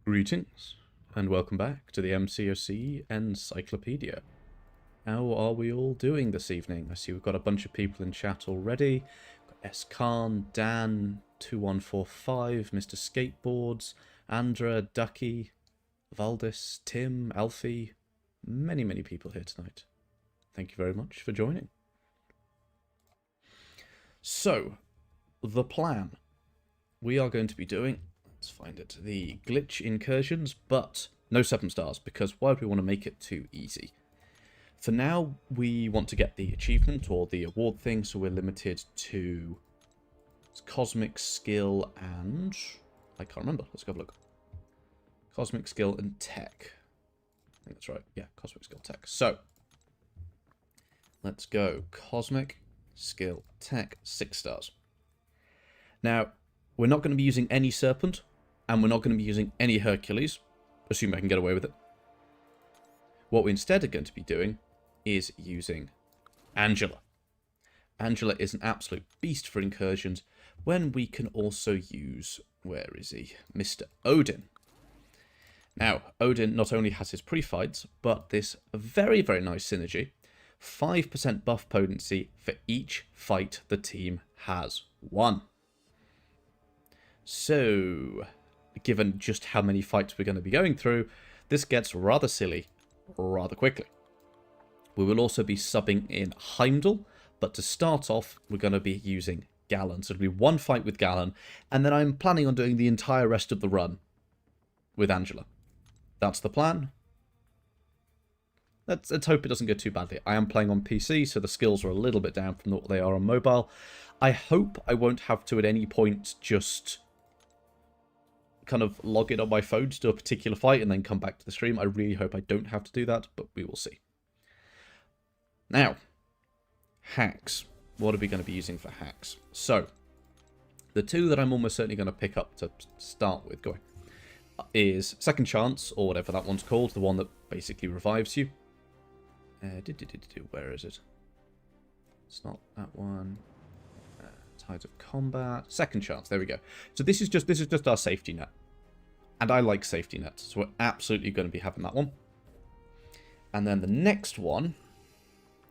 Greetings, and welcome back to the MCOC Encyclopedia. How are we all doing this evening? I see we've got a bunch of people in chat already. Got S. Khan, Dan, 2145, Mr. Skateboards, Andra, Ducky, Valdis, Tim, Alfie. Many people here tonight. Thank you very much for joining. So, the plan. We are going to be doing... Let's find it. The glitch incursions, but no 7 stars, because why would we want to make it too easy? For now, we want to get the achievement or the award thing, so we're limited to cosmic skill and... I can't remember. Let's go have a look. Cosmic skill and tech. I think that's right. Yeah, cosmic skill tech. So, let's go. Cosmic skill tech, 6 stars. Now, we're not going to be using any serpent. And we're not going to be using any Hercules. Assume I can get away with it. What we instead are going to be doing is using Angela. Angela is an absolute beast for incursions when we can also use, where is he? Mr. Odin. Now, Odin not only has his pre-fights, but this very nice synergy. 5% buff potency for each fight the team has won. So, given just how many fights we're going to be going through, this gets rather silly rather quickly. We will also be subbing in Heimdall, but to start off, we're going to be using Gallon. So it'll be 1 fight with Gallon, and then I'm planning on doing the entire rest of the run with Angela. That's the plan. Let's hope it doesn't go too badly. I am playing on PC, so the skills are a little bit down from what they are on mobile. I hope I won't have to at any point just kind of log in on my phone to do a particular fight and then come back to the stream. I really hope I don't have to do that, but we will see. Now, hacks. What are we going to be using for hacks? So, the 2 that I'm almost certainly going to pick up to start with going is Second Chance, or whatever that one's called, the one that basically revives you. Where is it? It's not that one. Tides of Combat. Second Chance, there we go. So this is just our safety net. And I like safety nets, so we're absolutely going to be having that one. And then the next one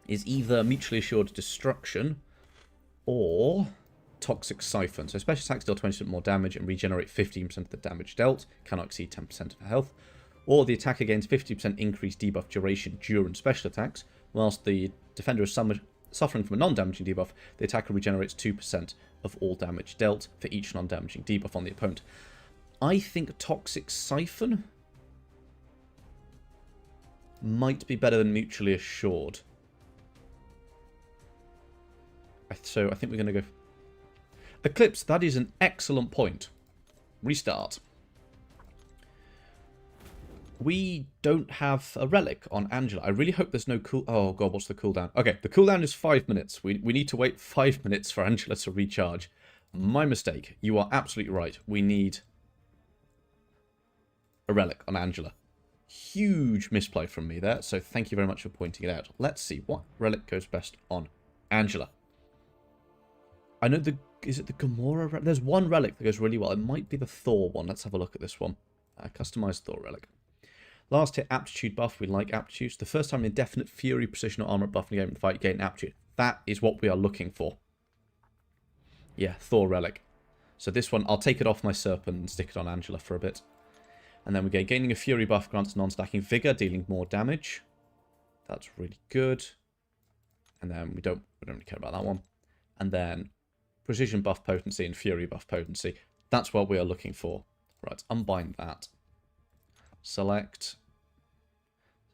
is either Mutually Assured Destruction or Toxic Siphon. So special attacks deal 20% more damage and regenerate 15% of the damage dealt. Cannot exceed 10% of health. Or the attack gains 50% increased debuff duration during special attacks, whilst the defender is suffering from a non-damaging debuff, the attacker regenerates 2% of all damage dealt for each non-damaging debuff on the opponent. I think Toxic Siphon might be better than Mutually Assured. So I think we're going to go... Eclipse, that is an excellent point. Restart. We don't have a relic on Angela. I really hope there's no cool... Oh, God, what's the cooldown? Okay, the cooldown is 5 minutes. We need to wait 5 minutes for Angela to recharge. My mistake. You are absolutely right. We need a relic on Angela. Huge misplay from me there, so thank you very much for pointing it out. Let's see. What relic goes best on Angela? I know the... Is it the Gamora relic? There's one relic that goes really well. It might be the Thor one. Let's have a look at this one. Customized Thor relic. Last hit aptitude buff, we like aptitudes. The first time an indefinite fury, precision, or armor buff in the game of the fight, gain aptitude. That is what we are looking for. Yeah, Thor relic. So this one, I'll take it off my Serpent and stick it on Angela for a bit. And then we get gaining a fury buff grants non-stacking vigor, dealing more damage. That's really good. And then we don't really care about that one. And then precision buff potency and fury buff potency. That's what we are looking for. Right, unbind that. Select.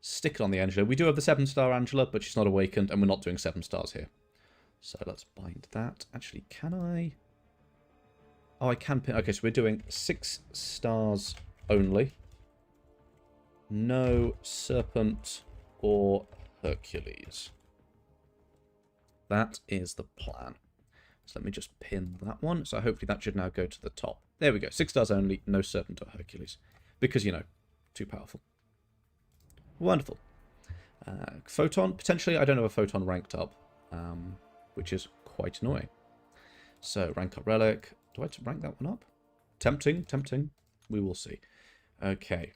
Stick it on the Angela. We do have the 7-star Angela, but she's not awakened, and we're not doing 7 stars here. So let's bind that. Actually, can I? Oh, I can pin. Okay, so we're doing 6 stars only. No Serpent or Hercules. That is the plan. So let me just pin that one. So hopefully that should now go to the top. There we go. 6 stars only. No Serpent or Hercules. Because, you know, too powerful. Wonderful. Photon. Potentially, I don't have a Photon ranked up. Which is quite annoying. So, rank up Relic. Do I have to rank that one up? Tempting. We will see. Okay.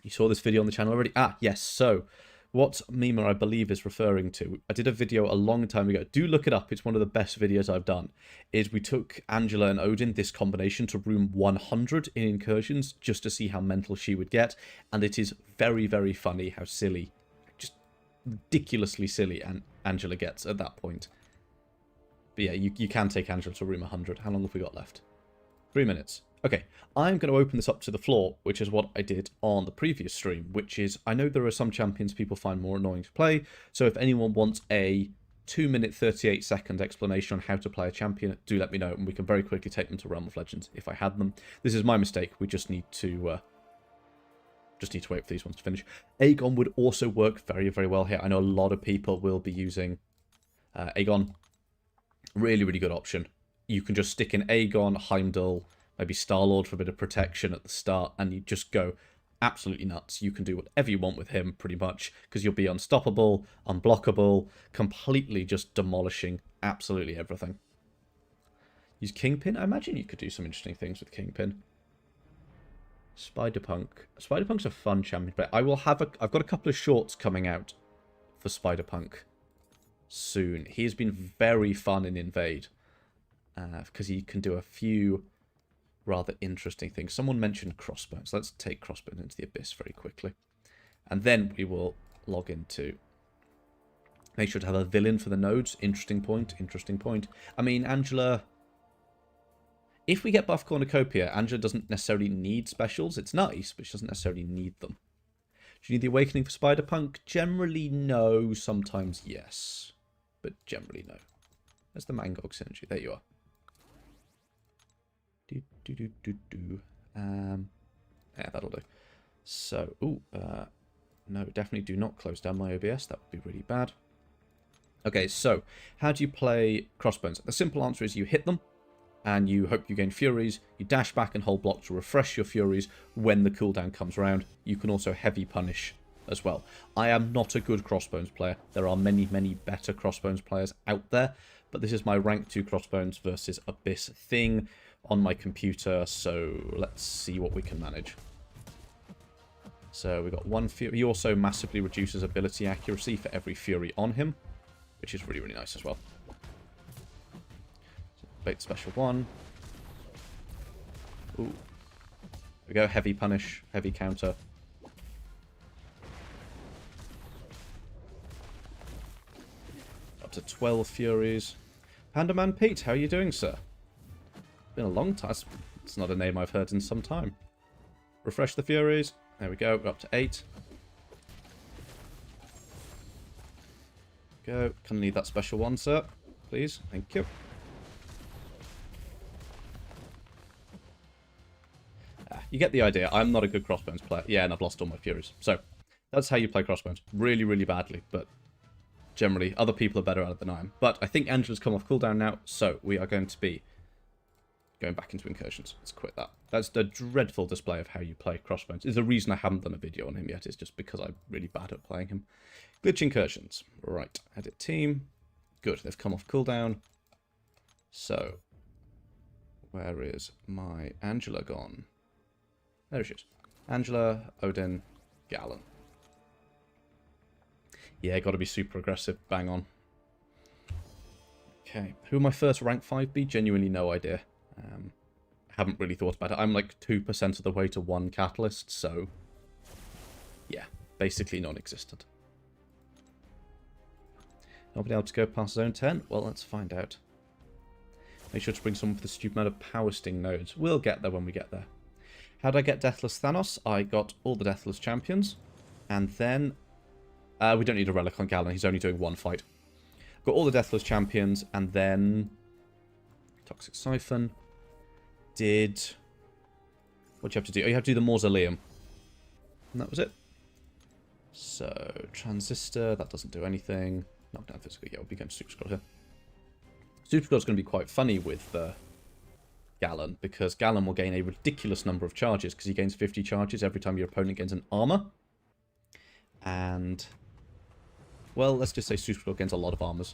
You saw this video on the channel already? Ah, yes. So, what Neymar, I believe, is referring to, I did a video a long time ago. Do look it up. It's one of the best videos I've done. Is we took Angela and Odin, this combination, to room 100 in Incursions, just to see how mental she would get. And it is very, very funny how silly, just ridiculously silly Angela gets at that point. But yeah, you can take Angela to room 100. How long have we got left? 3 minutes. Okay, I'm going to open this up to the floor, which is what I did on the previous stream, which is, I know there are some champions people find more annoying to play, so if anyone wants a 2-minute 38-second explanation on how to play a champion, do let me know, and we can very quickly take them to Realm of Legends if I had them. This is my mistake, we just need to wait for these ones to finish. Aegon would also work very, very well here. I know a lot of people will be using Aegon. Really, really good option. You can just stick in Aegon, Heimdall, maybe Star-Lord for a bit of protection at the start, and you just go absolutely nuts. You can do whatever you want with him, pretty much, because you'll be unstoppable, unblockable, completely just demolishing absolutely everything. Use Kingpin? I imagine you could do some interesting things with Kingpin. Spider-Punk. Spider-Punk's a fun champion, but I've got a couple of shorts coming out for Spider-Punk soon. He's been very fun in Invade, because he can do a few rather interesting things. Someone mentioned Crossbones. Let's take Crossbones into the Abyss very quickly. And then we will log into... Make sure to have a villain for the nodes. Interesting point, interesting point. I mean, Angela... If we get buff Cornucopia, Angela doesn't necessarily need specials. It's nice, but she doesn't necessarily need them. Do you need the Awakening for Spider-Punk? Generally, no. Sometimes, yes. But generally, no. There's the MCOC synergy. There you are. Yeah, that'll do. So, no, definitely do not close down my OBS. That would be really bad. Okay, so, how do you play Crossbones? The simple answer is you hit them, and you hope you gain Furies. You dash back and hold block to refresh your Furies when the cooldown comes around. You can also heavy punish as well. I am not a good Crossbones player. There are many, many better Crossbones players out there, but this is my rank 2 Crossbones versus Abyss thing on my computer, so let's see what we can manage. So we got 1 Fury. He also massively reduces ability accuracy for every Fury on him, which is really, really nice as well. So, bait special 1. Ooh. There we go, heavy punish, heavy counter. Up to 12 Furies. Pandaman Pete, how are you doing, sir? Been a long time. It's not a name I've heard in some time. Refresh the Furies. There we go. We're up to 8. Go. Can I need that special 1, sir? Please. Thank you. You get the idea. I'm not a good Crossbones player. Yeah, and I've lost all my Furies. So, that's how you play Crossbones. Really, really badly. But generally, other people are better at it than I am. But I think Angela's come off cooldown now. So, we are going to be going back into Incursions. Let's quit that. That's the dreadful display of how you play Crossbones. There's a reason I haven't done a video on him yet. It's just because I'm really bad at playing him. Glitch Incursions. Right. Edit team. Good. They've come off cooldown. So, where is my Angela gone? There she is. Angela, Odin, Galen. Yeah, got to be super aggressive. Bang on. Okay. Who will my first rank 5 be? Genuinely no idea. Haven't really thought about it. I'm like 2% of the way to 1 catalyst, so yeah, basically non-existent. Not been able to go past zone 10? Well, let's find out. Make sure to bring someone for the stupid amount of power sting nodes. We'll get there when we get there. How did I get Deathless Thanos? I got all the Deathless champions, and then we don't need a relic on Galen. He's only doing 1 fight. Got all the Deathless champions, and then Toxic Siphon. What do you have to do? Oh, you have to do the Mausoleum. And that was it. So, Transistor, that doesn't do anything. Knockdown physical, yeah, we'll be going to Super Squad here. Super Squad's going to be quite funny with Galen, because Galen will gain a ridiculous number of charges, because he gains 50 charges every time your opponent gains an armor. And, well, let's just say Super Squad gains a lot of armors.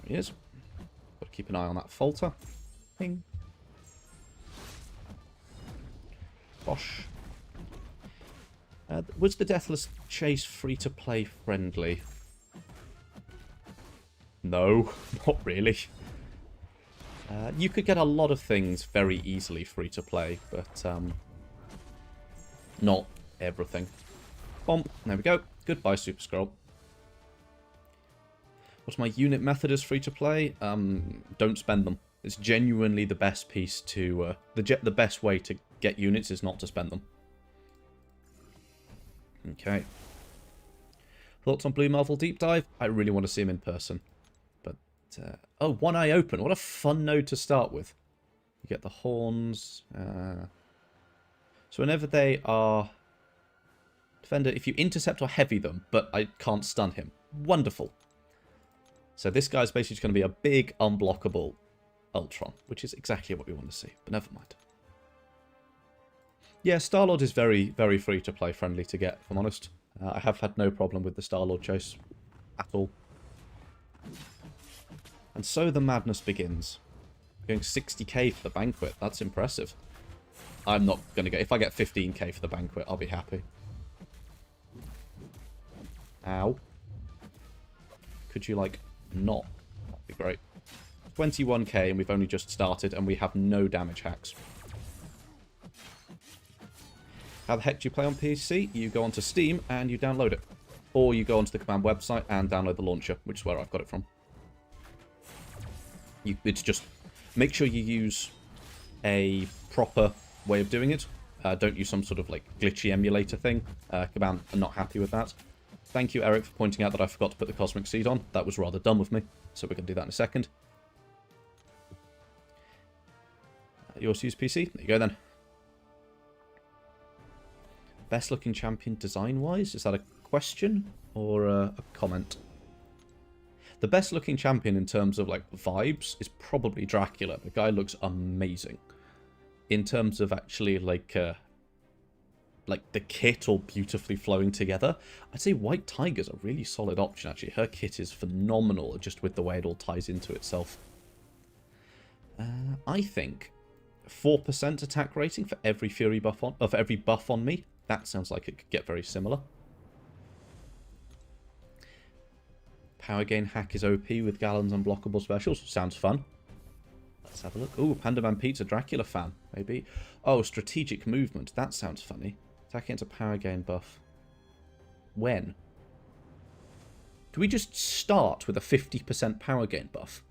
He is. Got to keep an eye on that falter. Ping. Bosh. Was the Deathless Chase free-to-play friendly? No, not really. You could get a lot of things very easily free-to-play, but not everything. Bomb. There we go. Goodbye, Super Scroll. What's my unit method is free-to-play? Don't spend them. It's genuinely the best piece to... the best way to get units is not to spend them. Okay. Thoughts on Blue Marvel Deep Dive? I really want to see him in person. But, oh, One Eye Open. What a fun node to start with. You get the horns. So whenever they are... Defender, if you intercept or heavy them, but I can't stun him. Wonderful. So this guy's basically just going to be a big, unblockable Ultron, which is exactly what we want to see. But never mind. Yeah, Star-Lord is very, very free-to-play friendly to get, if I'm honest. I have had no problem with the Star-Lord chase at all. And so the madness begins. Going 60k for the banquet. That's impressive. I'm not going to get... If I get 15k for the banquet, I'll be happy. Ow. Could you, like, not? That'd be great. 21k, and we've only just started, and we have no damage hacks. How the heck do you play on PC? You go onto Steam and you download it. Or you go onto the command website and download the launcher, which is where I've got it from. It's just... Make sure you use a proper way of doing it. Don't use some sort of, like, glitchy emulator thing. Command, I'm not happy with that. Thank you, Eric, for pointing out that I forgot to put the Cosmic Seed on. That was rather dumb of me. So we're going to do that in a second. You also use PC? There you go, then. Best looking champion design-wise? Is that a question or a comment? The best looking champion in terms of, like, vibes is probably Dracula. The guy looks amazing. In terms of actually, like the kit all beautifully flowing together, I'd say White Tiger's a really solid option, actually. Her kit is phenomenal, just with the way it all ties into itself. I think 4% attack rating for every Fury buff on, of every buff on me. That sounds like it could get very similar. Power gain hack is OP with Gallon's unblockable specials. Sounds fun. Let's have a look. Ooh, Pandaman Pete's a Dracula fan, maybe. Oh, strategic movement. That sounds funny. Attacking into power gain buff. When? Do we just start with a 50% power gain buff?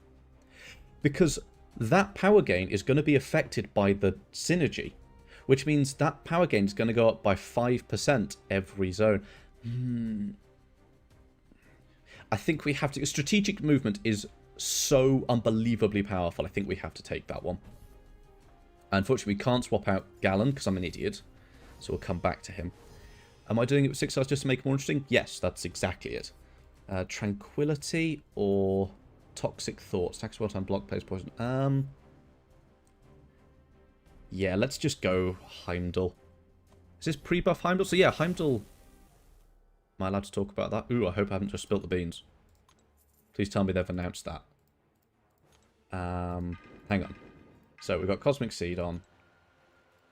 Because that power gain is going to be affected by the synergy. Which means that power gain is going to go up by 5% every zone. I think we have to... Strategic movement is so unbelievably powerful. I think we have to take that one. Unfortunately, we can't swap out Gallon because I'm an idiot. So we'll come back to him. Am I doing it with 6 stars just to make it more interesting? Yes, that's exactly it. Tranquility or Toxic Thoughts. Tax well time, block, place poison. Yeah, let's just go Heimdall. Is this pre-buff Heimdall? So yeah, Heimdall... Am I allowed to talk about that? Ooh, I hope I haven't just spilt the beans. Please tell me they've announced that. Hang on. So we've got Cosmic Seed on.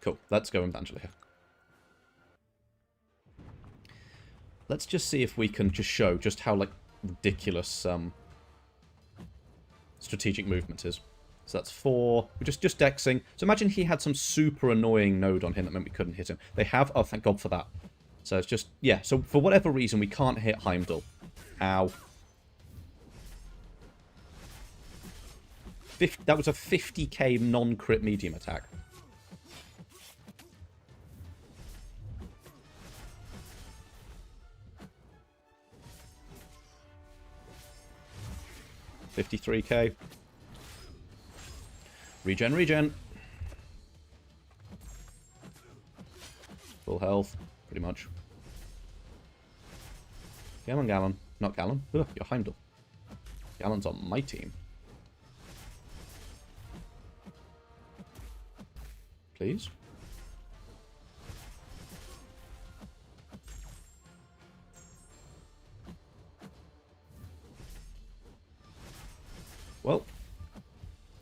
Cool. Let's go with Angela here. Let's just see if we can just show just how, like, ridiculous strategic movement is. So that's 4. We're just dexing. So imagine he had some super annoying node on him that meant we couldn't hit him. They have. Oh, thank God for that. So it's just... Yeah, so for whatever reason, we can't hit Heimdall. Ow. That was a 50k non-crit medium attack. $53k. Regen. Full health, pretty much. Come on, Gallon. Not Gallon. Ugh, you're Heimdall. Gallon's on my team. Please.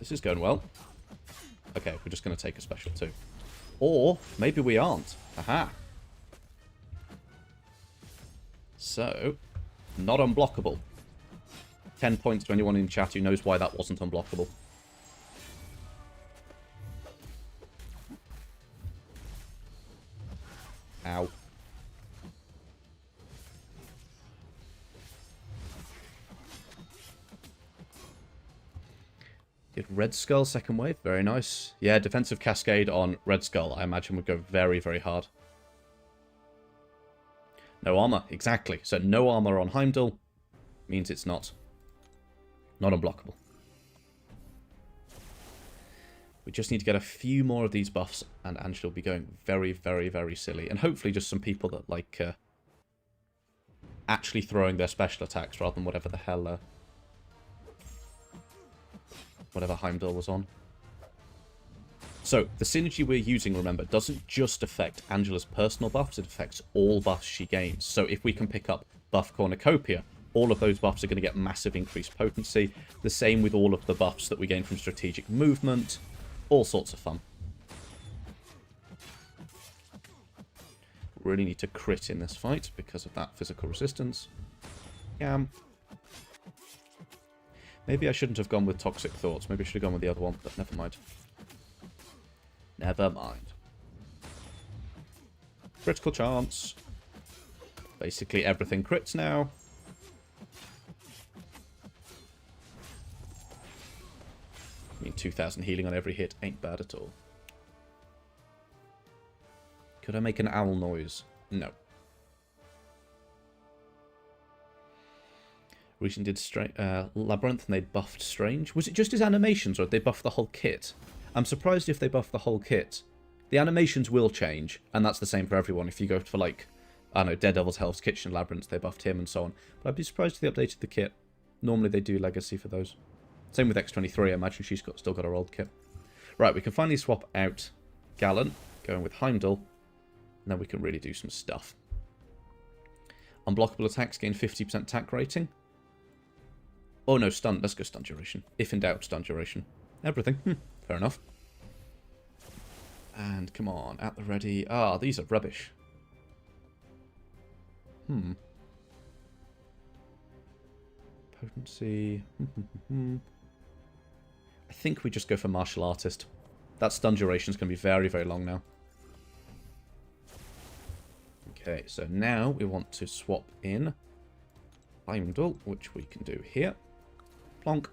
This is going well. Okay, we're just going to take a special too. Or maybe we aren't. Aha. So, not unblockable. 10 points to anyone in chat who knows why that wasn't unblockable. Ow. Did Red Skull second wave? Very nice. Yeah, defensive cascade on Red Skull, I imagine, would go very, very hard. No armor, exactly. So no armor on Heimdall means it's not unblockable. We just need to get a few more of these buffs, and Angela will be going very, very, very silly. And hopefully just some people that like actually throwing their special attacks rather than whatever the hell whatever Heimdall was on. So, the synergy we're using, remember, doesn't just affect Angela's personal buffs, it affects all buffs she gains. So if we can pick up buff Cornucopia, all of those buffs are going to get massive increased potency. The same with all of the buffs that we gain from strategic movement. All sorts of fun. Really need to crit in this fight because of that physical resistance. Yam. Maybe I shouldn't have gone with Toxic Thoughts. Maybe I should have gone with the other one, but never mind. Never mind. Critical chance. Basically everything crits now. I mean, 2,000 healing on every hit ain't bad at all. Could I make an owl noise? No. Recent did Labyrinth and they buffed Strange. Was it just his animations or did they buff the whole kit? I'm surprised if they buff the whole kit. The animations will change, and that's the same for everyone. If you go for, like, I don't know, Daredevil's Hell's Kitchen Labyrinth, they buffed him and so on. But I'd be surprised if they updated the kit. Normally they do Legacy for those. Same with X23, I imagine she's still got her old kit. Right, we can finally swap out Gallant, going with Heimdall, and then we can really do some stuff. Unblockable attacks gain 50% attack rating. Oh no, stun. Let's go stun duration. If in doubt, stun duration. Everything. Fair enough. And come on, at the ready. Ah, these are rubbish. Potency. I think we just go for Martial Artist. That stun duration is going to be very, very long now. Okay, so now we want to swap in Heimdall, which we can do here. Plonk.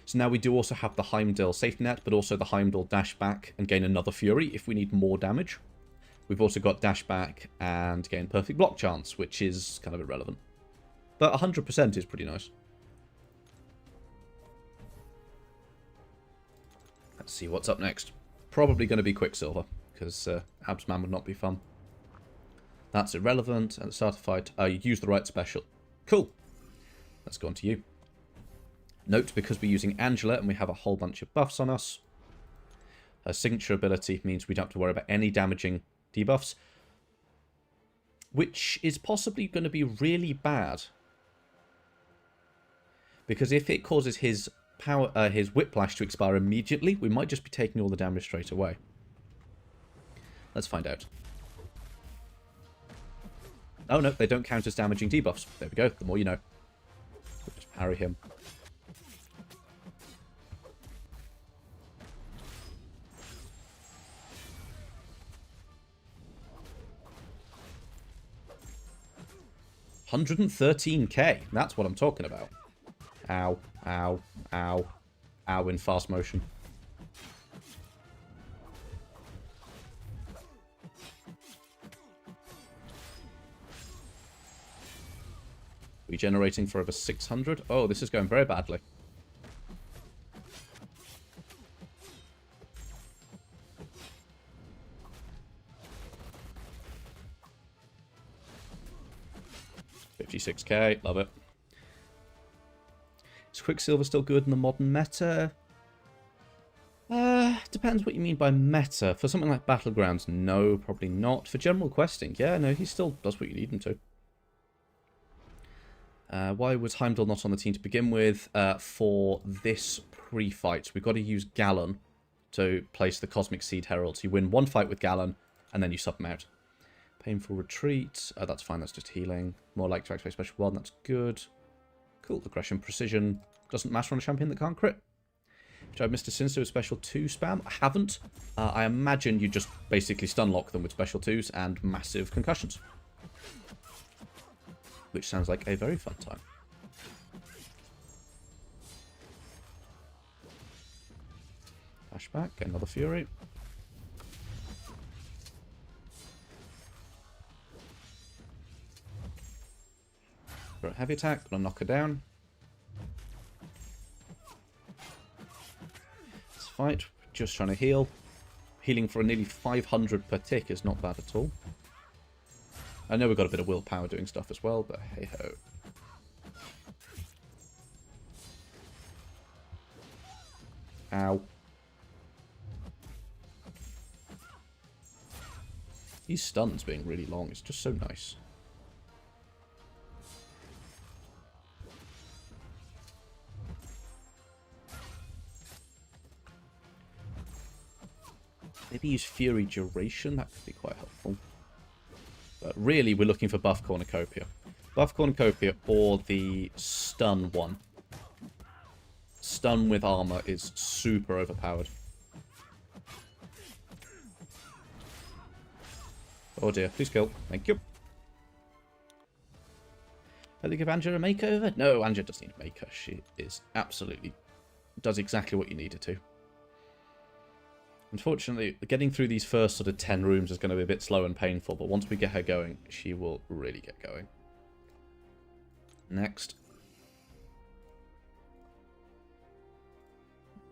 So now we do also have the Heimdall safety net, but also the Heimdall dash back and gain another Fury if we need more damage. We've also got dash back and gain perfect block chance, which is kind of irrelevant. But 100% is pretty nice. Let's see what's up next. Probably going to be Quicksilver, because Absman would not be fun. That's irrelevant. At the start of the fight, you use the right special. Cool. Let's go on to you. Note, because we're using Angela and we have a whole bunch of buffs on us, her signature ability means we don't have to worry about any damaging debuffs, which is possibly going to be really bad. Because if it causes his power, his Whiplash to expire immediately, we might just be taking all the damage straight away. Let's find out. Oh no, they don't count as damaging debuffs. There we go, the more you know. We'll just parry him. $113k. That's what I'm talking about. Ow, ow, ow, ow in fast motion. Regenerating for over 600. Oh, this is going very badly. $56k, love it. Is Quicksilver still good in the modern meta? Depends what you mean by meta. For something like Battlegrounds, no, probably not. For general questing, yeah, no, he still does what you need him to. Why was Heimdall not on the team to begin with? For this pre-fight, we've got to use Gallon to place the Cosmic Seed Heralds. You win one fight with Gallon, and then you sub them out. Painful Retreat. That's fine, that's just healing. More like to activate Special 1, that's good. Cool, Aggression Precision. Doesn't matter on a champion that can't crit. Tried Mr. Sinister with Special 2 spam? I haven't. I imagine you just basically stun lock them with Special 2s and massive concussions. Which sounds like a very fun time. Flashback, another Fury. For a heavy attack, gonna knock her down. Let's fight. Just trying to heal. Healing for nearly 500 per tick is not bad at all. I know we've got a bit of willpower doing stuff as well, but hey ho. Ow. These stuns being really long is just so nice. Maybe use Fury Duration, that could be quite helpful. But really, we're looking for Buff Cornucopia. Buff Cornucopia or the Stun one. Stun with armor is super overpowered. Oh dear, please kill. Thank you. I think give Angela a makeover? No, Angela doesn't need a maker. She is absolutely... does exactly what you need her to. Unfortunately, getting through these first sort of 10 rooms is going to be a bit slow and painful, but once we get her going, she will really get going. Next.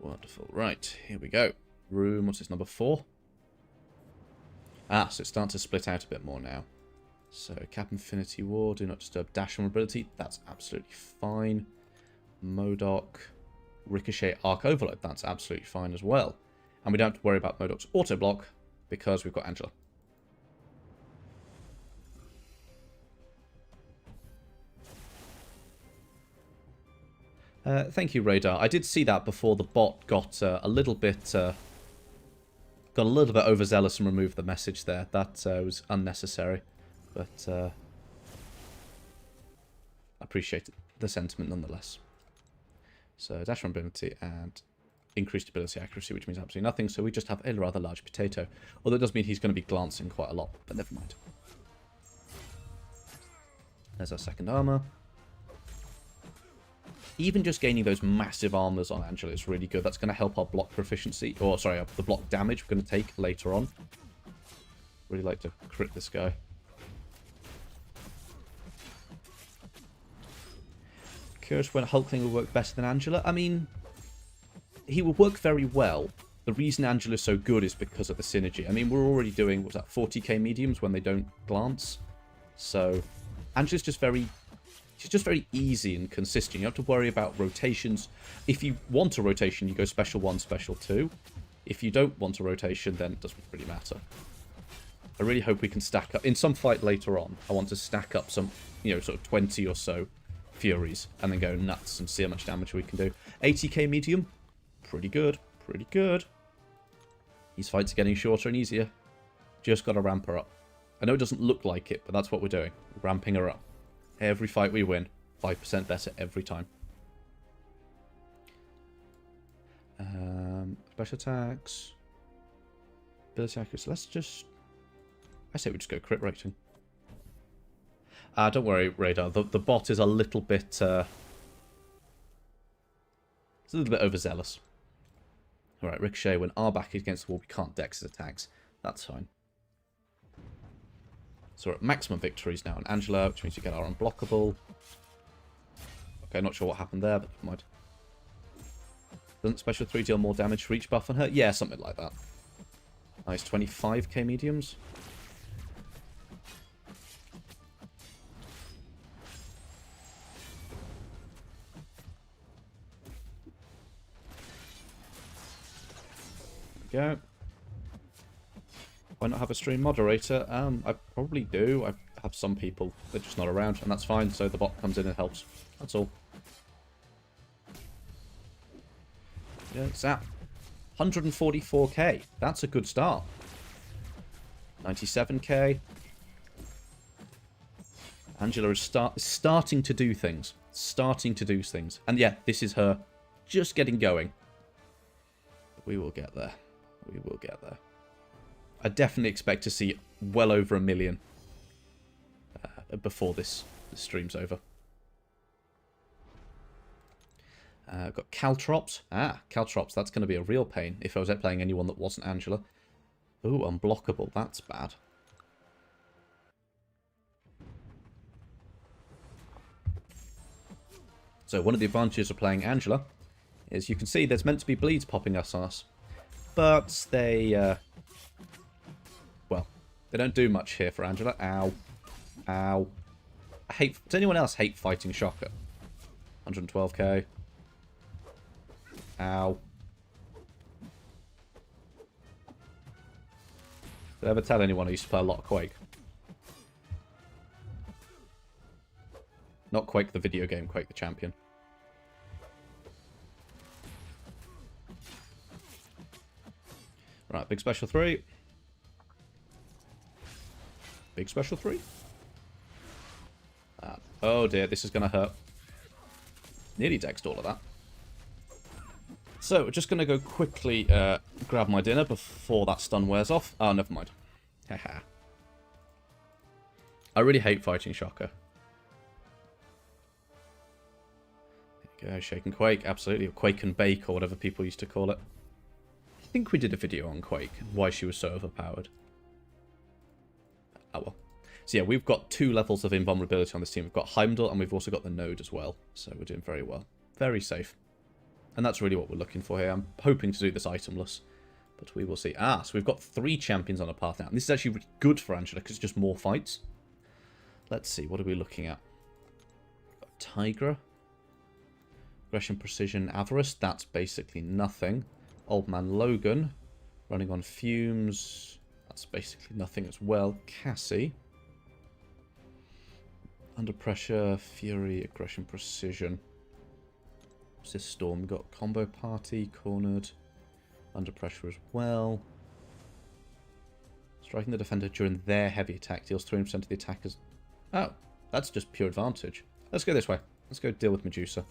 Wonderful. Right, here we go. Room, what's this, number 4? Ah, so it's starting to split out a bit more now. So, Cap Infinity War, do not disturb dash vulnerability. That's absolutely fine. MODOK, Ricochet Arc Overload. That's absolutely fine as well. And we don't have to worry about MODOK's auto block because we've got Angela. Thank you, Radar. I did see that before the bot got a little bit overzealous and removed the message there. That was unnecessary, but I appreciate the sentiment nonetheless. So dash vulnerability and increased ability accuracy, which means absolutely nothing. So we just have a rather large potato. Although it does mean he's going to be glancing quite a lot, but never mind. There's our second armor. Even just gaining those massive armors on Angela is really good. That's going to help our block proficiency, or sorry, the block damage we're going to take later on. Really like to crit this guy. Curious when Hulkling will work better than Angela. I mean, he will work very well. The reason Angela's so good is because of the synergy. I mean, we're already doing, what's that, 40k mediums when they don't glance. So, Angela's just very... she's just very easy and consistent. You don't have to worry about rotations. If you want a rotation, you go special 1, special 2. If you don't want a rotation, then it doesn't really matter. I really hope we can stack up. In some fight later on, I want to stack up some, you know, sort of 20 or so Furies and then go nuts and see how much damage we can do. 80k medium, pretty good, pretty good. These fights are getting shorter and easier. Just got to ramp her up. I know it doesn't look like it, but that's what we're doing. We're ramping her up. Every fight we win, 5% better every time. Special attacks. Ability accuracy. Let's just... I say we just go crit rating. Don't worry, Radar. The bot is a little bit... it's a little bit overzealous. Alright, Ricochet, when our back is against the wall, we can't dex his attacks. That's fine. So we're at maximum victories now on Angela, which means we get our unblockable. Okay, not sure what happened there, but never mind. Doesn't special 3 deal more damage for each buff on her? Yeah, something like that. Nice, 25k mediums. There we go. Why not have a stream moderator? I probably do. have some people, they're just not around, and that's fine, so the bot comes in and helps. That's all. Yeah, zap. 144k. That's a good start. 97k. Angela is starting to do things. Starting to do things. And yeah, this is her just getting going. We will get there. We will get there. I definitely expect to see well over 1 million before this stream's over. Got Caltrops. Caltrops. That's going to be a real pain if I was playing anyone that wasn't Angela. Ooh, unblockable. That's bad. So one of the advantages of playing Angela is you can see there's meant to be bleeds popping us on us. But they, well, they don't do much here for Angela. Ow. Ow. Does anyone else hate fighting Shocker? 112k. Ow. Did I ever tell anyone I used to play a lot of Quake? Not Quake the video game, Quake the champion. Right, big special 3. Big special 3. Oh dear, this is going to hurt. Nearly dexed all of that. So, we're just going to go quickly grab my dinner before that stun wears off. Oh, never mind. Haha. I really hate fighting Shocker. There you go, Shake and Quake, absolutely. Quake and Bake, or whatever people used to call it. I think we did a video on Quake, and why she was so overpowered. Oh well. So yeah, we've got 2 levels of invulnerability on this team. We've got Heimdall, and we've also got the Node as well. So we're doing very well. Very safe. And that's really what we're looking for here. I'm hoping to do this itemless, but we will see. So we've got 3 champions on a path now. And this is actually really good for Angela, because it's just more fights. Let's see, what are we looking at? We've got Tigra. Aggression, Precision, Avarice. That's basically nothing. Old Man Logan. Running on fumes. That's basically nothing as well. Cassie. Under Pressure, Fury, Aggression, Precision. What's this Storm? We've got Combo Party, Cornered. Under Pressure as well. Striking the defender during their heavy attack deals 3% of the attackers. Oh, that's just pure advantage. Let's go this way. Let's go deal with Medusa.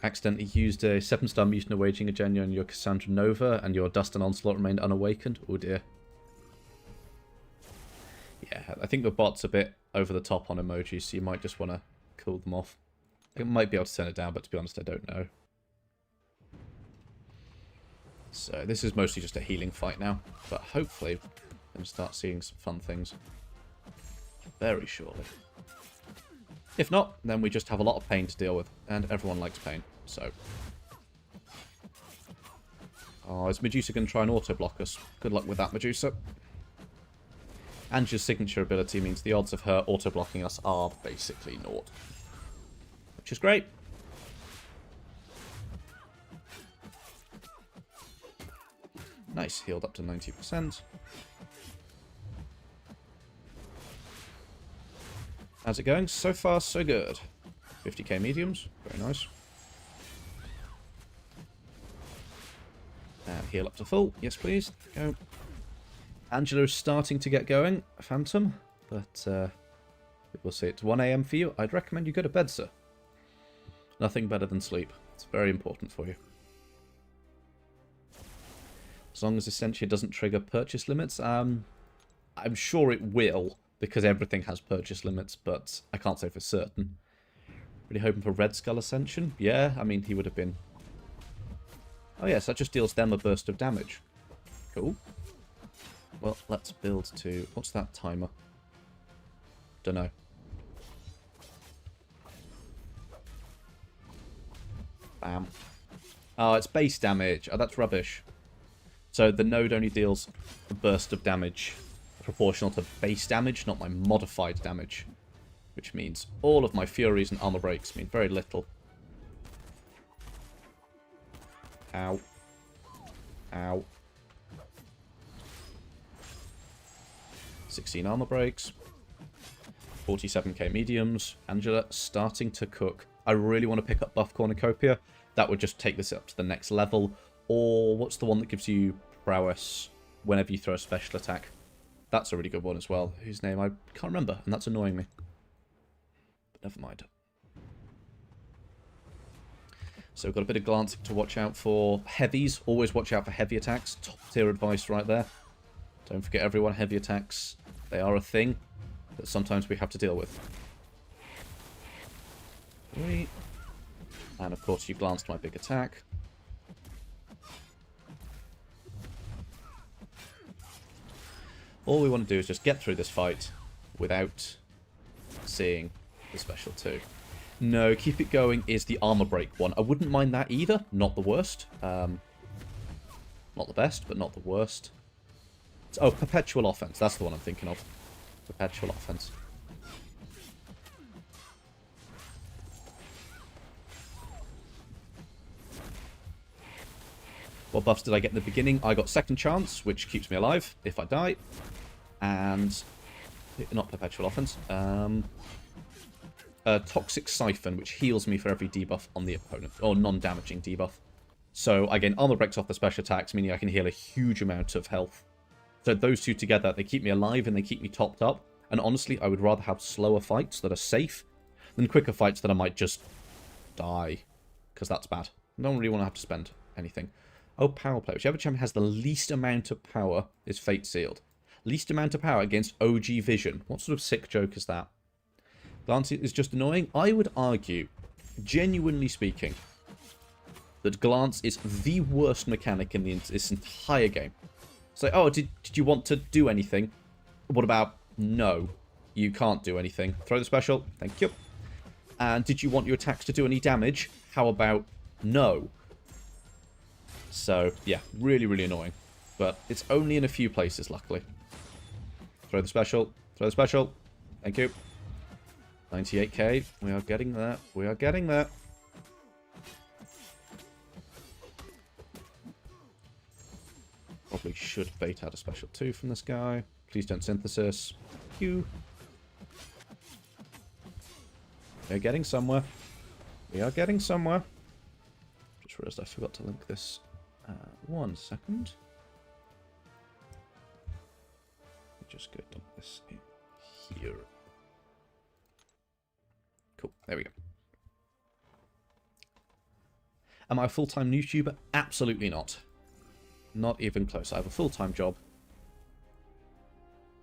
Accidentally used a 7-star Mutant Waging Agenda on your Cassandra Nova, and your Dust and Onslaught remained unawakened. Oh dear. Yeah, I think the bot's a bit over the top on emojis, so you might just want to cool them off. I might be able to turn it down, but to be honest, I don't know. So this is mostly just a healing fight now, but hopefully we're going to start seeing some fun things very shortly. If not, then we just have a lot of pain to deal with, and everyone likes pain, so... Oh, is Medusa going to try and auto-block us? Good luck with that, Medusa. Angela's signature ability means the odds of her auto-blocking us are basically naught. Which is great. Nice, healed up to 90%. How's it going? So far, so good. 50k mediums. Very nice. And heal up to full. Yes, please. Go. Angela is starting to get going, Phantom. But we'll see. It's 1 AM for you. I'd recommend you go to bed, sir. Nothing better than sleep. It's very important for you. As long as Essentia doesn't trigger purchase limits. I'm sure it will, because everything has purchase limits, but I can't say for certain. Really hoping for Red Skull Ascension? Yeah, I mean, he would have been... Oh yes, that just deals them a burst of damage. Cool. Well, let's build to... What's that timer? Dunno. Bam. Oh, it's base damage. Oh, that's rubbish. So the node only deals a burst of damage proportional to base damage, not my modified damage. Which means all of my Furies and Armor Breaks mean very little. Ow. Ow. 16 armor breaks. 47k mediums. Angela starting to cook. I really want to pick up buff cornucopia. That would just take this up to the next level. Or what's the one that gives you prowess whenever you throw a special attack? That's a really good one as well. Whose name? I can't remember, and that's annoying me. But never mind. So we've got a bit of glancing to watch out for. Heavies. Always watch out for heavy attacks. Top tier advice right there. Don't forget everyone, heavy attacks. They are a thing that sometimes we have to deal with. 3. And of course you glanced my big attack. All we want to do is just get through this fight without seeing the special 2. No, keep it going is the armor break one. I wouldn't mind that either. Not the worst. Not the best, but not the worst. Oh, perpetual offense. That's the one I'm thinking of. Perpetual offense. What buffs did I get in the beginning? I got second chance, which keeps me alive if I die. And not perpetual offense. Toxic siphon, which heals me for every debuff on the opponent, or non-damaging debuff. So I gain armor breaks off the special attacks, meaning I can heal a huge amount of health. So those two together, they keep me alive and they keep me topped up. And honestly, I would rather have slower fights that are safe than quicker fights that I might just die, because that's bad. I don't really want to have to spend anything. Oh, power play. Whichever champion has the least amount of power is fate sealed. Least amount of power against OG Vision. What sort of sick joke is that? Glance is just annoying. I would argue, genuinely speaking, that Glance is the worst mechanic in this entire game. It's like, oh, did you want to do anything? What about, no, you can't do anything. Throw the special, thank you. And did you want your attacks to do any damage? How about, no? So, yeah, really, really annoying. But it's only in a few places, luckily. Throw the special, thank you. 98k, we are getting there, we are getting there. Probably should bait out a special 2 from this guy. Please don't synthesis. Q. We are getting somewhere. We are getting somewhere. Just realized I forgot to link this. 1 second. Just go dump this in here. Cool. There we go. Am I a full-time YouTuber? Absolutely not. Not even close. I have a full-time job.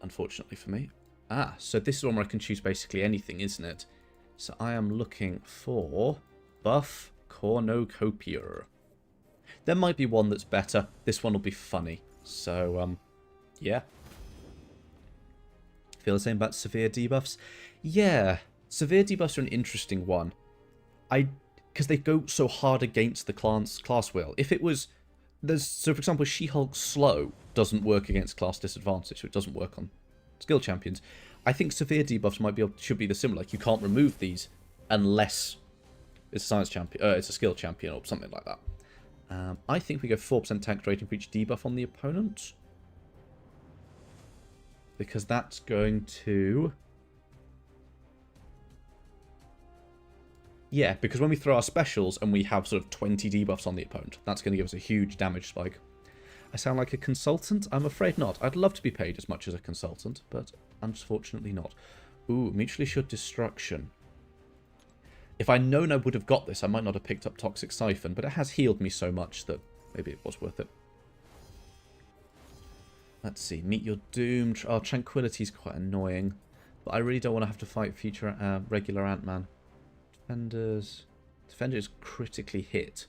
Unfortunately for me. Ah, so this is one where I can choose basically anything, isn't it? So I am looking for buff cornucopia. There might be one that's better. This one will be funny. So, yeah. Feel the same about severe debuffs? Yeah. Severe debuffs are an interesting one. Because they go so hard against the class wheel. If it was... So, for example, She-Hulk Slow doesn't work against class disadvantage, so it doesn't work on skill champions. I think severe debuffs should be the similar. Like, you can't remove these unless it's a science champion, it's a skill champion or something like that. I think we go 4% tank rating for each debuff on the opponent. Because that's going to... Yeah, because when we throw our specials and we have sort of 20 debuffs on the opponent, that's going to give us a huge damage spike. I sound like a consultant? I'm afraid not. I'd love to be paid as much as a consultant, but unfortunately not. Ooh, mutually assured destruction. If I'd known I would have got this, I might not have picked up Toxic Siphon, but it has healed me so much that maybe it was worth it. Let's see. Meet your doom. Oh, Tranquility's quite annoying, but I really don't want to have to fight future regular Ant-Man. Defenders. Defenders critically hit.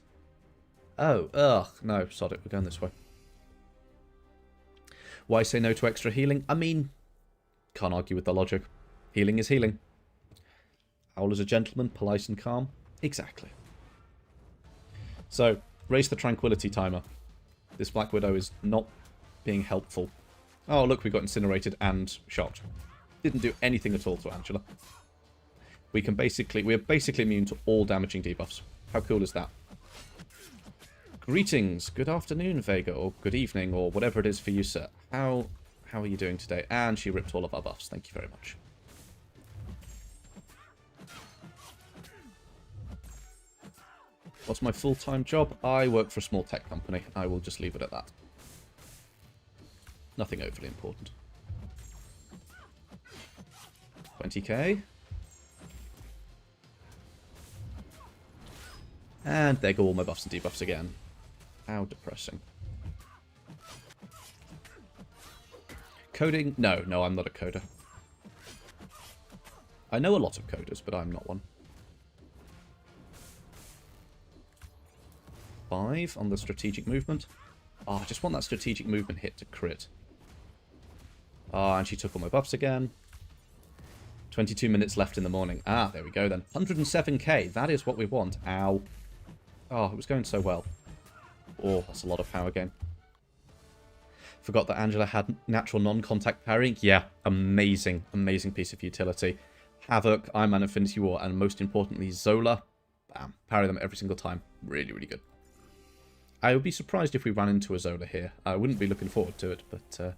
Oh, ugh. No, sod it. We're going this way. Why say no to extra healing? I mean, can't argue with the logic. Healing is healing. Owl is a gentleman, polite and calm. Exactly. So, raise the tranquility timer. This Black Widow is not being helpful. Oh, look, we got incinerated and shot. Didn't do anything at all to Angela. We're basically immune to all damaging debuffs. How cool is that? Greetings, good afternoon, Vega, or good evening, or whatever it is for you, sir. How are you doing today? And she ripped all of our buffs. Thank you very much. What's my full-time job? I work for a small tech company. I will just leave it at that. Nothing overly important. 20k. And there go all my buffs and debuffs again. How depressing. Coding? No, I'm not a coder. I know a lot of coders, but I'm not one. 5 on the strategic movement. Oh, I just want that strategic movement hit to crit. Ah, and she took all my buffs again. 22 minutes left in the morning. Ah, there we go then. 107k. That is what we want. Ow. Oh, it was going so well. Oh, that's a lot of power gain. Forgot that Angela had natural non-contact parrying. Yeah, amazing, amazing piece of utility. Havoc, Iron Man Infinity War, and most importantly, Zola. Bam. Parry them every single time. Really, really good. I would be surprised if we ran into a Zola here. I wouldn't be looking forward to it, but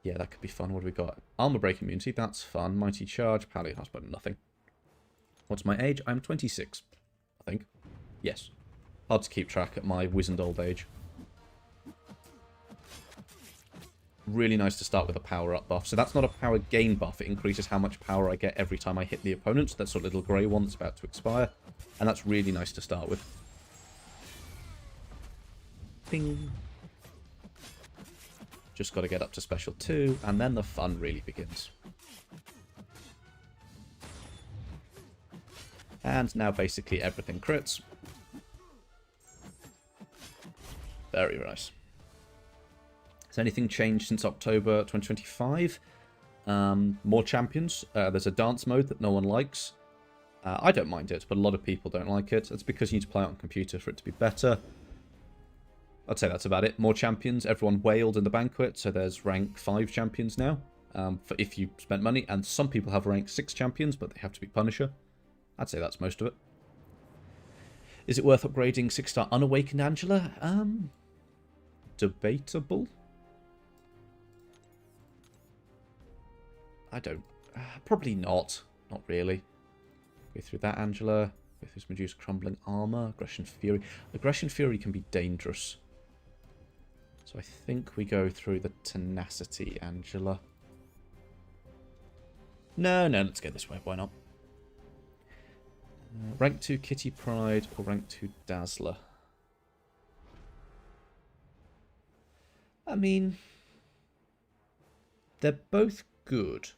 yeah, that could be fun. What do we got? Armor break immunity, that's fun. Mighty charge, pally, that's about nothing. What's my age? I'm 26, I think. Yes. Hard to keep track at my wizened old age. Really nice to start with a power-up buff. So that's not a power gain buff. It increases how much power I get every time I hit the opponent. So that's sort of little grey one that's about to expire. And that's really nice to start with. Ping. Just got to get up to special 2, and then the fun really begins. And now basically everything crits. Very nice. Has anything changed since October 2025? More champions. There's a dance mode that no one likes. I don't mind it, but a lot of people don't like it. It's because you need to play it on computer for it to be better. I'd say that's about it. More champions. Everyone wailed in the banquet, so there's rank 5 champions now. For if you spent money, and some people have rank 6 champions, but they have to be Punisher. I'd say that's most of it. Is it worth upgrading 6-star Unawakened Angela? Debatable. I don't... probably not. Not really. Go through that Angela. Go through Medusa Crumbling Armor. Aggression Fury. Aggression Fury can be dangerous. So I think we go through the Tenacity Angela. No, let's go this way. Why not? Rank 2 Kitty Pryde or rank 2 Dazzler? I mean, they're both good.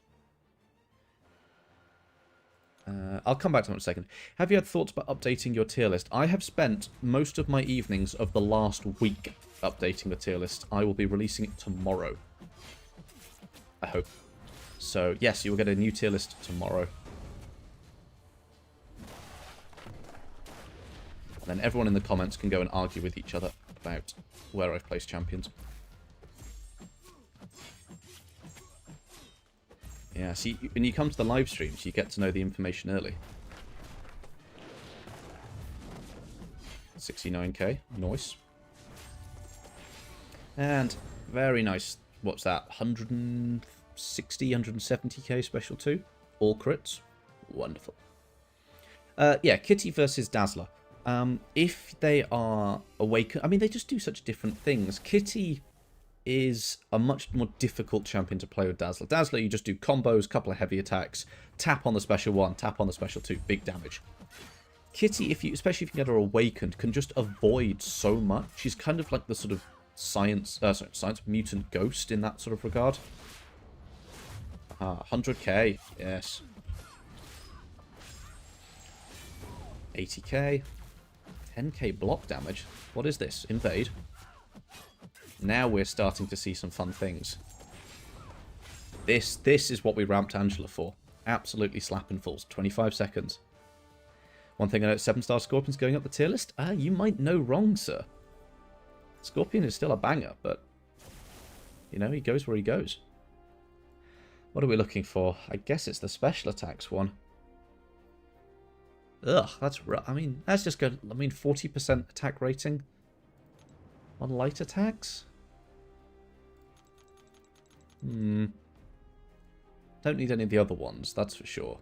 I'll come back to that in a second. Have you had thoughts about updating your tier list? I have spent most of my evenings of the last week updating the tier list. I will be releasing it tomorrow. I hope. So, yes, you will get a new tier list tomorrow. And then everyone in the comments can go and argue with each other about where I've placed champions. Yeah, see, when you come to the live streams, you get to know the information early. 69k, nice. And very nice, what's that, 160, 170k special 2? All crits. Wonderful. Yeah, Kitty versus Dazzler. If they are awakened, I mean, they just do such different things. Kitty is a much more difficult champion to play with Dazzler. Dazzler, you just do combos, couple of heavy attacks, tap on the special 1, tap on the special 2, big damage. Kitty, especially if you get her awakened, can just avoid so much. She's kind of like the sort of science mutant ghost in that sort of regard. 100k, yes. 80k. 10k block damage. What is this? Invade. Now we're starting to see some fun things. This is what we ramped Angela for. Absolutely slapping fools. 25 seconds. One thing I know, 7-star Scorpion's going up the tier list. You might know wrong, sir. Scorpion is still a banger, but you know, he goes where he goes. What are we looking for? I guess it's the special attacks one. Ugh, that's rough. I mean, that's just good. I mean, 40% attack rating on light attacks? Don't need any of the other ones, that's for sure.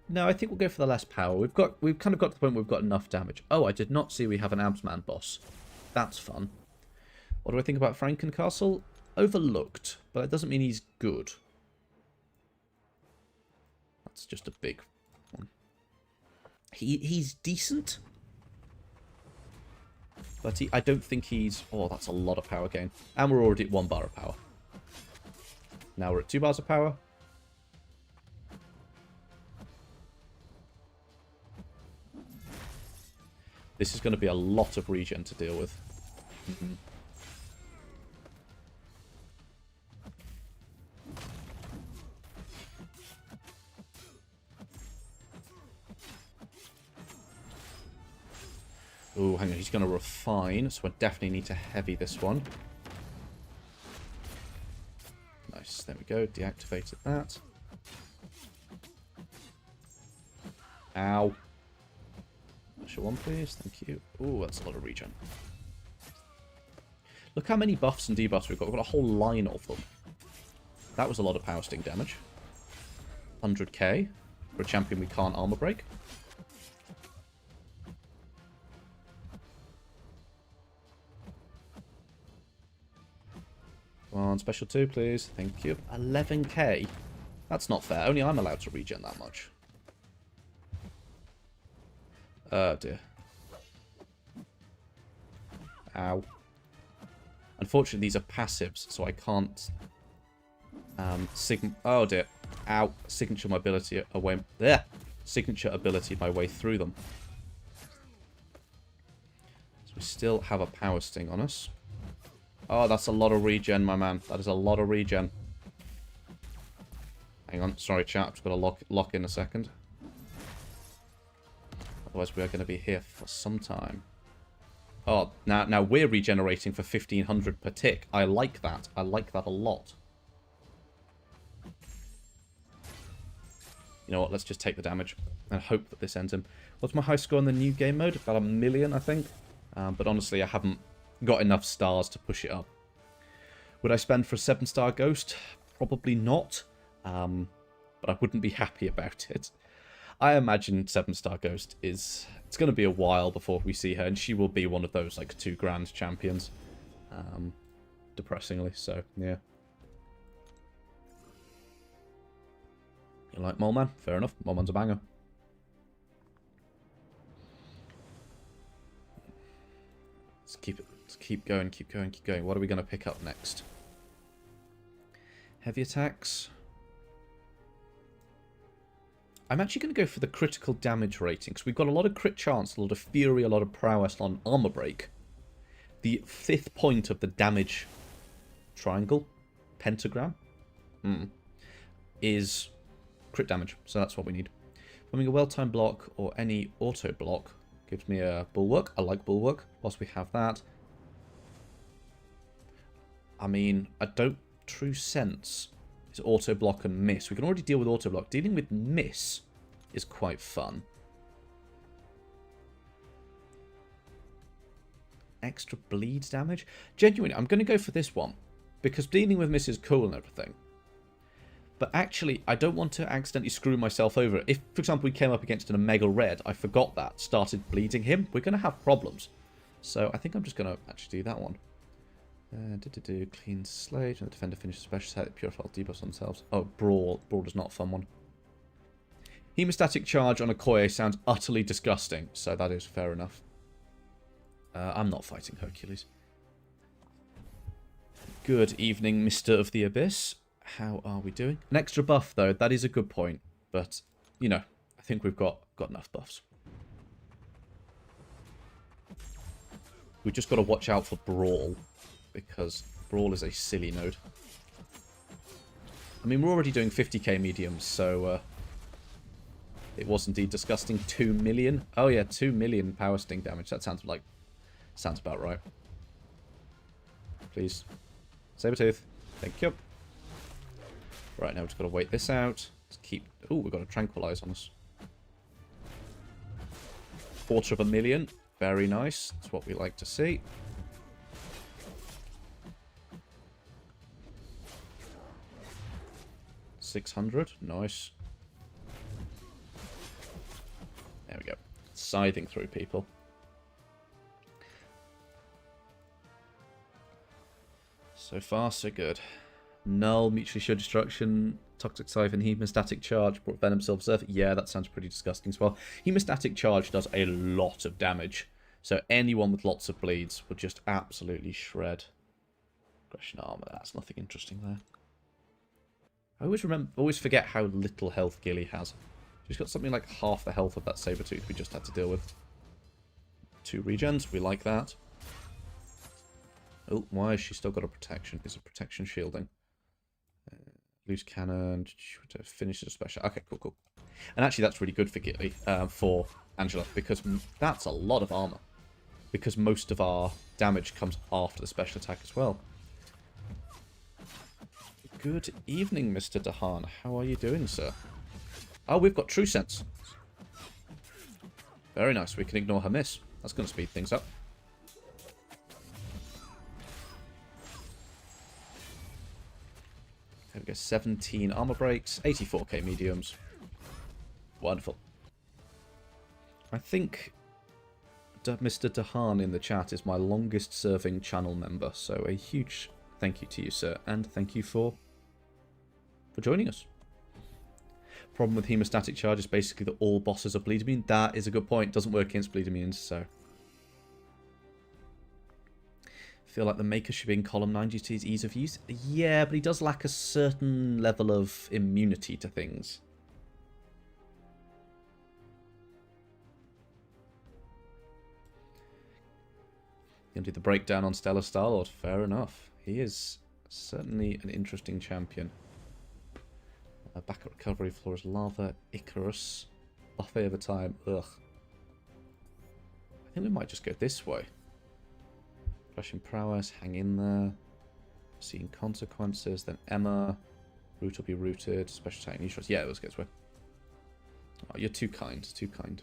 No, I think we'll go for the less power. We've kind of got to the point where we've got enough damage. Oh, I did not see we have an Absman boss. That's fun. What do I think about Frankencastle? Overlooked, but that doesn't mean he's good. That's just a big one. He's decent, but I don't think he's... Oh, that's a lot of power gain. And we're already at 1 bar of power. Now we're at 2 bars of power. This is going to be a lot of regen to deal with. Oh, hang on, he's going to refine, so I definitely need to heavy this one. Nice, there we go, deactivated that. Ow. Special one, please, thank you. Oh, that's a lot of regen. Look how many buffs and debuffs we've got. We've got a whole line of them. That was a lot of power sting damage. 100k for a champion we can't armor break. Come on, special 2, please. Thank you. 11k. That's not fair. Only I'm allowed to regen that much. Oh, dear. Ow. Unfortunately, these are passives, so I can't... Oh, dear. Ow. Signature mobility away... There! Signature ability my way through them. So we still have a power sting on us. Oh, that's a lot of regen, my man. That is a lot of regen. Hang on. Sorry, chat. I've just got to lock in a second. Otherwise, we are going to be here for some time. Oh, now we're regenerating for 1500 per tick. I like that. I like that a lot. You know what? Let's just take the damage and hope that this ends him. What's my high score in the new game mode? About 1 million, I think. But honestly, I haven't got enough stars to push it up. Would I spend for a 7-star ghost? Probably not. But I wouldn't be happy about it. I imagine 7-star ghost is... It's going to be a while before we see her, and she will be one of those, like, 2 grand champions. Depressingly, so, yeah. You like Mole Man? Fair enough. Mole Man's a banger. Let's keep it. Let's keep going, keep going, keep going. What are we going to pick up next? Heavy attacks. I'm actually going to go for the critical damage rating, because we've got a lot of crit chance, a lot of fury, a lot of prowess on armor break. The 5th point of the damage triangle, pentagram, is crit damage, so that's what we need. Forming a well-timed block or any auto block gives me a bulwark. I like bulwark, whilst we have that. I mean, I don't true sense is auto block and miss. We can already deal with auto block. Dealing with miss is quite fun. Extra bleed damage. Genuinely, I'm going to go for this one because dealing with miss is cool and everything. But actually, I don't want to accidentally screw myself over. If, for example, we came up against an Omega Red, I forgot that, started bleeding him, we're going to have problems. So I think I'm just going to actually do that one. Clean slate. When the defender finishes special set, purify debuffs on themselves. Oh, Brawl. Brawl is not a fun one. Hemostatic charge on a Koye sounds utterly disgusting, so that is fair enough. I'm not fighting Hercules. Good evening, Mr. of the Abyss. How are we doing? An extra buff, though. That is a good point. But, you know, I think we've got enough buffs. We've just got to watch out for Brawl, because Brawl is a silly node. I mean, we're already doing 50k mediums, so it was indeed disgusting. 2 million. Oh, yeah, 2 million power sting damage. That sounds about right. Please. Sabertooth. Thank you. Right, now we've just got to wait this out. Let's keep... Oh, we've got a Tranquilize on us. 250,000. Very nice. That's what we like to see. $600. Nice. There we go. Scything through people. So far, so good. Null, mutually assured destruction, toxic siphon, hemostatic charge, brought venom, silver surf. Yeah, that sounds pretty disgusting as well. Hemostatic charge does a lot of damage. So anyone with lots of bleeds would just absolutely shred. Aggression armor, that's nothing interesting there. I always forget how little health Gilly has. She's got something like half the health of that Sabertooth we just had to deal with. 2 regens, we like that. Oh, why has she still got a protection? Is it protection shielding? Loose cannon, finish a special. Okay, cool, cool. And actually that's really good for Gilly, for Angela, because that's a lot of armor. Because most of our damage comes after the special attack as well. Good evening, Mr. Dahan. How are you doing, sir? Oh, we've got True Sense. Very nice. We can ignore her miss. That's going to speed things up. There we go. 17 armor breaks. 84k mediums. Wonderful. I think Mr. Dahan in the chat is my longest serving channel member. So a huge thank you to you, sir. And thank you for joining us. Problem with hemostatic charge is basically that all bosses are bleed immune. That is a good point. Doesn't work against bleed immunes, so. Feel like the Maker should be in column 9 due to his ease of use. Yeah, but he does lack a certain level of immunity to things. You can do the breakdown on Stellar Star-Lord. Fair enough. He is certainly an interesting champion. Back at recovery, floor is lava, Icarus, buffet over time, ugh. I think we might just go this way. Crushing prowess, hang in there. Seeing consequences, then Emma. Root will be rooted, special attack, neutrals. Yeah, let's go this way. Oh, you're too kind, too kind.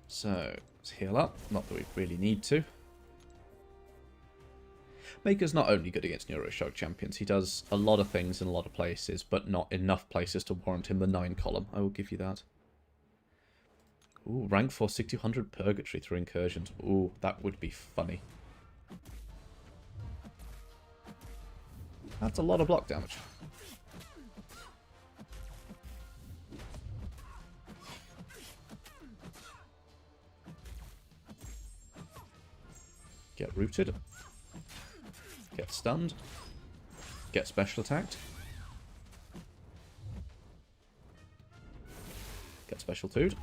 So, let's heal up. Not that we really need to. Maker's not only good against Neuroshock champions, he does a lot of things in a lot of places, but not enough places to warrant him the 9 column. I will give you that. Ooh, rank 4, 6200 Purgatory through Incursions. Ooh, that would be funny. That's a lot of block damage. Get rooted. Get stunned. Get special attacked. Get special two'd.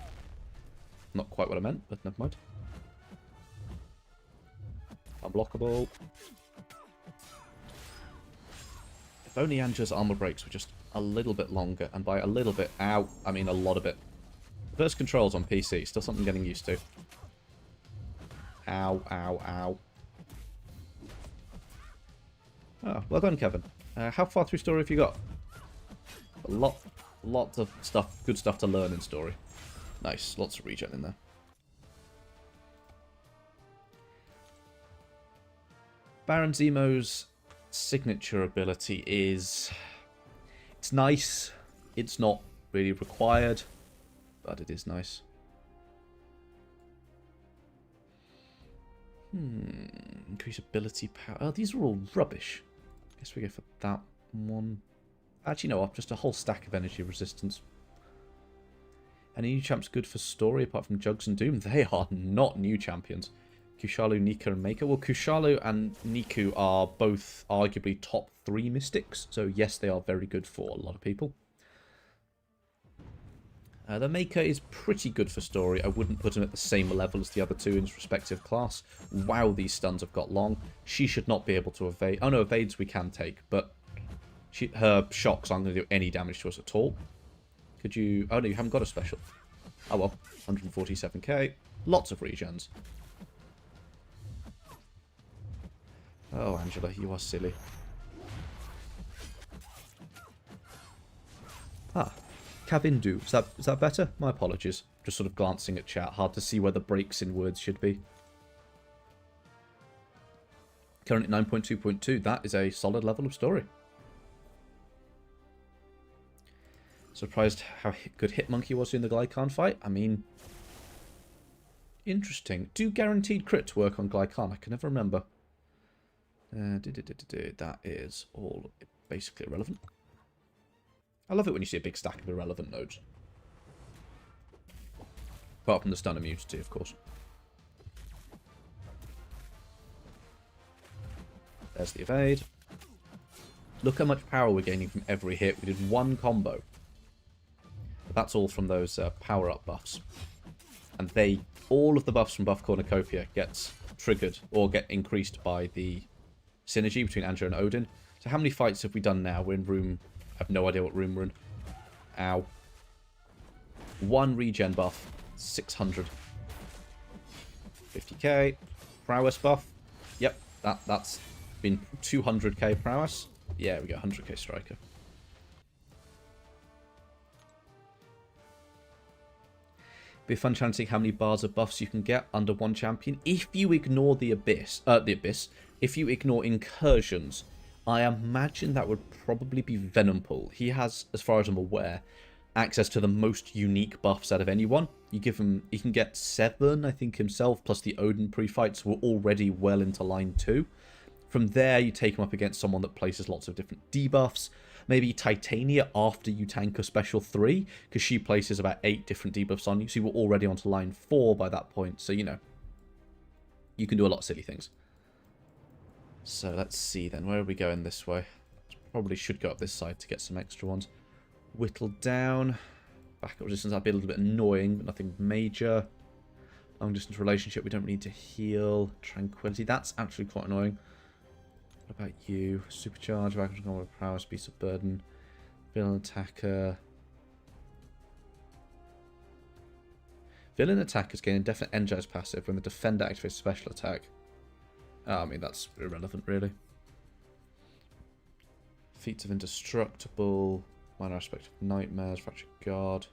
Not quite what I meant, but never mind. Unblockable. If only Anja's armor breaks were just a little bit longer, and by a little bit, ow, I mean a lot of it. Burst controls on PC, still something getting used to. Ow, ow, ow. Oh, well done, Kevin. How far through story have you got? A lot of stuff, good stuff to learn in story. Nice, lots of regen in there. Baron Zemo's signature ability is... It's nice. It's not really required, but it is nice. Increase ability power. Oh, these are all rubbish. Guess we go for that one. Actually, no, just a whole stack of energy resistance. Any new champs good for story apart from Jugs and Doom? They are not new champions. Kushalu, Nika, and Maker. Well, Kushalu and Niku are both arguably top 3 mystics. So, yes, they are very good for a lot of people. The Maker is pretty good for story. I wouldn't put him at the same level as the other two in his respective class. Wow, these stuns have got long. She should not be able to evade. Oh, no, evades we can take, but her shocks aren't going to do any damage to us at all. Could you... Oh, no, you haven't got a special. Oh, well. 147k. Lots of regens. Oh, Angela, you are silly. Ah. Kavindu. Is that better? My apologies. Just sort of glancing at chat. Hard to see where the breaks in words should be. Currently 9.2.2. That is a solid level of story. Surprised how good Hitmonkey was in the Glycan fight. I mean, interesting. Do guaranteed crits work on Glycan? I can never remember. That is all basically irrelevant. I love it when you see a big stack of irrelevant nodes. Apart from the stun immunity, of course. There's the evade. Look how much power we're gaining from every hit. We did one combo. But that's all from those power-up buffs. And all of the buffs from Buff Cornucopia gets triggered or get increased by the synergy between Angela and Odin. So how many fights have we done now? We're in room... I have no idea what room we're in. Ow. 1 regen buff. 600. 50k. Prowess buff. Yep, that's been 200k prowess. Yeah, we got 100k striker. Be fun trying to see how many bars of buffs you can get under one champion. If you ignore the Abyss, if you ignore Incursions, I imagine that would probably be Venompool. He has, as far as I'm aware, access to the most unique buffs out of anyone. You give him, he can get 7, I think, himself, plus the Odin pre-fights were already well into line 2. From there, you take him up against someone that places lots of different debuffs. Maybe Titania after you tank a special 3, because she places about 8 different debuffs on you, so you were already onto line 4 by that point. So, you know, you can do a lot of silly things. So, let's see then. Where are we going this way? Probably should go up this side to get some extra ones. Whittle down. Backup resistance, that'd be a little bit annoying, but nothing major. Long distance relationship, we don't need to heal. Tranquility, that's actually quite annoying. What about you? Supercharge, backup control with prowess, beast of burden. Villain attacker. Villain attackers gain indefinite energize passive when the defender activates special attack. Oh, I mean, that's irrelevant, really. Feats of indestructible. Minor aspect of nightmares, fractured guard.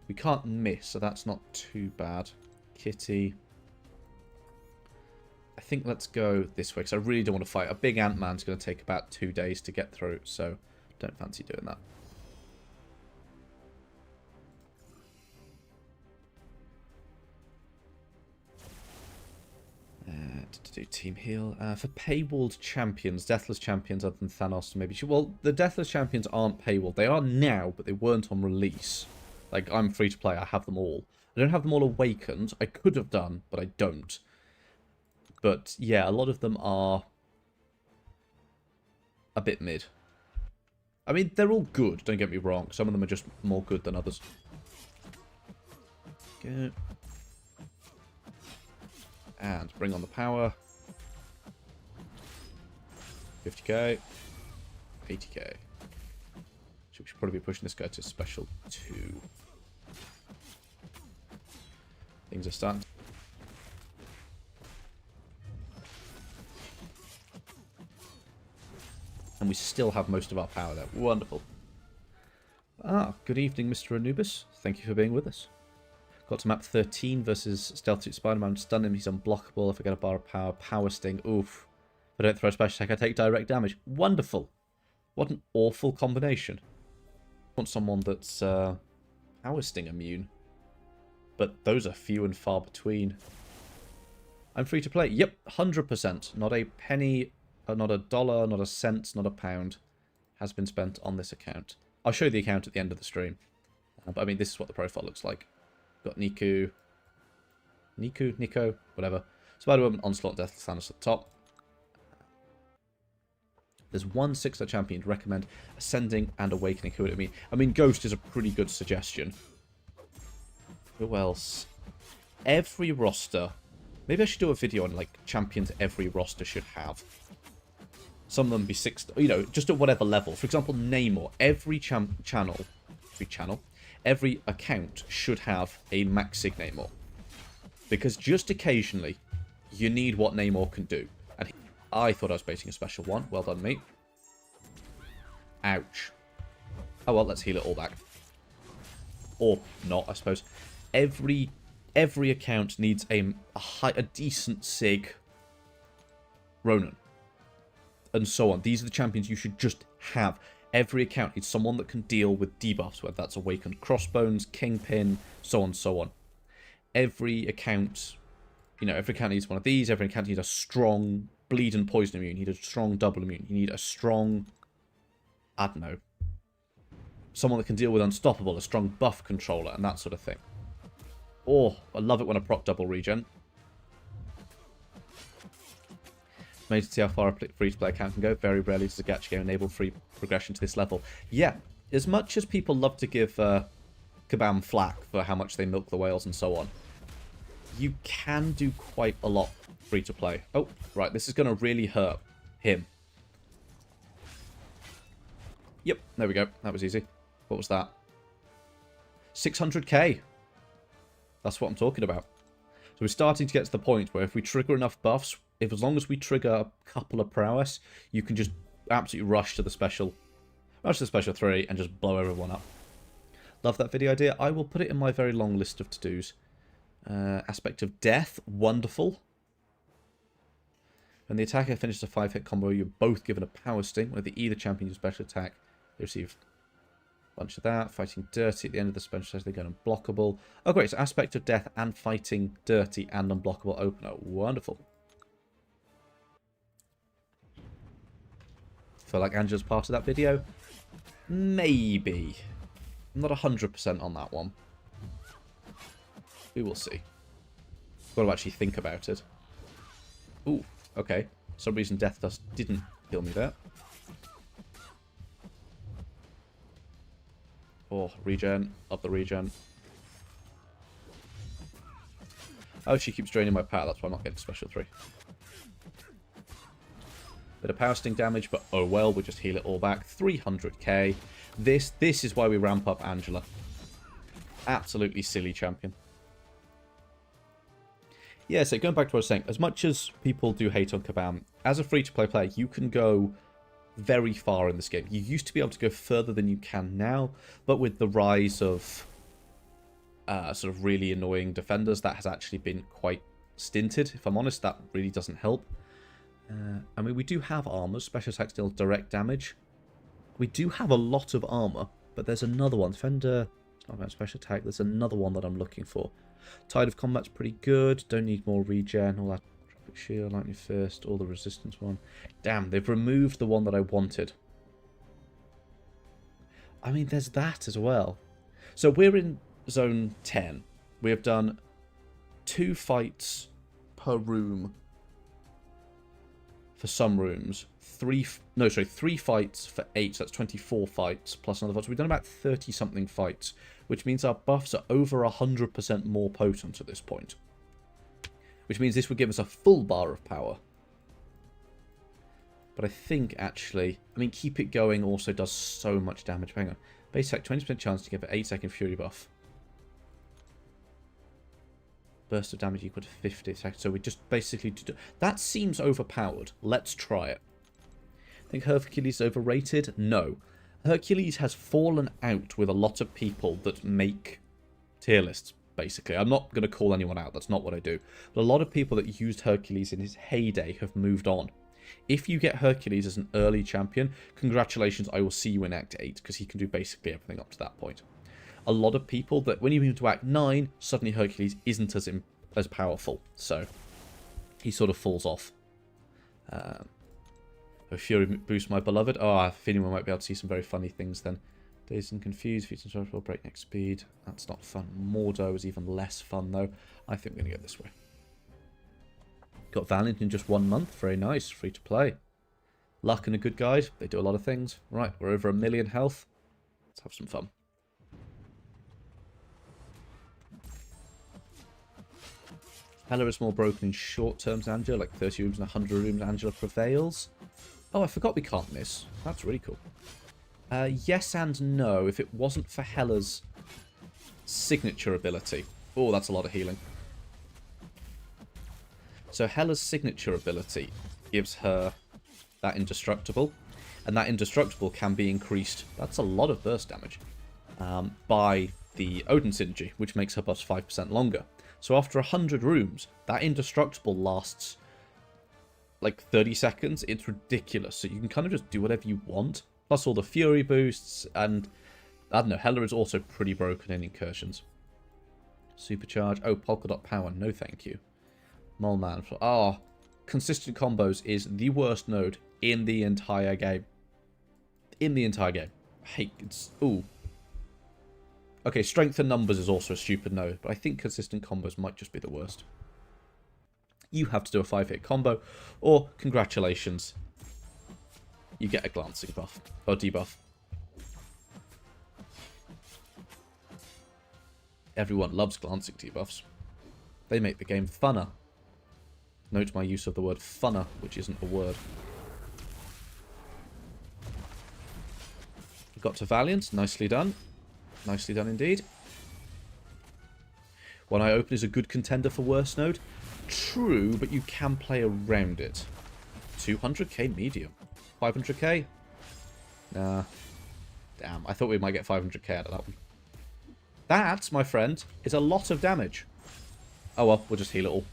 We can't miss, so that's not too bad. Kitty. I think let's go this way, because I really don't want to fight. A big Ant-Man's going to take about 2 days to get through, so don't fancy doing that. To do team heal. For paywalled champions, deathless champions other than Thanos, maybe. Well, the deathless champions aren't paywalled. They are now, but they weren't on release. Like, I'm free to play. I have them all. I don't have them all awakened. I could have done, but I don't. But, yeah, a lot of them are a bit mid. I mean, they're all good, don't get me wrong. Some of them are just more good than others. Go. And bring on the power. 50k. 80k. So we should probably be pushing this guy to special 2. Things are starting. And we still have most of our power there. Wonderful. Ah, good evening, Mr. Anubis. Thank you for being with us. Got to map 13 versus Stealth Suit Spider-Man. Stun him, he's unblockable. If I get a bar of power, Power Sting. Oof. If I don't throw a special attack, I take direct damage. Wonderful. What an awful combination. I want someone that's Power Sting immune. But those are few and far between. I'm free to play. Yep, 100%. Not a penny, not a dollar, not a cent, not a pound has been spent on this account. I'll show you the account at the end of the stream. But I mean, this is what the profile looks like. Got Nico, whatever. Spider-Woman, Onslaught, Death, Thanos at the top. There's one 6-star champion to recommend. Ascending and Awakening. Who would it mean? I mean, Ghost is a pretty good suggestion. Who else? Every roster. Maybe I should do a video on, like, champions every roster should have. Some of them be 6, you know, just at whatever level. For example, Neymar. Every every account should have a max sig Neymar. Because just occasionally, you need what Neymar can do. And I thought I was baiting a special one. Well done, mate. Ouch. Oh well, let's heal it all back. or not, I suppose. Every account needs a decent Sig Ronin, and so on. These are the champions you should just have. Every account needs someone that can deal with debuffs, whether that's Awakened Crossbones, Kingpin, so on, so on. Every account, every account needs one of these. Every account needs a strong bleed and poison immune. You need a strong double immune. You need a strong, I don't know, someone that can deal with Unstoppable, a strong buff controller, and that sort of thing. Oh, I love it when I proc double regen. Amazing to see how far a free-to-play account can go. Very rarely does a gacha game enable free progression to this level. Yeah, as much as people love to give Kabam flack for how much they milk the whales and so on, you can do quite a lot free-to-play. Oh, right, this is going to really hurt him. Yep, there we go. That was easy. What was that? 600k. That's what I'm talking about. So we're starting to get to the point where if we trigger enough buffs, as long as we trigger a couple of prowess, you can just absolutely rush to the special 3 and just blow everyone up. Love that video idea. I will put it in my very long list of to-dos. Aspect of Death, wonderful. When the attacker finishes a 5-hit combo, you're both given a power sting. When either champion uses special attack, they receive a bunch of that. Fighting Dirty at the end of the special attack, they go unblockable. Oh great, so Aspect of Death and Fighting Dirty and unblockable opener. Wonderful. Feel like Angela's part of that video? Maybe. I'm not 100% on that one. We will see. Got to actually think about it. Ooh, okay. For some reason Death Dust didn't kill me there. Oh, regen. Up the regen. Oh, she keeps draining my power. That's why I'm not getting special 3. Bit of power sting damage, but oh well, we'll just heal it all back. 300k. This is why we ramp up Angela. Absolutely silly champion. Yeah, so going back to what I was saying, as much as people do hate on Kabam, as a free-to-play player, you can go very far in this game. You used to be able to go further than you can now, but with the rise of sort of really annoying defenders, that has actually been quite stinted. If I'm honest, that really doesn't help. I mean, we do have armor. Special attack deals direct damage. We do have a lot of armor, but there's another one. Defender, it's not about special attack. There's another one that I'm looking for. Tide of Combat's pretty good. Don't need more regen. All that Tropic Shield, Lightning Fist, all the resistance one. Damn, they've removed the one that I wanted. I mean, there's that as well. So we're in zone 10. We have done 2 fights per room. For some rooms, 3 fights for 8, so that's 24 fights, plus another fight. So we've done about 30-something fights, which means our buffs are over 100% more potent at this point. Which means this would give us a full bar of power. But I think, actually, I mean, Keep It Going also does so much damage. Hang on. Base attack, 20% chance to give it 8-second Fury buff. Burst of damage equal to 50 seconds. So we just basically do... That seems overpowered. Let's try it. Think Hercules is overrated? No. Hercules has fallen out with a lot of people that make tier lists, basically. I'm not going to call anyone out. That's not what I do. But a lot of people that used Hercules in his heyday have moved on. If you get Hercules as an early champion, congratulations, I will see you in Act 8, because he can do basically everything up to that point. A lot of people that when you move to Act 9, suddenly Hercules isn't as powerful, so he sort of falls off. Fury boost my beloved. Oh, I have a feeling we might be able to see some very funny things then. Dazed and Confused, feats and social breakneck speed. That's not fun. Mordo is even less fun though. I think we're going to go this way. Got Valiant in just 1 month. Very nice. Free to play. Luck and a good guide. They do a lot of things. Right, we're over 1 million health. Let's have some fun. Hela is more broken in short terms, Angela, like 30 rooms and 100 rooms, Angela prevails. Oh, I forgot we can't miss. That's really cool. Yes and no, if it wasn't for Hela's signature ability. Oh, that's a lot of healing. So Hela's signature ability gives her that indestructible, and that indestructible can be increased, that's a lot of burst damage, by the Odin synergy, which makes her buffs 5% longer. So after 100 rooms, that indestructible lasts like 30 seconds. It's ridiculous. So you can kind of just do whatever you want. Plus all the fury boosts, and I don't know, Hela is also pretty broken in Incursions. Supercharge. Oh, Polka Dot Power. No thank you. Mole Man. Oh, consistent combos is the worst node in the entire game. In the entire game. I hate it's... Ooh. Okay, strength and numbers is also a stupid node, but I think consistent combos might just be the worst. You have to do a 5-hit combo, or congratulations, you get a glancing buff, or debuff. Everyone loves glancing debuffs. They make the game funner. Note my use of the word funner, which isn't a word. Got to Valiant, nicely done. Nicely done indeed. One Eye Open is a good contender for worst node. True, but you can play around it. 200k medium. 500k? Nah. Damn, I thought we might get 500k out of that one. That, my friend, is a lot of damage. Oh well, we'll just heal it all.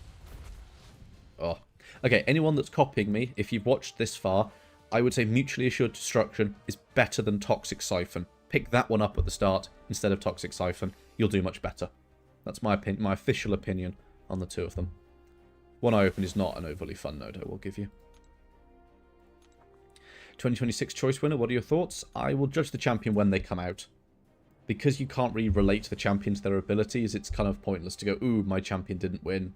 Oh. Okay, anyone that's copying me, if you've watched this far, I would say Mutually Assured Destruction is better than Toxic Siphon. Pick that one up at the start instead of Toxic Siphon. You'll do much better. That's my opinion, my official opinion on the two of them. One Eye Open is not an overly fun node, I will give you. 2026 Choice Winner, what are your thoughts? I will judge the champion when they come out. Because you can't really relate the champion to their abilities, it's kind of pointless to go, ooh, my champion didn't win.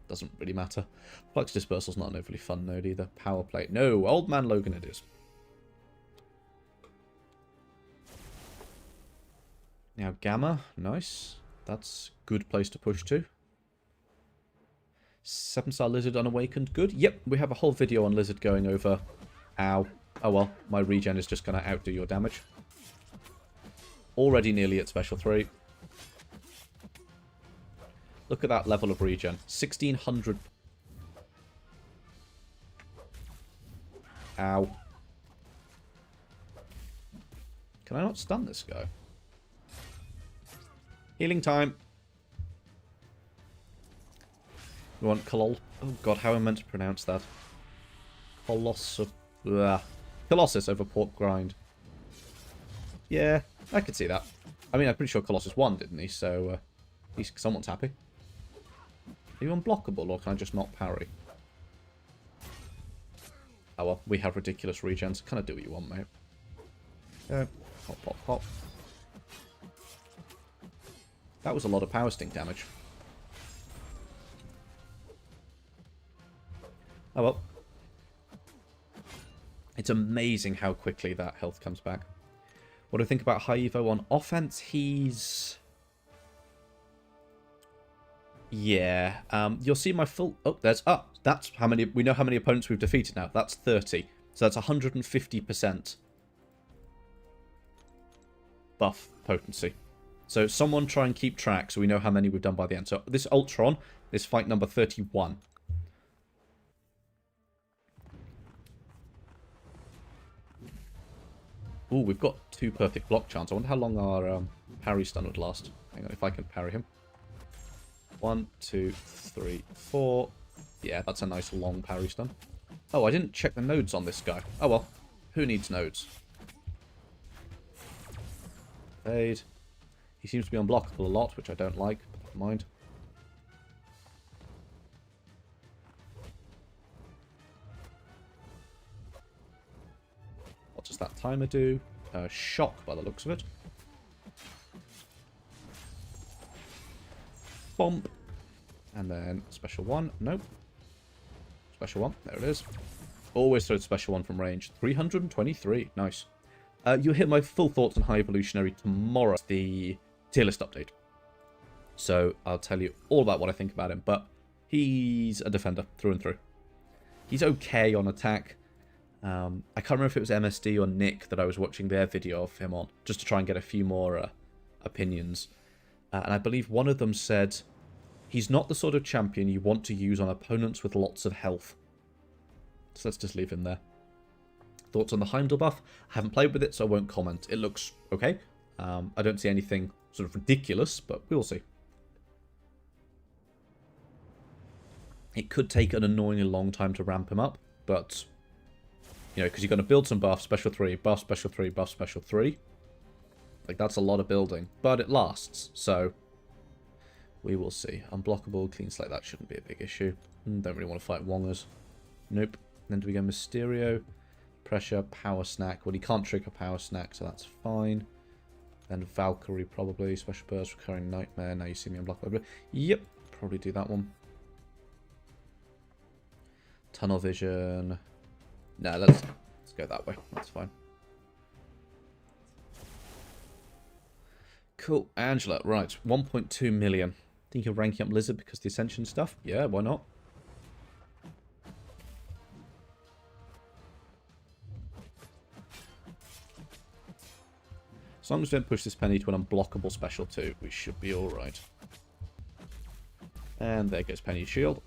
Doesn't really matter. Flux Dispersal's not an overly fun node either. Power Plate. No, Old Man Logan it is. Now Gamma, nice. That's a good place to push to. 7-star Lizard Unawakened, good. Yep, we have a whole video on Lizard going over. Ow. Oh well, my regen is just going to outdo your damage. Already nearly at special 3. Look at that level of regen. 1600. Ow. Can I not stun this guy? Healing time. We want Colol... Oh god, how am I meant to pronounce that? Colossus over Pork Grind. Yeah, I could see that. I mean, I'm pretty sure Colossus won, didn't he? So, at least someone's happy. Are you unblockable, or can I just not parry? Oh well, we have ridiculous regens. Kind of do what you want, mate. Pop, pop, pop. That was a lot of Power Stink damage. Oh well. It's amazing how quickly that health comes back. What do I think about High Evo on offense? He's... Yeah. You'll see my full... Oh, there's... Oh, that's how many... We know how many opponents we've defeated now. That's 30. So that's 150% buff potency. So someone try and keep track so we know how many we've done by the end. So this Ultron is fight number 31. Ooh, we've got 2 perfect block chants. I wonder how long our parry stun would last. Hang on, if I can parry him. 1, 2, 3, 4. Yeah, that's a nice long parry stun. Oh, I didn't check the nodes on this guy. Oh well, who needs nodes? Fade. He seems to be unblockable a lot, which I don't like, but never mind. What does that timer do? Shock, by the looks of it. Bomb. And then special 1. Nope. Special 1. There it is. Always throw special 1 from range. 323. Nice. You'll hear my full thoughts on High Evolutionary tomorrow. The tier list update. So I'll tell you all about what I think about him. But he's a defender through and through. He's okay on attack. I can't remember if it was MSD or Nick that I was watching their video of him on, just to try and get a few more opinions. And I believe one of them said, he's not the sort of champion you want to use on opponents with lots of health. So let's just leave him there. Thoughts on the Heimdall buff? I haven't played with it, so I won't comment. It looks okay. I don't see anything sort of ridiculous, but we'll see. It could take an annoyingly long time to ramp him up, but, you know, because you're going to build some buff, special 3, buff, special 3, buff, special 3. Like, that's a lot of building, but it lasts, so we will see. Unblockable, clean slate, that shouldn't be a big issue. Don't really want to fight Wongers. Nope. Then do we go Mysterio? Pressure, Power Snack. Well, he can't trigger Power Snack, so that's fine. Then Valkyrie, probably. Special Burst, Recurring Nightmare. Now you see me unblockable. Yep, probably do that one. Tunnel Vision. No, let's go that way. That's fine. Cool. Angela, right. 1.2 million. Think you're ranking up Lizard because of the Ascension stuff? Yeah, why not? As long as we don't push this penny to an unblockable special 2, we should be alright. And there goes Penny's shield.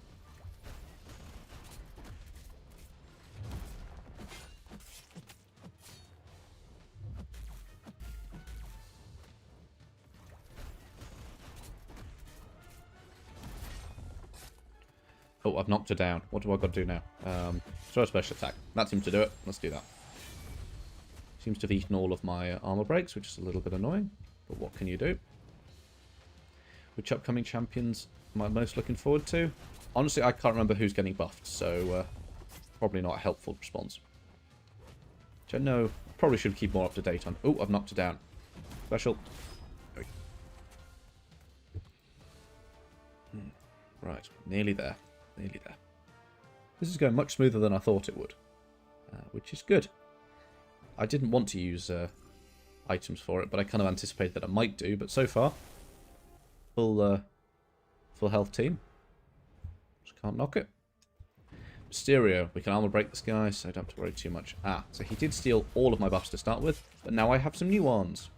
Oh, I've knocked her down. What do I got to do now? Throw a special attack. That seems to do it. Let's do that. Seems to have eaten all of my armor breaks, which is a little bit annoying. But what can you do? Which upcoming champions am I most looking forward to? Honestly, I can't remember who's getting buffed, so probably not a helpful response. Which I know probably should keep more up to date on. Oh, I've knocked her down. Special. Right, nearly there. Nearly there. This is going much smoother than I thought it would, which is good. I didn't want to use items for it, but I kind of anticipated that I might do. But so far, full health team. Just can't knock it. Mysterio. We can armor break this guy, so I don't have to worry too much. Ah, so he did steal all of my buffs to start with, but now I have some new ones.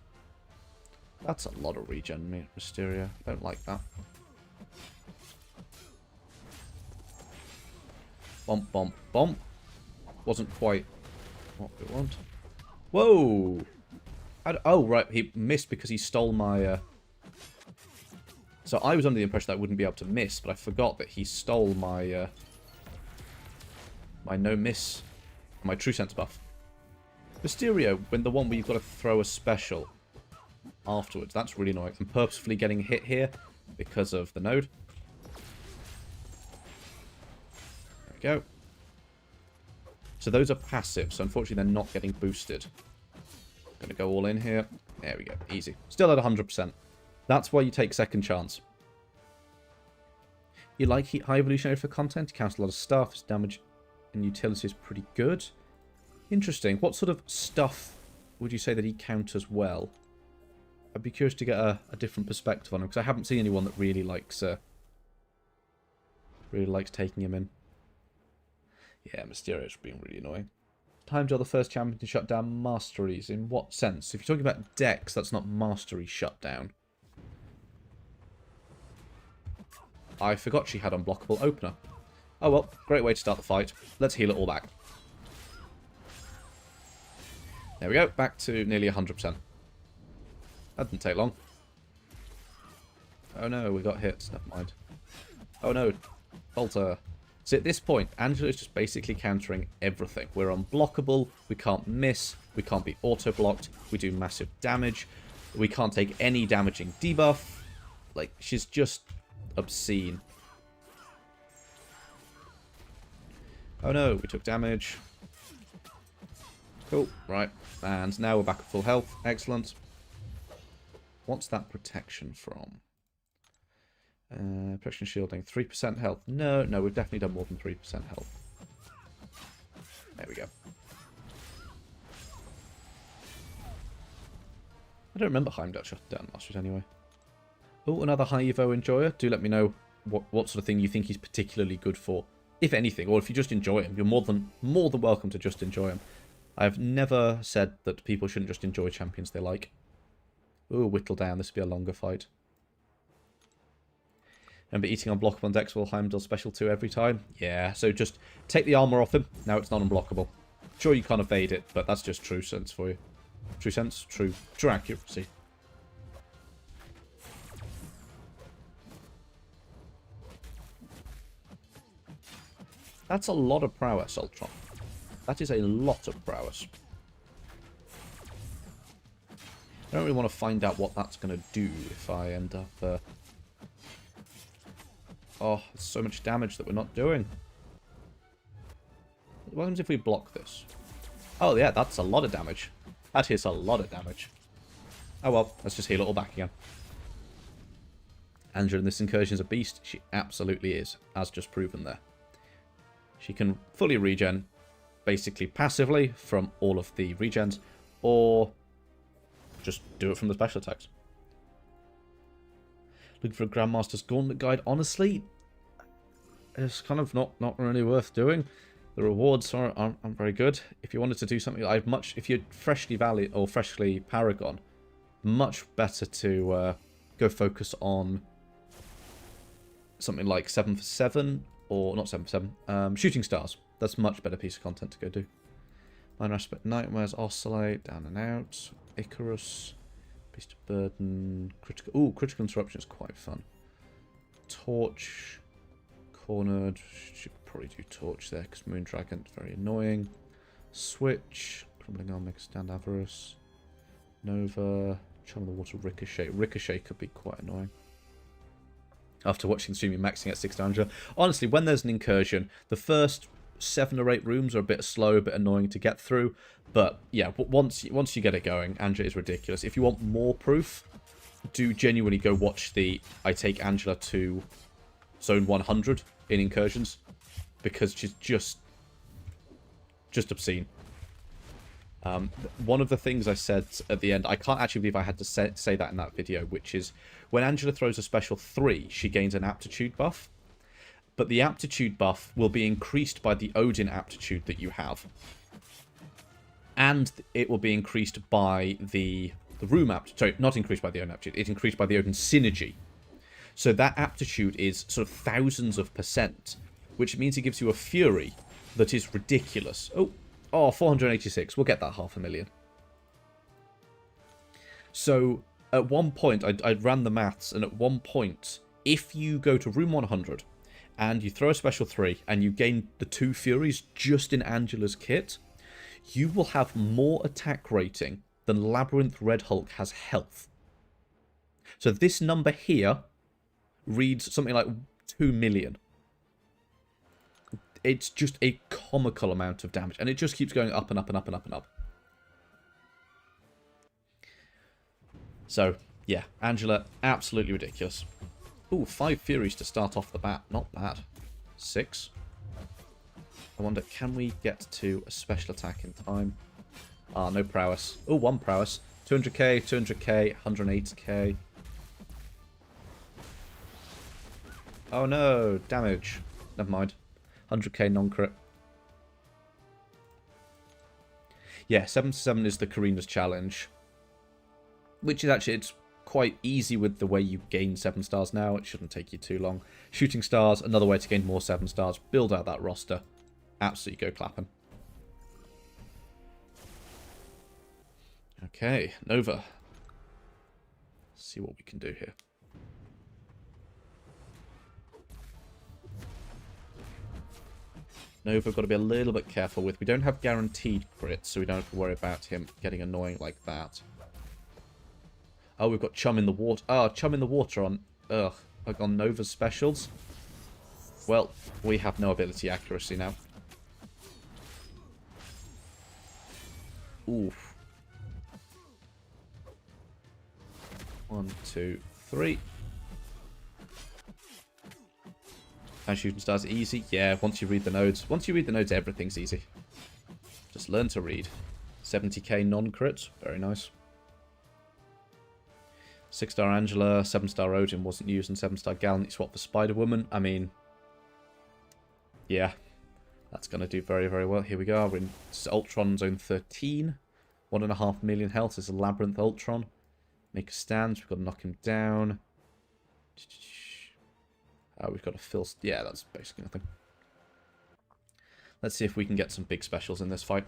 That's a lot of regen, Mysterio. Don't like that. Bomp, bomp, bomp. Wasn't quite what we want. Whoa! Oh, right. He missed because he stole my... So I was under the impression that I wouldn't be able to miss, but I forgot that he stole my... my no-miss... my True Sense buff. Mysterio, when the one where you've got to throw a special afterwards. That's really annoying. I'm purposefully getting hit here because of the node. Go. So those are passive, so unfortunately they're not getting boosted. Gonna go all in here. There we go. Easy. Still at 100%. That's why you take second chance. You like High Evolutionary for content? He counts a lot of stuff. His damage and utility is pretty good. Interesting. What sort of stuff would you say that he counters well? I'd be curious to get a different perspective on him, because I haven't seen anyone that really likes taking him in. Yeah, Mysterio's being really annoying. Time till the first champion to shut down masteries. In what sense? If you're talking about decks, that's not mastery shutdown. I forgot she had unblockable opener. Oh well, great way to start the fight. Let's heal it all back. There we go, back to nearly 100%. That didn't take long. Oh no, we got hit. Never mind. Oh no, Bolter. So at this point, Angela is just basically countering everything. We're unblockable, we can't miss, we can't be auto-blocked, we do massive damage, we can't take any damaging debuff. Like, she's just obscene. Oh no, we took damage. Cool, right. And now we're back at full health. Excellent. What's that protection from? Protection shielding, 3% health. No, we've definitely done more than 3% health. There we go. I don't remember Heimdall shut down last year anyway. Oh, another high Evo enjoyer. Do let me know what sort of thing you think he's particularly good for, if anything, or if you just enjoy him. You're more than welcome to just enjoy him. I've never said that people shouldn't just enjoy champions they like. Ooh, whittle down. This will be a longer fight. Remember eating unblockable on decks will Heimdall special 2 every time? Yeah, so just take the armor off him. Now it's not unblockable. Sure, you can't evade it, but that's just true sense for you. True sense? True accuracy. That's a lot of prowess, Ultron. That is a lot of prowess. I don't really want to find out what that's going to do if I end up... Oh, there's so much damage that we're not doing. What happens if we block this? Oh, yeah, that's a lot of damage. That is a lot of damage. Oh, well, let's just heal it all back again. Angela in this Incursion is a beast. She absolutely is, as just proven there. She can fully regen, basically passively, from all of the regens, or just do it from the special attacks. Looking for a Grandmaster's Gauntlet Guide. Honestly, it's kind of not really worth doing. The rewards aren't very good. If you wanted to do something, if you're freshly Valley or freshly Paragon, much better to go focus on something like 7 for 7, or not 7 for 7, Shooting Stars. That's a much better piece of content to go do. Minor Aspect, Nightmares, Oscillate, Down and Out, Icarus, Beast of Burden, Critical... Ooh, Critical Interruption is quite fun. Torch, Cornered, should probably do Torch there, because Moondragon's very annoying. Switch, Crumbling Arm, Mega Stand, Avarice, Nova, Charm of the Water, Ricochet. Ricochet could be quite annoying. After watching the stream, you're maxing at 600. Honestly, when there's an Incursion, the first 7 or 8 rooms are a bit slow, a bit annoying to get through. But yeah, once you get it going, Angela is ridiculous. If you want more proof, do genuinely go watch the I Take Angela to Zone 100 in Incursions, because she's just obscene. One of the things I said at the end, I can't actually believe I had to say that in that video, which is when Angela throws a special 3, she gains an aptitude buff. But the aptitude buff will be increased by the Odin aptitude that you have. And it will be increased by the room aptitude. Sorry, not increased by the Odin aptitude. It's increased by the Odin synergy. So that aptitude is sort of thousands of %, which means it gives you a fury that is ridiculous. Oh, 486. We'll get that 500,000. So at one point, I ran the maths, and at one point, if you go to room 100 and you throw a special 3 and you gain the 2 furies just in Angela's kit, you will have more attack rating than Labyrinth Red Hulk has health. So this number here reads something like 2 million. It's just a comical amount of damage, and it just keeps going up and up and up and up and up. So, yeah, Angela, absolutely ridiculous. Ooh, 5 Furies to start off the bat. Not bad. 6. I wonder, can we get to a special attack in time? Ah, no prowess. Oh, 1 prowess. 200k, 200k, 180k. Oh no, damage. Never mind. 100k non-crit. Yeah, 7 to 7 is the Karina's challenge. Which is actually, it's quite easy with the way you gain 7 stars now. It shouldn't take you too long. Shooting Stars, another way to gain more 7 stars. Build out that roster. Absolutely go clapping. Okay, Nova. Let's see what we can do here. Nova got to be a little bit careful with. We don't have guaranteed crits, so we don't have to worry about him getting annoying like that. Oh, we've got Chum in the Water. Oh, Chum in the Water on Nova's specials. Well, we have no ability accuracy now. Oof. 1, 2, 3. And Shooting Stars easy. Yeah, once you read the nodes. Once you read the nodes, everything's easy. Just learn to read. 70k non-crit. Very nice. 6-star Angela, 7-star Odin wasn't used, and 7-star Gallant you swap for Spider-Woman. I mean, yeah, that's going to do very, very well. Here we go. We're in Ultron Zone 13. 1.5 million health. This is a Labyrinth Ultron. Make a stand. We've got to knock him down. We've got to fill... Yeah, that's basically nothing. Let's see if we can get some big specials in this fight.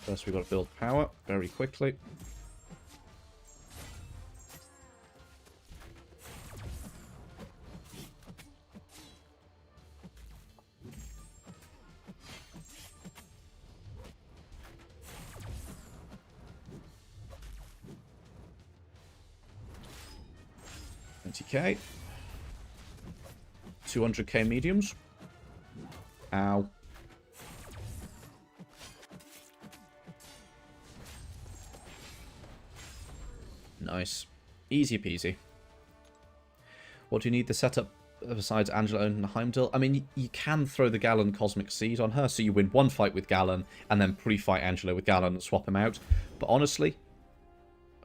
First, we've got to build power very quickly. 280k. 200k mediums. Ow. Nice. Easy peasy. What do you need the setup besides Angela and Heimdall? I mean, you can throw the Gallon Cosmic Seed on her, so you win one fight with Gallon, and then pre-fight Angela with Gallon and swap him out. But honestly,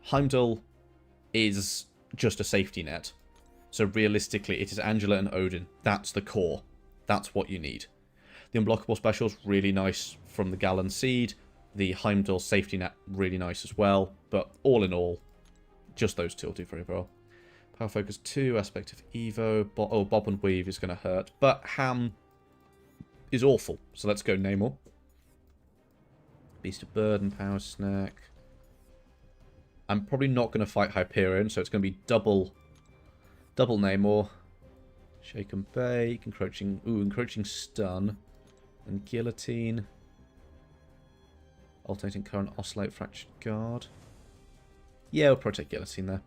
Heimdall is just a safety net. So realistically, it is Angela and Odin. That's the core. That's what you need. The unblockable special is really nice from the Gallon Seed. The Heimdall safety net, really nice as well. But all in all, just those two will do very well. Power Focus 2, Aspect of Evo. Bob and Weave is going to hurt. But Ham is awful. So let's go Neymar. Beast of Burden, Power Snack. I'm probably not going to fight Hyperion, so it's going to be double Neymar. Shake and Bake, Encroaching Stun. And Guillotine. Alternating Current, Oscillate, Fractured Guard. Yeah, we'll probably take Guillotine there.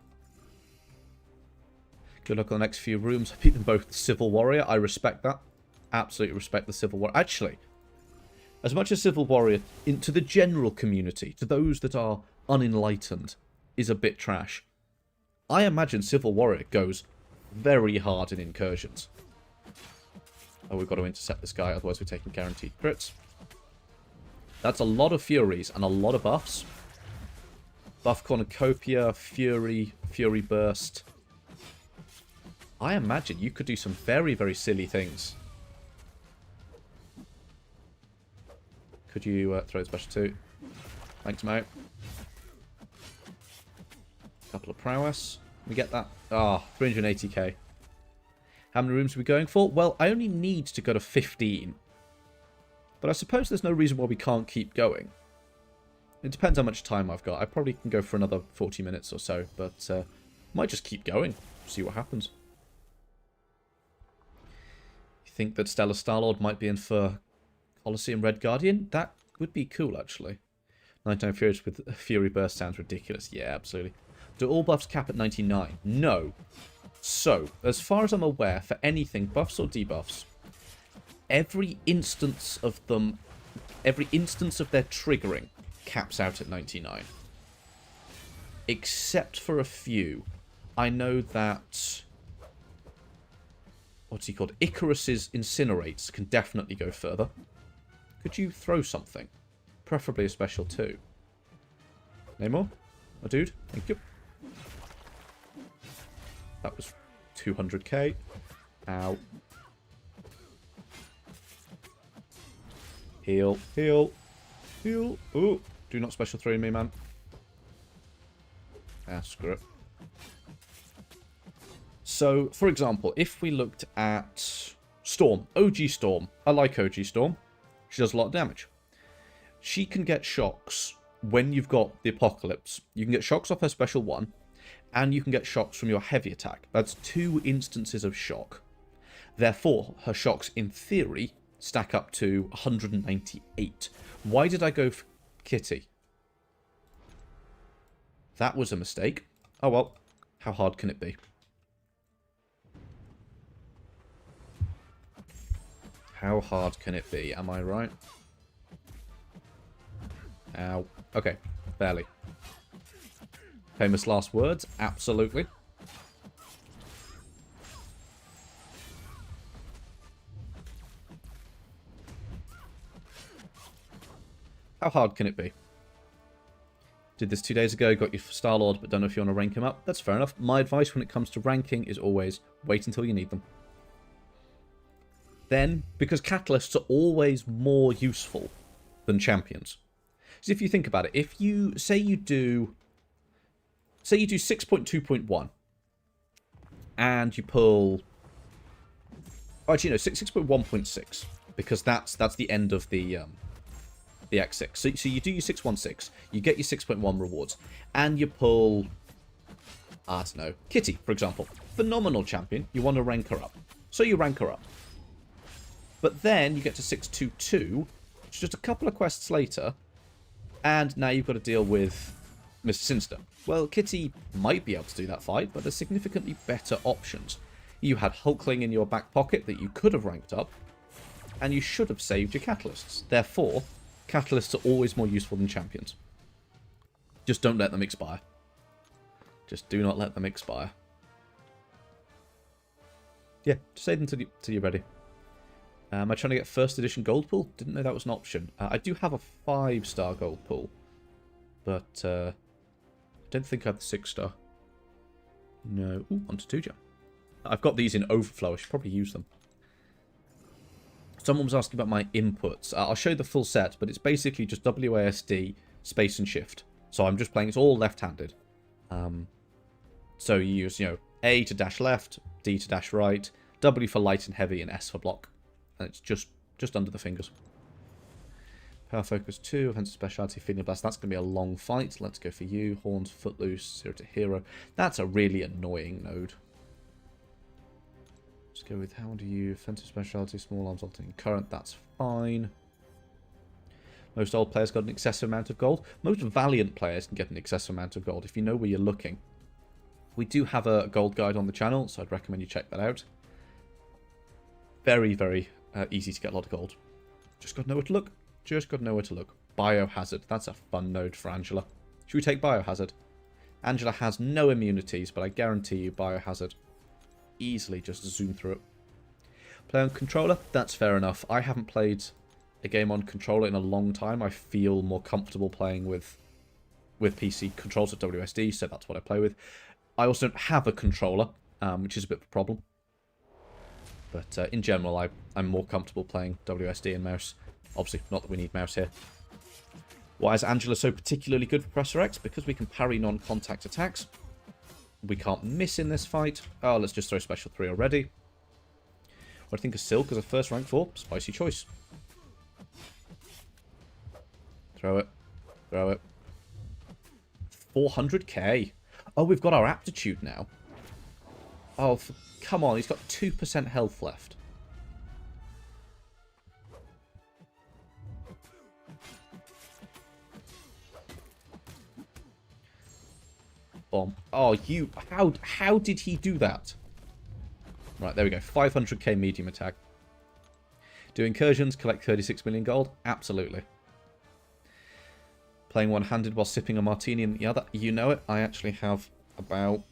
Good luck on the next few rooms. I beat them both Civil Warrior. I respect that. Absolutely respect the Civil Warrior. Actually, as much as Civil Warrior, into the general community, to those that are unenlightened, is a bit trash, I imagine Civil Warrior goes very hard in Incursions. Oh, we've got to intercept this guy, otherwise we're taking guaranteed crits. That's a lot of Furies and a lot of buffs. Buff Cornucopia, Fury Burst. I imagine you could do some very, very silly things. Could you throw the special 2? Thanks, mate. Couple of prowess. We get that. Ah, 380k. How many rooms are we going for? Well, I only need to go to 15. But I suppose there's no reason why we can't keep going. It depends how much time I've got. I probably can go for another 40 minutes or so, but might just keep going. See what happens. You think that Stellar Starlord might be in for Colosseum Red Guardian? That would be cool, actually. 99 Furious with Fury Burst sounds ridiculous. Yeah, absolutely. Do all buffs cap at 99? No. So, as far as I'm aware, for anything, buffs or debuffs, every instance of their triggering caps out at 99. Except for a few. I know that... what's he called? Icarus's Incinerates can definitely go further. Could you throw something? Preferably a special 2. Neymar? Oh, dude. Thank you. That was 200k. Ow. Heal. Heal. Heal. Ooh. Do not special 3 me, man. Ah, screw it. So, for example, if we looked at Storm. OG Storm. I like OG Storm. She does a lot of damage. She can get shocks when you've got the Apocalypse. You can get shocks off her special 1. And you can get shocks from your heavy attack. That's 2 instances of shock. Therefore, her shocks, in theory, stack up to 198. Why did I go for Kitty? That was a mistake. Oh well, how hard can it be? How hard can it be? Am I right? Ow. Okay, barely. Famous last words? Absolutely. How hard can it be? Did this 2 days ago, got your Star-Lord, but don't know if you want to rank him up. That's fair enough. My advice when it comes to ranking is always wait until you need them. Then, because catalysts are always more useful than champions. So if you think about it, if you say you do 6.2.1 and you pull, oh, actually no, 6.1.6 because that's the end of the X6. So you do your 616, you get your 6.1 rewards, and you pull, I don't know, Kitty, for example. Phenomenal champion, you want to rank her up. So you rank her up. But then you get to 622, which is just a couple of quests later, and now you've got to deal with Mr. Sinister. Well, Kitty might be able to do that fight, but there's significantly better options. You had Hulkling in your back pocket that you could have ranked up, and you should have saved your Catalysts. Therefore, Catalysts are always more useful than Champions. Just don't let them expire. Just do not let them expire. Yeah, just save them till you're ready. Am I trying to get first edition gold pool? Didn't know that was an option. I do have a 5-star gold pool, but I don't think I have the 6-star. No. Ooh, onto 2 gem. I've got these in overflow. I should probably use them. Someone was asking about my inputs. I'll show you the full set, but it's basically just WASD, space and shift. So I'm just playing, it's all left-handed. So you use, A to dash left, D to dash right, W for light and heavy, and S for block. And it's just under the fingers. Power Focus 2, Offensive Speciality, Feeling Blast. That's going to be a long fight. Let's go for you. Horns, Footloose, Zero to Hero. That's a really annoying node. Let's go with, how do you... Offensive Speciality, Small Arms, Alternating Current. That's fine. Most old players got an excessive amount of gold. Most Valiant players can get an excessive amount of gold if you know where you're looking. We do have a gold guide on the channel, so I'd recommend you check that out. Very, very easy to get a lot of gold. Just got to know where to look. Just got to know where to look. Biohazard. That's a fun node for Angela. Should we take Biohazard? Angela has no immunities, but I guarantee you Biohazard. Easily just zoom through it. Play on controller? That's fair enough. I haven't played a game on controller in a long time. I feel more comfortable playing with PC controls at WSD, so that's what I play with. I also don't have a controller, which is a bit of a problem. But in general, I'm more comfortable playing WSD and mouse. Obviously, not that we need mouse here. Why is Angela so particularly good for Presser X? Because we can parry non-contact attacks. We can't miss in this fight. Oh, let's just throw Special 3 already. What do I think of Silk as a first rank 4? Spicy choice. Throw it. Throw it. 400k. Oh, we've got our aptitude now. Oh, come on. He's got 2% health left. Bomb. Oh, you... How did he do that? Right, there we go. 500k medium attack. Do incursions, collect 36 million gold? Absolutely. Playing one-handed while sipping a martini in the other? You know it. I actually have about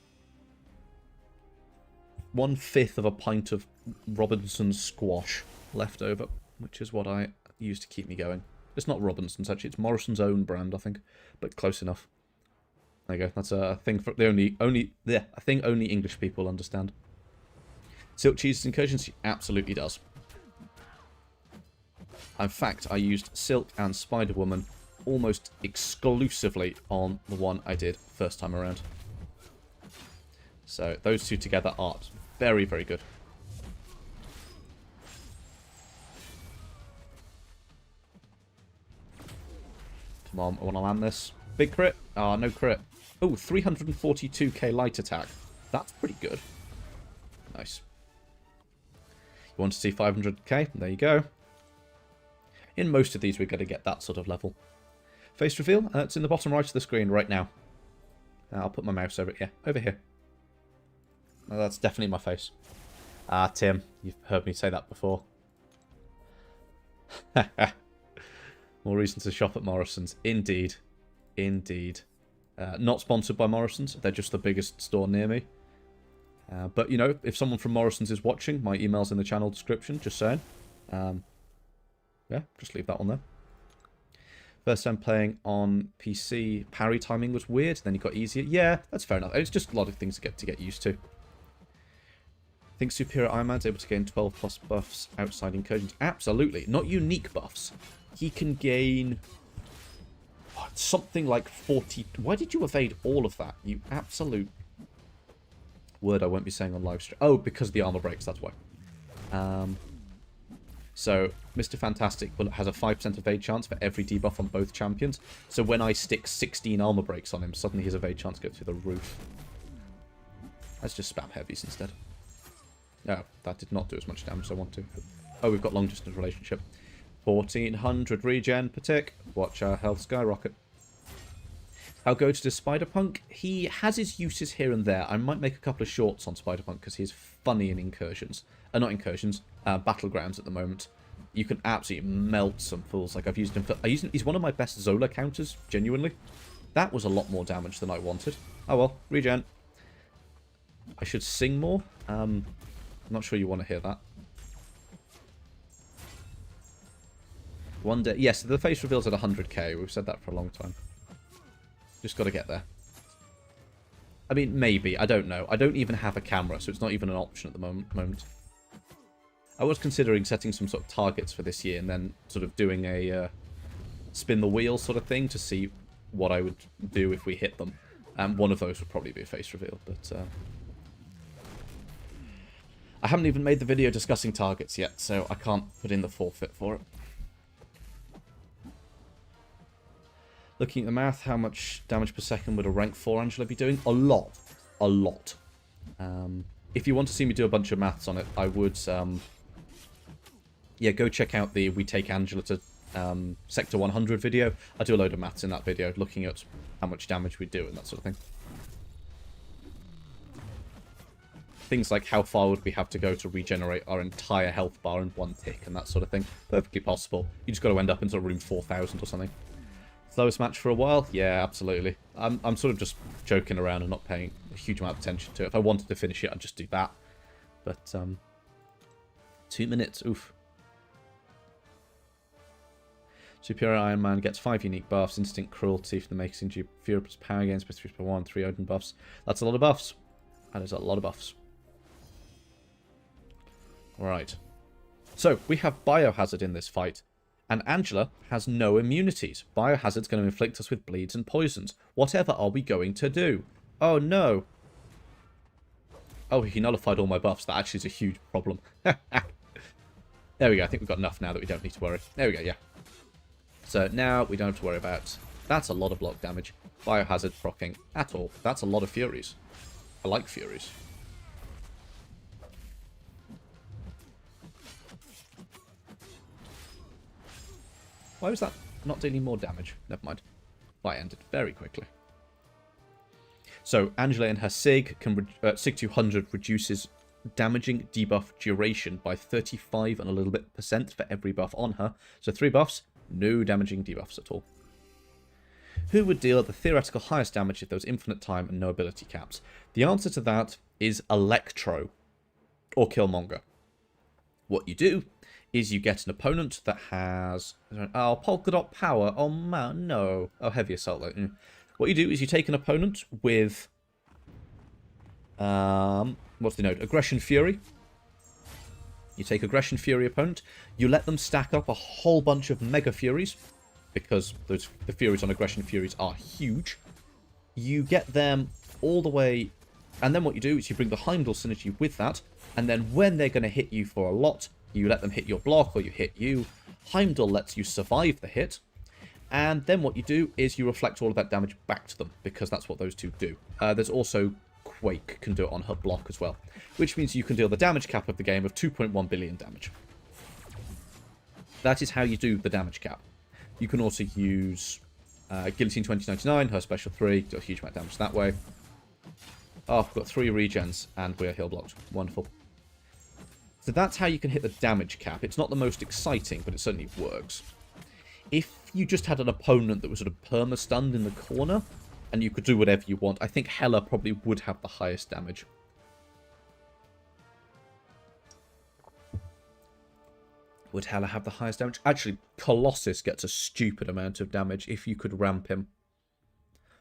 1/5 of a pint of Robinson's squash left over, which is what I use to keep me going. It's not Robinson's, actually. It's Morrison's own brand, I think, but close enough. There you go. That's a thing for the a thing only English people understand. Silk cheeses incursions? She absolutely does. In fact, I used Silk and Spider-Woman almost exclusively on the one I did first time around. So those two together are very, very good. Come on, I want to land this. Big crit. Ah, no crit. Oh, 342k light attack. That's pretty good. Nice. You want to see 500k? There you go. In most of these, we're going to get that sort of level. Face reveal? It's in the bottom right of the screen right now. I'll put my mouse over it. Yeah, over here. Oh, that's definitely my face. Ah, Tim, you've heard me say that before. More reason to shop at Morrison's. Indeed. Indeed. Not sponsored by Morrison's. They're just the biggest store near me. But, you know, if someone from Morrison's is watching, my email's in the channel description, just saying. Yeah, just leave that one there. First time playing on PC, parry timing was weird, then it got easier. Yeah, that's fair enough. It's just a lot of things to get used to. I think Superior Iron Man's able to gain 12 plus buffs outside incursions. Absolutely. Not unique buffs. He can gain something like 40... Why did you evade all of that? You absolute... Word I won't be saying on live stream. Oh, because the armor breaks, that's why. So, Mr. Fantastic Bullet has a 5% evade chance for every debuff on both champions. So when I stick 16 armor breaks on him, suddenly his evade chance goes through the roof. Let's just spam heavies instead. No, that did not do as much damage as I want to. Oh, we've got long distance relationship. 1400 regen per tick. Watch our health skyrocket. I'll go to the Spider-Punk. He has his uses here and there. I might make a couple of shorts on Spider-Punk because he's funny in Incursions. Not Incursions, Battlegrounds at the moment. You can absolutely melt some fools. Like, I've used him for... he's one of my best Zola counters, genuinely. That was a lot more damage than I wanted. Oh well, regen. I should sing more. I'm not sure you want to hear that. One day... Yes, the face reveal's at 100k. We've said that for a long time. Just got to get there. I mean, maybe. I don't know. I don't even have a camera, so it's not even an option at the moment. I was considering setting some sort of targets for this year and then sort of doing a spin the wheel sort of thing to see what I would do if we hit them. One of those would probably be a face reveal, but... I haven't even made the video discussing targets yet, so I can't put in the forfeit for it. Looking at the math, how much damage per second would a rank 4 Angela be doing? A lot. A lot. If you want to see me do a bunch of maths on it, I would... yeah, go check out the We Take Angela to Sector 100 video. I do a load of maths in that video, looking at how much damage we do and that sort of thing. Things like how far would we have to go to regenerate our entire health bar in one tick and that sort of thing. Perfectly possible. You just got to end up in sort of room 4000 or something. Slowest match for a while? Yeah, absolutely. I'm sort of just joking around and not paying a huge amount of attention to it. If I wanted to finish it, I'd just do that. But, 2 minutes, oof. Superior Iron Man gets 5 unique buffs. Instinct Cruelty for the Making Fury plus Power Gains plus 3 per 1, 3 Odin buffs. That's a lot of buffs. That is a lot of buffs. Alright. So, we have Biohazard in this fight. And Angela has no immunities. Biohazard's going to inflict us with bleeds and poisons. Whatever are we going to do? Oh, no. Oh, he nullified all my buffs. That actually is a huge problem. There we go. I think we've got enough now that we don't need to worry. There we go, yeah. So now we don't have to worry about... That's a lot of block damage. Biohazard proccing at all. That's a lot of Furies. I like Furies. Why was that not dealing more damage? Never mind. Fight ended very quickly. So, Angela and her Sig can Sig 200 reduces damaging debuff duration by 35 and a little bit % for every buff on her. So 3 buffs, no damaging debuffs at all. Who would deal the theoretical highest damage if there was infinite time and no ability caps? The answer to that is Electro or Killmonger. What you do is you get an opponent that has... Oh, Polka Dot Power. Oh, man, no. Oh, Heavy Assault, though. What you do is you take an opponent with... what's the note? Aggression Fury. You take Aggression Fury opponent. You let them stack up a whole bunch of Mega Furies, because the Furies on Aggression Furies are huge. You get them all the way... And then what you do is you bring the Heimdall synergy with that, and then when they're going to hit you for a lot... You let them hit your block, or you hit you. Heimdall lets you survive the hit. And then what you do is you reflect all of that damage back to them, because that's what those two do. There's also Quake can do it on her block as well, which means you can deal the damage cap of the game of 2.1 billion damage. That is how you do the damage cap. You can also use Guillotine 2099, her special 3, do a huge amount of damage that way. Oh, I've got 3 regens, and we're heal blocked. Wonderful. So that's how you can hit the damage cap. It's not the most exciting, but it certainly works. If you just had an opponent that was sort of perma-stunned in the corner, and you could do whatever you want, I think Hela probably would have the highest damage. Would Hela have the highest damage? Actually, Colossus gets a stupid amount of damage if you could ramp him.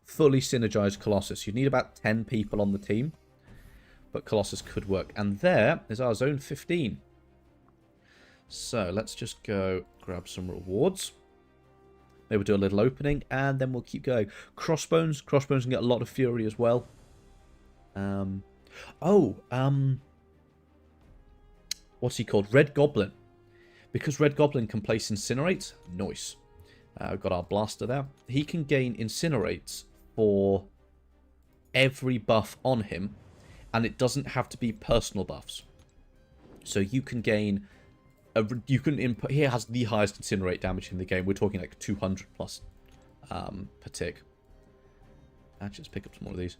Fully synergized Colossus. You'd need about 10 people on the team. But Colossus could work. And there is our zone 15. So let's just go grab some rewards. Maybe we'll do a little opening, and then we'll keep going. Crossbones. Crossbones can get a lot of fury as well. What's he called? Red Goblin. Because Red Goblin can place Incinerate. Nice. We've got our blaster there. He can gain Incinerates for every buff on him. And it doesn't have to be personal buffs. So you can gain... He has the highest Incinerate damage in the game. We're talking like 200 plus per tick. Actually, let's pick up some more of these.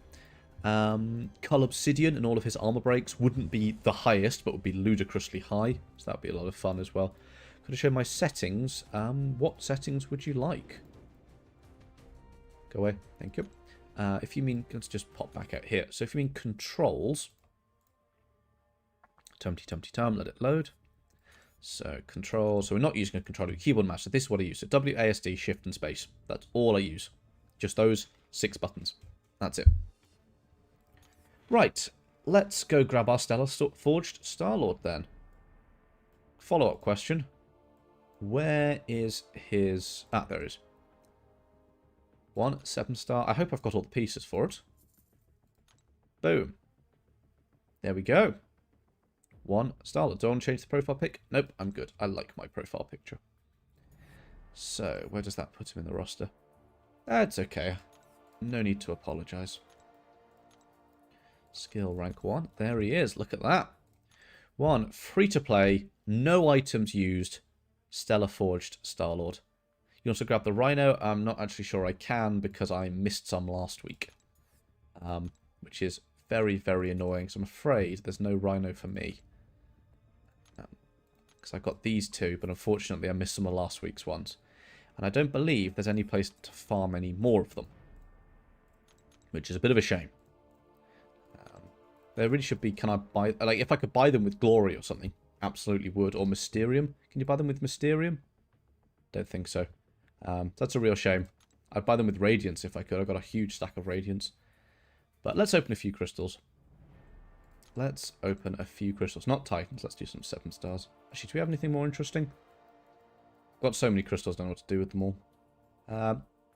Cull Obsidian and all of his armor breaks wouldn't be the highest, but would be ludicrously high. So that would be a lot of fun as well. Could I show my settings? What settings would you like? Go away. Thank you. If you mean... Let's just pop back out here. So if you mean controls... Tum-ty-tum-ty-tum. Let it load. So controls. So we're not using a controller with keyboard mouse. So this is what I use. So WASD, Shift and Space. That's all I use. Just those 6 buttons. That's it. Right. Let's go grab our Stellar Forged Star-Lord then. Follow-up question. Where is his... Ah, there it is. 1 7-star. I hope I've got all the pieces for it. Boom. There we go. 1 Star-Lord. Do I want to change the profile pic? Nope, I'm good. I like my profile picture. So, where does that put him in the roster? That's okay. No need to apologise. Skill rank 1. There he is. Look at that. 1. Free to play. No items used. Stellar Forged Star-Lord. You can also grab the Rhino. I'm not actually sure I can because I missed some last week. Which is very, very annoying. So I'm afraid there's no Rhino for me. Because I got these 2, but unfortunately I missed some of last week's ones. And I don't believe there's any place to farm any more of them. Which is a bit of a shame. There really should be, can I buy, like if I could buy them with Glory or something, absolutely would. Or Mysterium. Can you buy them with Mysterium? Don't think so. That's a real shame. I'd buy them with Radiance if I could. I've got a huge stack of Radiance. But let's open a few crystals. Let's open a few crystals. Not Titans. Let's do some 7 stars. Actually, do we have anything more interesting? Got so many crystals, don't know what to do with them all.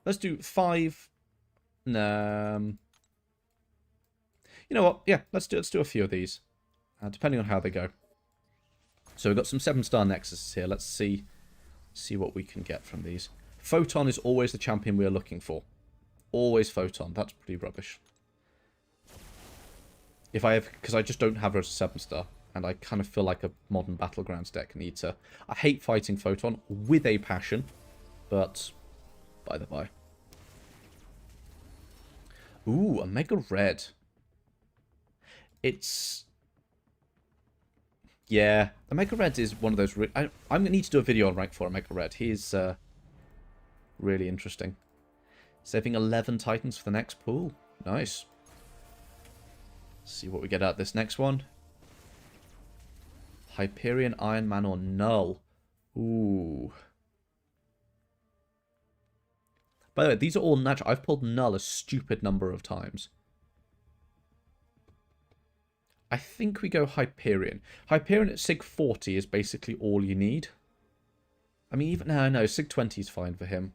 Let's do 5. You know what? Yeah, let's do a few of these. Depending on how they go. So we've got some 7-star Nexuses here. Let's see what we can get from these. Photon is always the champion we are looking for. Always Photon. That's pretty rubbish. If I have, because I just don't have a 7-star, and I kind of feel like a modern Battlegrounds deck needs to. I hate fighting Photon with a passion, but by the by. Ooh, a Mega Red. It's... Yeah, a Mega Red is one of those... I'm going to need to do a video on rank 4 Mega Red. He's really interesting. Saving 11 Titans for the next pool. Nice. See what we get out of this next one. Hyperion, Iron Man, or Null. Ooh. By the way, these are all natural. I've pulled Null a stupid number of times. I think we go Hyperion. Hyperion at Sig 40 is basically all you need. I mean, even... No, Sig 20 is fine for him.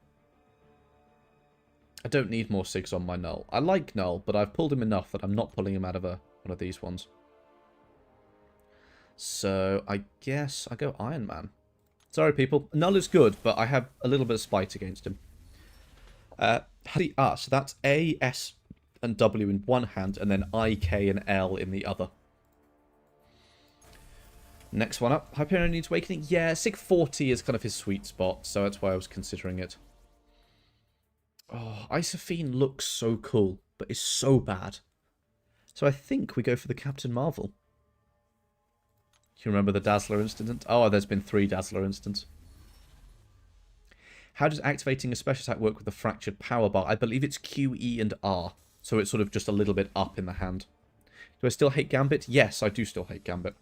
I don't need more Sigs on my Null. I like Null, but I've pulled him enough that I'm not pulling him out of one of these ones. So, I guess I go Iron Man. Sorry, people. Null is good, but I have a little bit of spite against him. So that's A, S, and W in one hand, and then I, K, and L in the other. Next one up. Hyperion needs Awakening. Yeah, Sig 40 is kind of his sweet spot, so that's why I was considering it. Oh, Isophene looks so cool, but is so bad. So I think we go for the Captain Marvel. Do you remember the Dazzler incident? Oh, there's been 3 Dazzler incidents. How does activating a special attack work with the Fractured Power Bar? I believe it's Q, E, and R. So it's sort of just a little bit up in the hand. Do I still hate Gambit? Yes, I do still hate Gambit.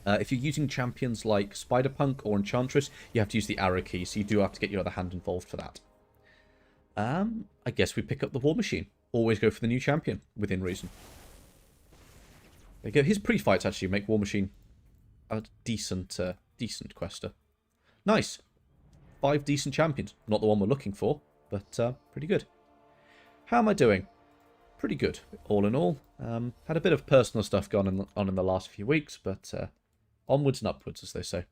If you're using champions like Spider-Punk or Enchantress, you have to use the arrow key, so you do have to get your other hand involved for that. I guess we pick up the War Machine. Always go for the new champion, within reason. There you go. His pre-fights actually make War Machine a decent quester. Nice. 5 decent champions. Not the one we're looking for, but pretty good. How am I doing? Pretty good, all in all. Had a bit of personal stuff going on in the last few weeks, but onwards and upwards, as they say.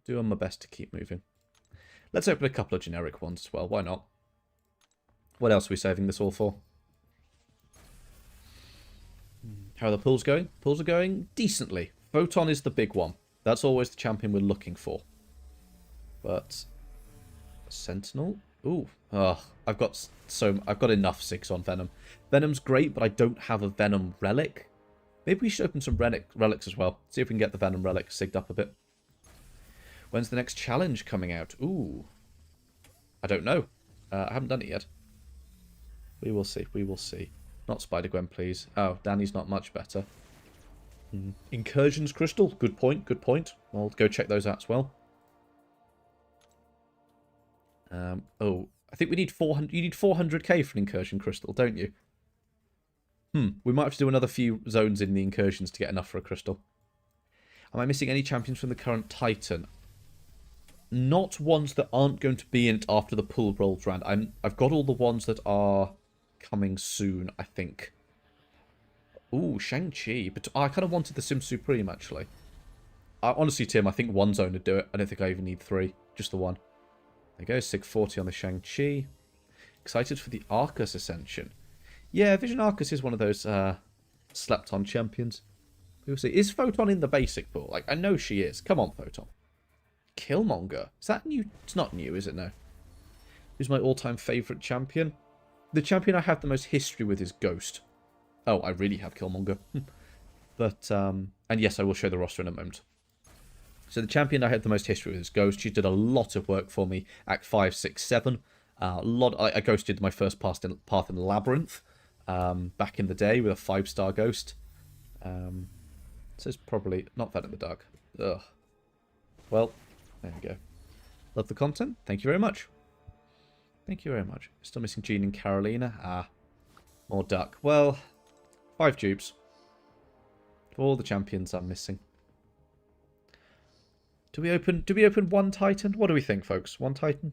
Doing my best to keep moving. Let's open a couple of generic ones as well. Why not? What else are we saving this all for? How are the pulls going? Pulls are going decently. Photon is the big one. That's always the champion we're looking for. But Sentinel? Ooh, I've got enough SIGs on Venom. Venom's great, but I don't have a Venom relic. Maybe we should open some relics as well. See if we can get the Venom relic SIG'd up a bit. When's the next challenge coming out? Ooh. I don't know. I haven't done it yet. We will see. We will see. Not Spider-Gwen, please. Oh, Danny's not much better. Incursions crystal. Good point. Good point. I'll go check those out as well. Oh, I think we need 400. You need 400k for an incursion crystal, don't you? We might have to do another few zones in the incursions to get enough for a crystal. Am I missing any champions from the current Titan? Not ones that aren't going to be in it after the pool rolls round. I've got all the ones that are coming soon, I think. Ooh, Shang-Chi. But I kind of wanted the Sim Supreme, actually. Honestly, Tim, I think one zone would do it. I don't think I even need 3. Just the one. There you go, SIG 40 on the Shang-Chi. Excited for the Arcus Ascension. Yeah, Vision Arcus is one of those slept-on champions. We'll see. Is Photon in the basic pool? Like, I know she is. Come on, Photon. Killmonger. Is that new? It's not new, is it? No. Who's my all-time favourite champion? The champion I have the most history with is Ghost. Oh, I really have Killmonger. But, and yes, I will show the roster in a moment. So the champion I have the most history with is Ghost. She did a lot of work for me. Act 5, 6, 7. I ghosted my first path in Labyrinth back in the day with a 5-star Ghost. So it's probably not that in the dark. Ugh. Well, there we go. Love the content. Thank you very much. Thank you very much. Still missing Jean and Carolina. More duck. Well, 5 dupes. For all the champions I'm missing. Do we open one Titan? What do we think, folks? One Titan?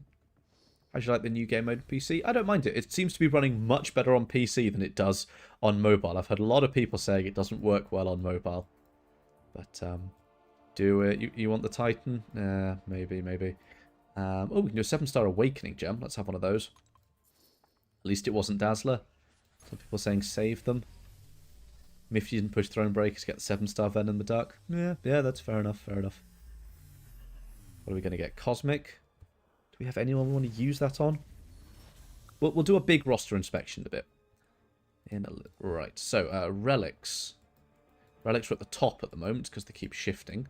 How'd you like the new game mode on PC? I don't mind it. It seems to be running much better on PC than it does on mobile. I've heard a lot of people saying it doesn't work well on mobile. But, you want the Titan? Maybe. Oh, we can do a 7-star Awakening gem. Let's have one of those. At least it wasn't Dazzler. Some people saying save them. If you didn't push Thronebreaker to get the 7-star Venom in the dark. Yeah, that's fair enough, What are we going to get? Cosmic? Do we have anyone we want to use that on? We'll do a big roster inspection in a bit. Right, so relics. Relics are at the top at the moment because they keep shifting.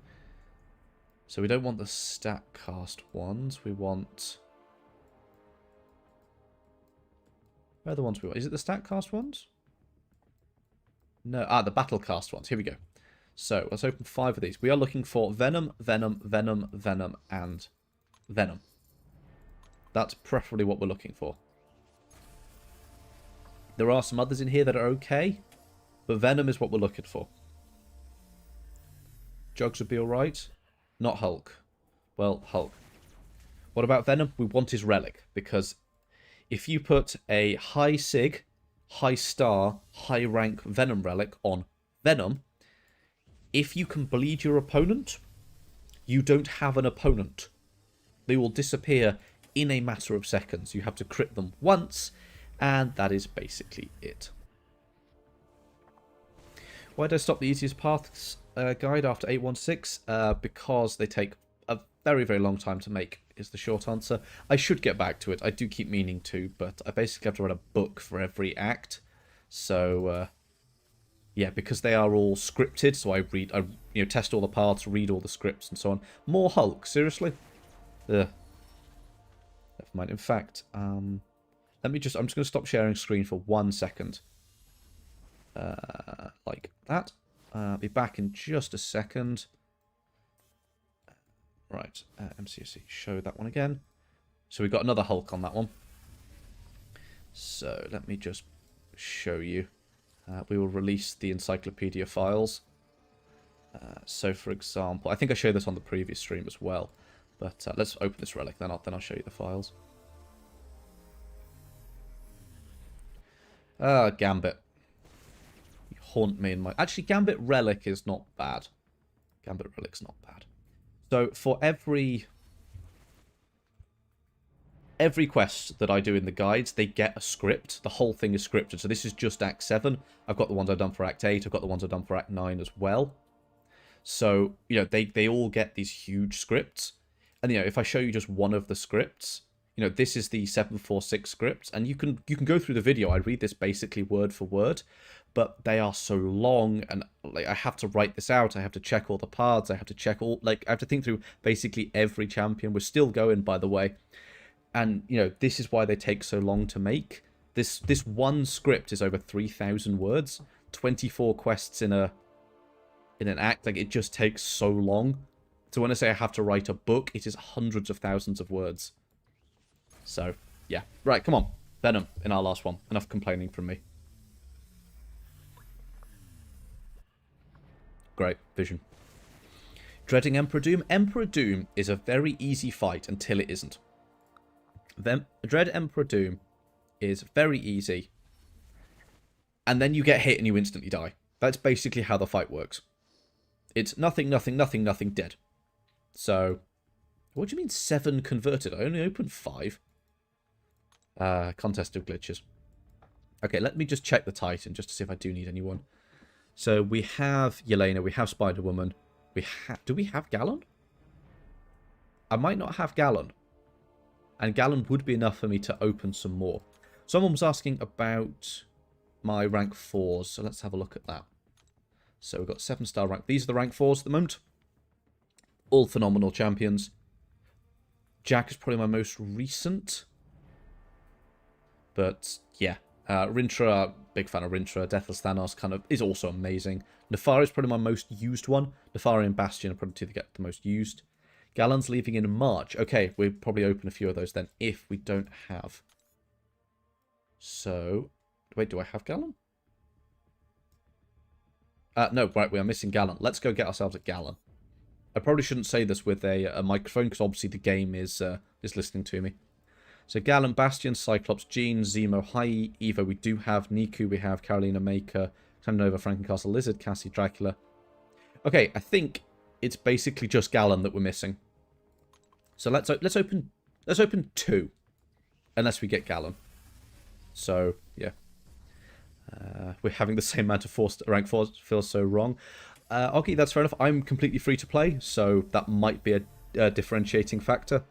So we don't want the StatCast ones. We want... Where are the ones we want? Is it the StatCast ones? No. The Battlecast ones. Here we go. So let's open 5 of these. We are looking for Venom, Venom, Venom, Venom, and Venom. That's preferably what we're looking for. There are some others in here that are okay, but Venom is what we're looking for. Jugs would be alright. Not Hulk. Well, Hulk. What about Venom? We want his relic, because if you put a high SIG, high star, high rank Venom relic on Venom, if you can bleed your opponent, you don't have an opponent. They will disappear in a matter of seconds. You have to crit them once, and that is basically it. Why did I stop the easiest paths guide after 816? Because they take a very, very long time to make, is the short answer. I should get back to it. I do keep meaning to, but I basically have to write a book for every act. So, yeah, because they are all scripted, so I test all the paths, read all the scripts, and so on. More Hulk, seriously? Ugh. Never mind. In fact, I'm just going to stop sharing screen for 1 second. Like that. I'll be back in just a second. Right, MCOC, show that one again. So we've got another Hulk on that one. So let me just show you. We will release the encyclopedia files. So for example, I think I showed this on the previous stream as well. But let's open this relic, then I'll show you the files. Gambit. You haunt me in my... Actually, Gambit Relic is not bad. Gambit Relic's not bad. So for every quest that I do in the guides, they get a script. The whole thing is scripted. So this is just Act 7. I've got the ones I've done for Act 8. I've got the ones I've done for Act 9 as well. So, they all get these huge scripts. And, if I show you just one of the scripts, you know, this is the 746 script, and you can go through the video. I read this basically word for word, but they are so long, and like I have to write this out. I have to check all the paths. I have to check all, like, I have to think through basically every champion. We're still going, by the way, and you know, this is why they take so long to make. This one script is over 3,000 words, 24 quests in an act. Like, it just takes so long. So when I say I have to write a book, it is hundreds of thousands of words. So, yeah. Right, come on. Venom in our last one. Enough complaining from me. Great. Vision. Dreading Emperor Doom. Emperor Doom is a very easy fight until it isn't. Dread Emperor Doom is very easy. And then you get hit and you instantly die. That's basically how the fight works. It's nothing, nothing, nothing, nothing, dead. So, what do you mean 7 converted? I only opened 5. Contest of glitches. Okay, let me just check the Titan just to see if I do need anyone. So we have Yelena, we have Spider-Woman. Do we have Gallon? I might not have Gallon. And Gallon would be enough for me to open some more. Someone was asking about my rank 4s, so let's have a look at that. So we've got 7-star rank. These are the rank 4s at the moment. All phenomenal champions. Jack is probably my most recent. But, yeah. Rintra, big fan of Rintra. Deathless Thanos kind of is also amazing. Nefari is probably my most used one. Nefari and Bastion are probably two that get the most used. Gallon's leaving in March. Okay, we'll probably open a few of those then, if we don't have. So, wait, do I have Gallon? No, right, we are missing Gallon. Let's go get ourselves a Gallon. I probably shouldn't say this with a microphone, because obviously the game is listening to me. So Gallon, Bastion, Cyclops, Jean, Zemo, Hai, Eva. We do have Niku. We have Carolina Maker, Nova, Frankencastle, Lizard, Cassie, Dracula. Okay, I think it's basically just Gallon that we're missing. So let's open 2, unless we get Gallon. So yeah, we're having the same amount of rank 4. Feels so wrong. Okay, that's fair enough. I'm completely free to play, so that might be a differentiating factor.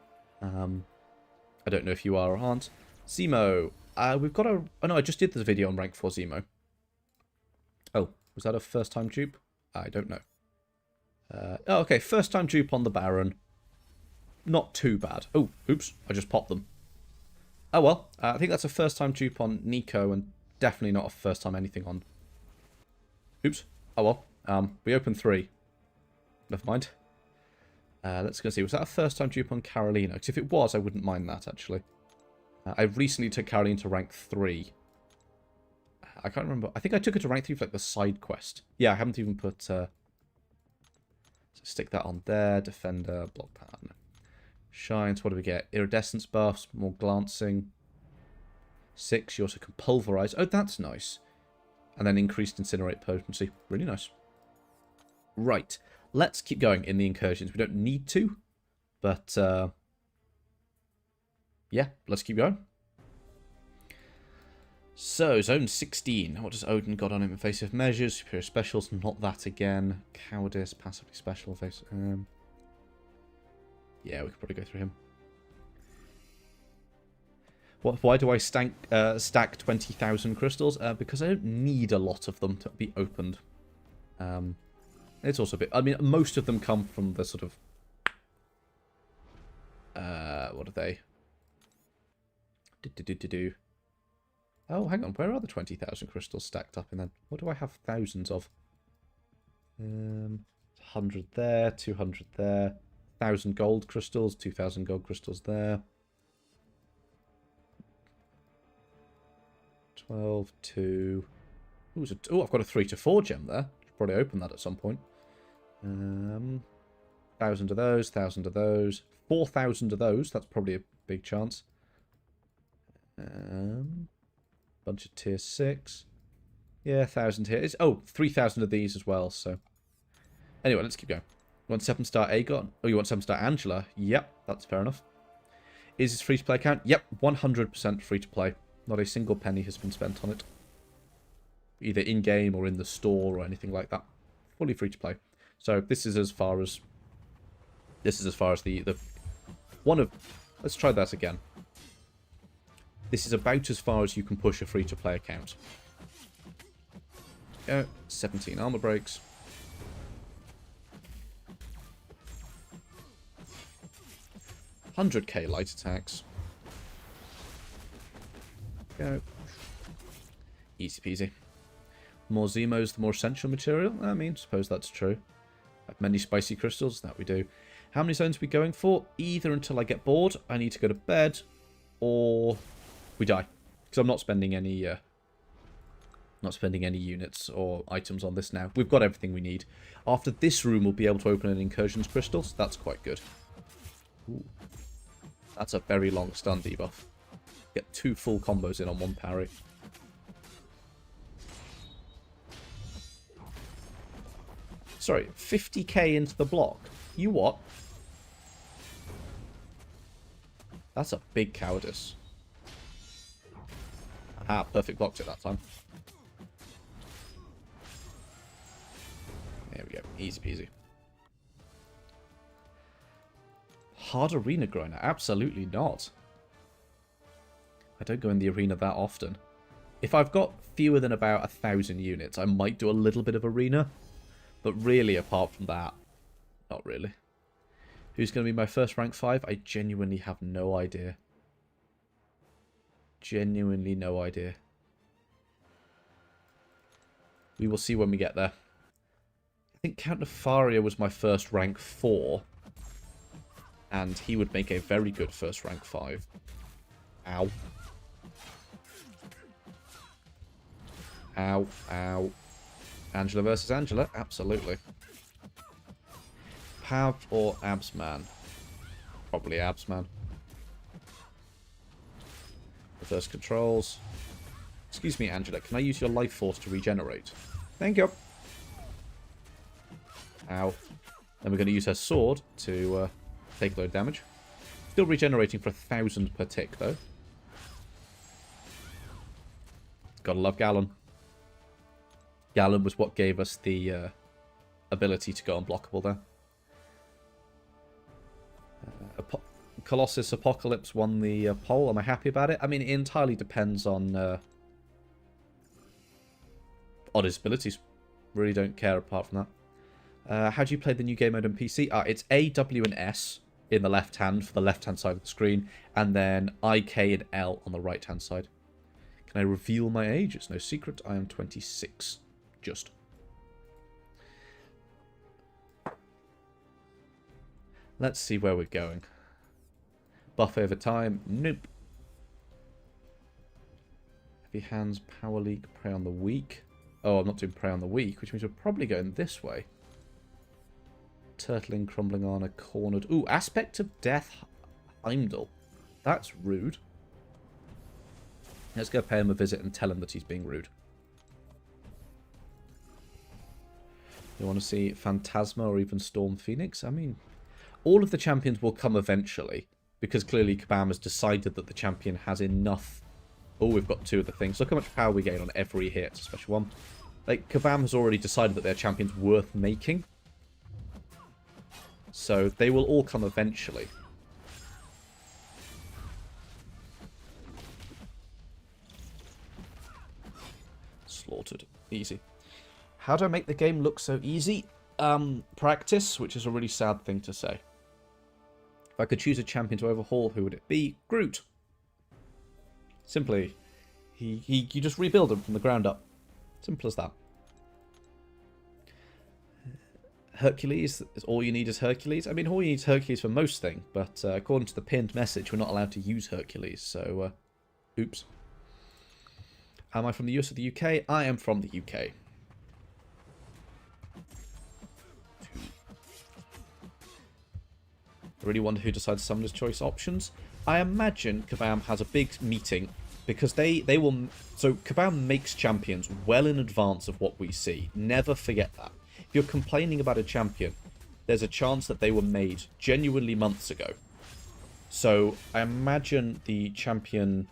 I don't know if you are or aren't. Zemo. We've got a... Oh, no, I just did this video on rank 4 Zemo. Oh, was that a first-time dupe? I don't know. Oh, okay, first-time dupe on the Baron. Not too bad. Oh, oops, I just popped them. Oh, well, I think that's a first-time dupe on Nico, and definitely not a first-time anything on... Oops. Oh, well. We opened 3. Never mind. Let's go see. Was that a first-time dupe on Carolina? Because if it was, I wouldn't mind that, actually. I recently took Carolina to rank 3. I can't remember. I think I took it to rank 3 for like the side quest. Yeah, I haven't even put... So stick that on there. Defender, block pattern. Shines, what do we get? Iridescence buffs, more glancing. 6, you also can pulverize. Oh, that's nice. And then increased incinerate potency. Really nice. Right. Let's keep going in the incursions. We don't need to, but yeah, let's keep going. So, Zone 16. What does Odin got on him? Evasive measures, superior specials, not that again. Cowardice, passively special, evasive. Yeah, we could probably go through him. Why do I stack 20,000 crystals? Because I don't need a lot of them to be opened. It's also a bit... I mean, most of them come from the sort of... what are they? Oh, hang on. Where are the 20,000 crystals stacked up in then? What do I have thousands of? 100 there, 200 there. 1,000 gold crystals, 2,000 gold crystals there. 12, 2... Ooh, I've got a 3 to 4 gem there. Should probably open that at some point. 1,000 of those, 1,000 of those. 4,000 of those. That's probably a big chance. Bunch of tier 6. Yeah, 1,000 here. It's, 3,000 of these as well, so... Anyway, let's keep going. You want 7-star Aegon? Oh, you want 7-star Angela? Yep, that's fair enough. Is this free-to-play account? Yep, 100% free-to-play. Not a single penny has been spent on it. Either in-game or in the store or anything like that. Fully free-to-play. So this is as far as... the one of... Let's try that again. This is about as far as you can push a free-to-play account. Go. 17 armor breaks. $100k light attacks. Go. Easy peasy. More Zemos, the more essential material? I mean, suppose that's true. Have many spicy crystals? That we do. How many zones are we going for? Either until I get bored, I need to go to bed, or we die. Because I'm not spending any units or items on this now. We've got everything we need. After this room, we'll be able to open an Incursions crystal, so that's quite good. Ooh. That's a very long stun debuff. Get 2 full combos in on 1 parry. Sorry, 50k into the block. You what? That's a big cowardice. Aha, perfect blocked it that time. There we go. Easy peasy. Hard arena grinder? Absolutely not. I don't go in the arena that often. If I've got fewer than about 1,000 units, I might do a little bit of arena. But really, apart from that, not really. Who's going to be my first rank 5? I genuinely have no idea. Genuinely no idea. We will see when we get there. I think Count Nefaria was my first rank 4. And he would make a very good first rank 5. Ow. Ow, ow. Angela versus Angela? Absolutely. Pav or Absman? Probably Absman. Reverse controls. Excuse me, Angela. Can I use your life force to regenerate? Thank you. Ow. Then we're going to use her sword to take a load of damage. Still regenerating for 1,000 per tick, though. Gotta love Gallon. Gallon was what gave us the ability to go unblockable there. Colossus Apocalypse won the poll. Am I happy about it? I mean, it entirely depends on his abilities. Really don't care apart from that. How do you play the new game mode on PC? It's A, W, and S in the left hand for the left-hand side of the screen, and then I, K, and L on the right-hand side. Can I reveal my age? It's no secret. I am 26. Just. Let's see where we're going. Buff over time. Nope. Heavy hands, power leak, prey on the weak. Oh, I'm not doing prey on the weak, which means we're probably going this way. Turtling, crumbling on a cornered. Ooh, aspect of death, Heimdall. That's rude. Let's go pay him a visit and tell him that he's being rude. You want to see Phantasma or even Storm Phoenix? I mean, all of the champions will come eventually, because clearly Kabam has decided that the champion has enough. Oh, we've got 2 of the things. Look how much power we gain on every hit. Special one. Like, Kabam has already decided that their champion's worth making. So they will all come eventually. Slaughtered. Easy. How do I make the game look so easy? Practice, which is a really sad thing to say. If I could choose a champion to overhaul, who would it be? Groot. Simply, you just rebuild him from the ground up. Simple as that. Hercules, all you need is Hercules. I mean, all you need is Hercules for most things, but according to the pinned message, we're not allowed to use Hercules, so, oops. Am I from the US or the UK? I am from the UK. I really wonder who decides Summoner's Choice options. I imagine Kabam has a big meeting because they will... So Kabam makes champions well in advance of what we see. Never forget that. If you're complaining about a champion, there's a chance that they were made genuinely months ago. So I imagine the champions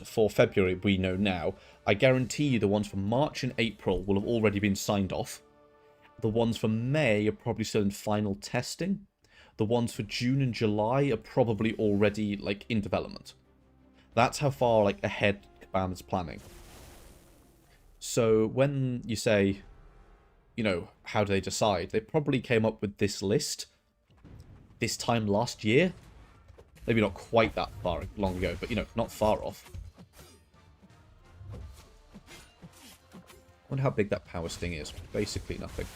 for February we know now. I guarantee you the ones for March and April will have already been signed off. The ones for May are probably still in final testing. The ones for June and July are probably already, like, in development. That's how far, like, ahead Kabam is planning. So when you say, you know, how do they decide? They probably came up with this list this time last year. Maybe not quite that far long ago, but, you know, not far off. I wonder how big that power sting is. Basically nothing.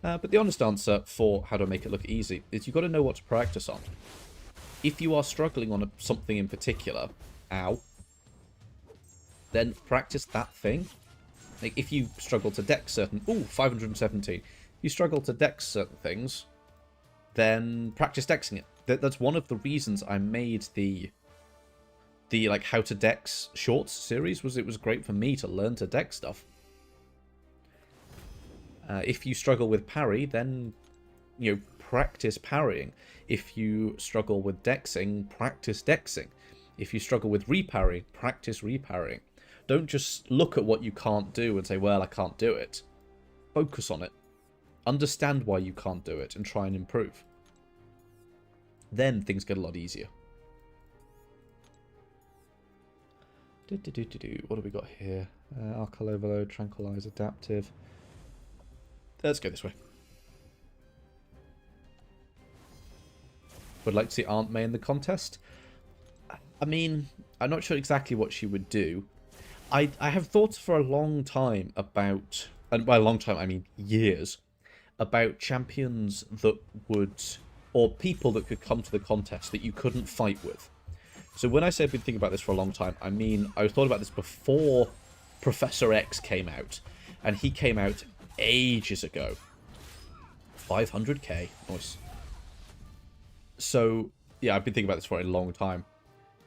But the honest answer for how to make it look easy is you've got to know what to practice on. If you are struggling on something in particular, then practice that thing. Like, if you struggle to dex certain... Ooh, 517. If you struggle to dex certain things, then practice dexing it. That's one of the reasons I made the like, how to dex shorts series, was it was great for me to learn to dex stuff. If you struggle with parry, then, you know, practice parrying. If you struggle with dexing, practice dexing. If you struggle with reparrying, practice reparrying. Don't just look at what you can't do and say, well, I can't do it. Focus on it. Understand why you can't do it and try and improve. Then things get a lot easier. What do we got here? Alcohol Overload, Tranquilize, Adaptive. Let's go this way. Would like to see Aunt May in the contest. I mean, I'm not sure exactly what she would do. I have thought for a long time about, and by a long time I mean years, about champions that would, or people that could come to the contest that you couldn't fight with. So when I say I've been thinking about this for a long time, I mean, I thought about this before Professor X came out. And he came out ages ago. 500k. Nice. So, yeah, I've been thinking about this for a long time.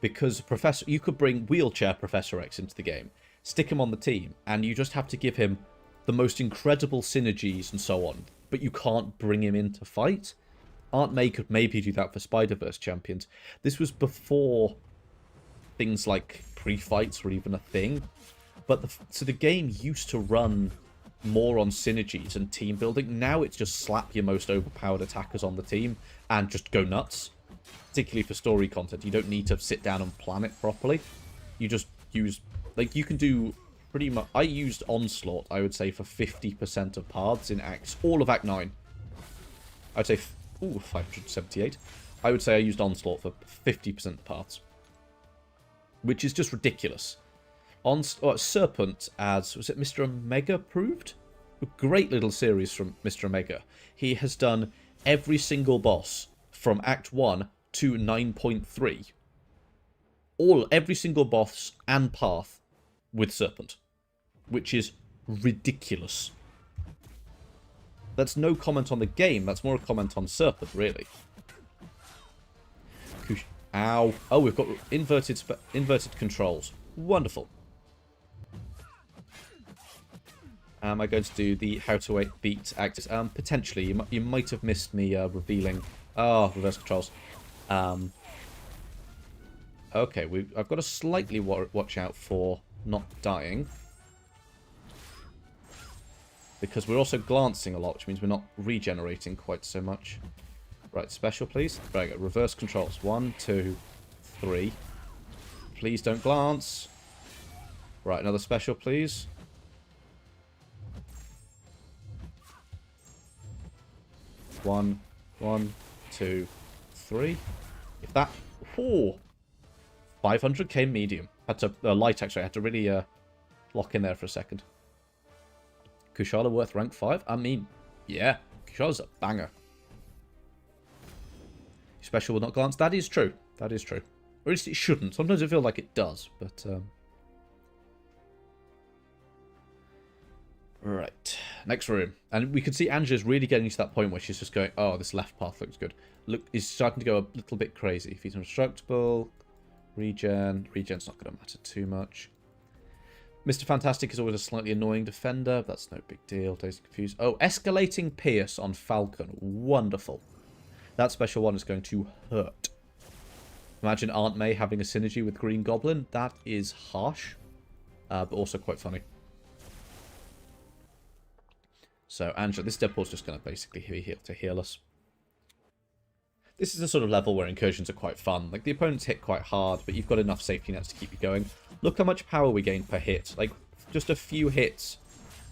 Because you could bring Wheelchair Professor X into the game, stick him on the team, and you just have to give him the most incredible synergies and so on. But you can't bring him in to fight. Aunt May could maybe do that for Spider-Verse champions. This was before things like pre-fights were even a thing. But so the game used to run more on synergies and team building. Now it's just slap your most overpowered attackers on the team and just go nuts. Particularly for story content. You don't need to sit down and plan it properly. You just use... Like, you can do pretty much... I used Onslaught, I would say, for 50% of paths in Acts. All of Act 9. I would say... Ooh, 578. I would say I used Onslaught for 50% of paths. Which is just ridiculous. Serpent, as... Was it Mr. Omega proved? A great little series from Mr. Omega. He has done every single boss from Act 1 to 9.3. Every single boss and path with Serpent. Which is ridiculous. That's no comment on the game, that's more a comment on Serpent, really. Ow. Oh, we've got inverted controls. Wonderful. Am I going to do the how to beat actors? Potentially. You might have missed me revealing... Oh, reverse controls. Okay, I've got to slightly watch out for not dying. Because we're also glancing a lot, which means we're not regenerating quite so much. Right, special, please. There we go. Reverse controls. 1, 2, 3. Please don't glance. Right, another special, please. One, 2, 3. If that... Oh! 500k medium. Had to... light, actually. I had to really lock in there for a second. Kushala worth rank 5? I mean, yeah. Kushala's a banger. Special will not glance. That is true. That is true. Or at least it shouldn't. Sometimes I feel like it does, but... Right. Next room. And we can see Angela's really getting to that point where she's just going, oh, this left path looks good. Look, he's starting to go a little bit crazy. If he's indestructible, regen. Regen's not going to matter too much. Mr. Fantastic is always a slightly annoying defender. That's no big deal. Dazed and confused. Oh, escalating Pierce on Falcon. Wonderful. That special one is going to hurt. Imagine Aunt May having a synergy with Green Goblin. That is harsh, but also quite funny. So, Angela, this Deadpool's just going to basically heal us. This is the sort of level where incursions are quite fun. Like, the opponents hit quite hard, but you've got enough safety nets to keep you going. Look how much power we gain per hit. Like, just a few hits.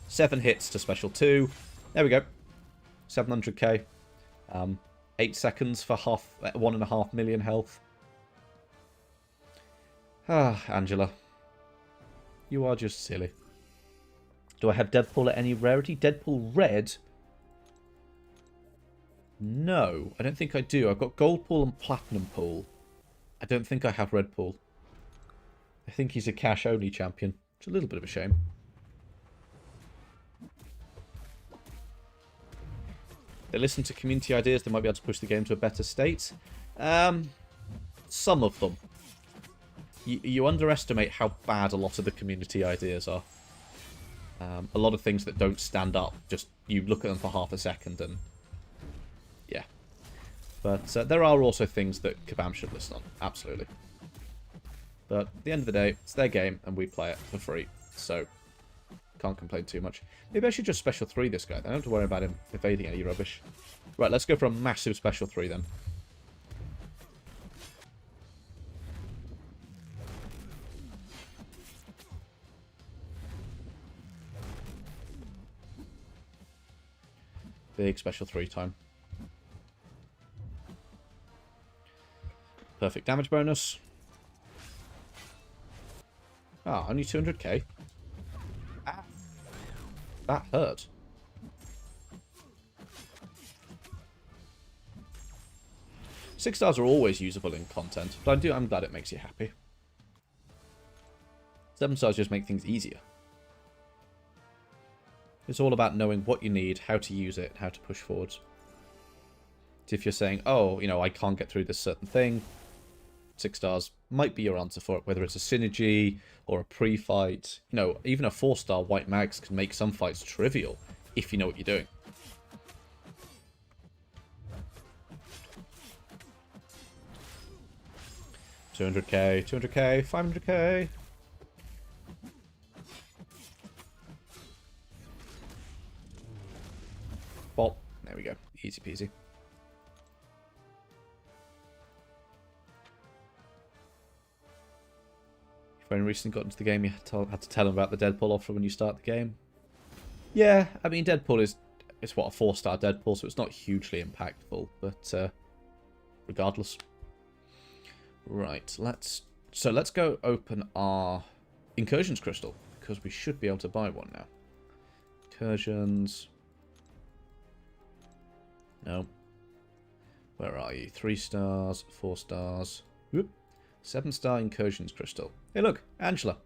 7 hits to special 2. There we go. 700k. 8 seconds for 1.5 million health. Ah, Angela. You are just silly. Do I have Deadpool at any rarity? Deadpool Red? No, I don't think I do. I've got Gold Pool and Platinum Pool. I don't think I have Red Pool. I think he's a cash-only champion. It's a little bit of a shame. They listen to community ideas. They might be able to push the game to a better state. Some of them. You underestimate how bad a lot of the community ideas are. A lot of things that don't stand up. Just, you look at them for half a second and... yeah. But there are also things that Kabam should listen on. Absolutely. But at the end of the day, it's their game and we play it for free. So, can't complain too much. Maybe I should just special 3 this guy. I don't have to worry about him evading any rubbish. Right, let's go for a massive special 3 then. Big special 3 time. Perfect damage bonus. Ah, only 200k. Ah, that hurt. Six stars are always usable in content, but I'm glad it makes you happy. 7 stars just make things easier. It's all about knowing what you need, how to use it, how to push forwards. So if you're saying, oh, you know, I can't get through this certain thing, 6 stars might be your answer for it, whether it's a synergy or a pre-fight. You know, even a 4-star white mags can make some fights trivial if you know what you're doing. $200k, 200k, 500k. Bop. There we go. Easy peasy. If only recently got into the game, you had to tell him about the Deadpool offer when you start the game. Yeah, I mean, Deadpool is what, a 4-star Deadpool, so it's not hugely impactful, but regardless. Right, let's go open our Incursions crystal, because we should be able to buy one now. Incursions. No. Where are you? 3 stars, 4 stars. Whoop. 7-star Incursions crystal. Hey, look, Angela.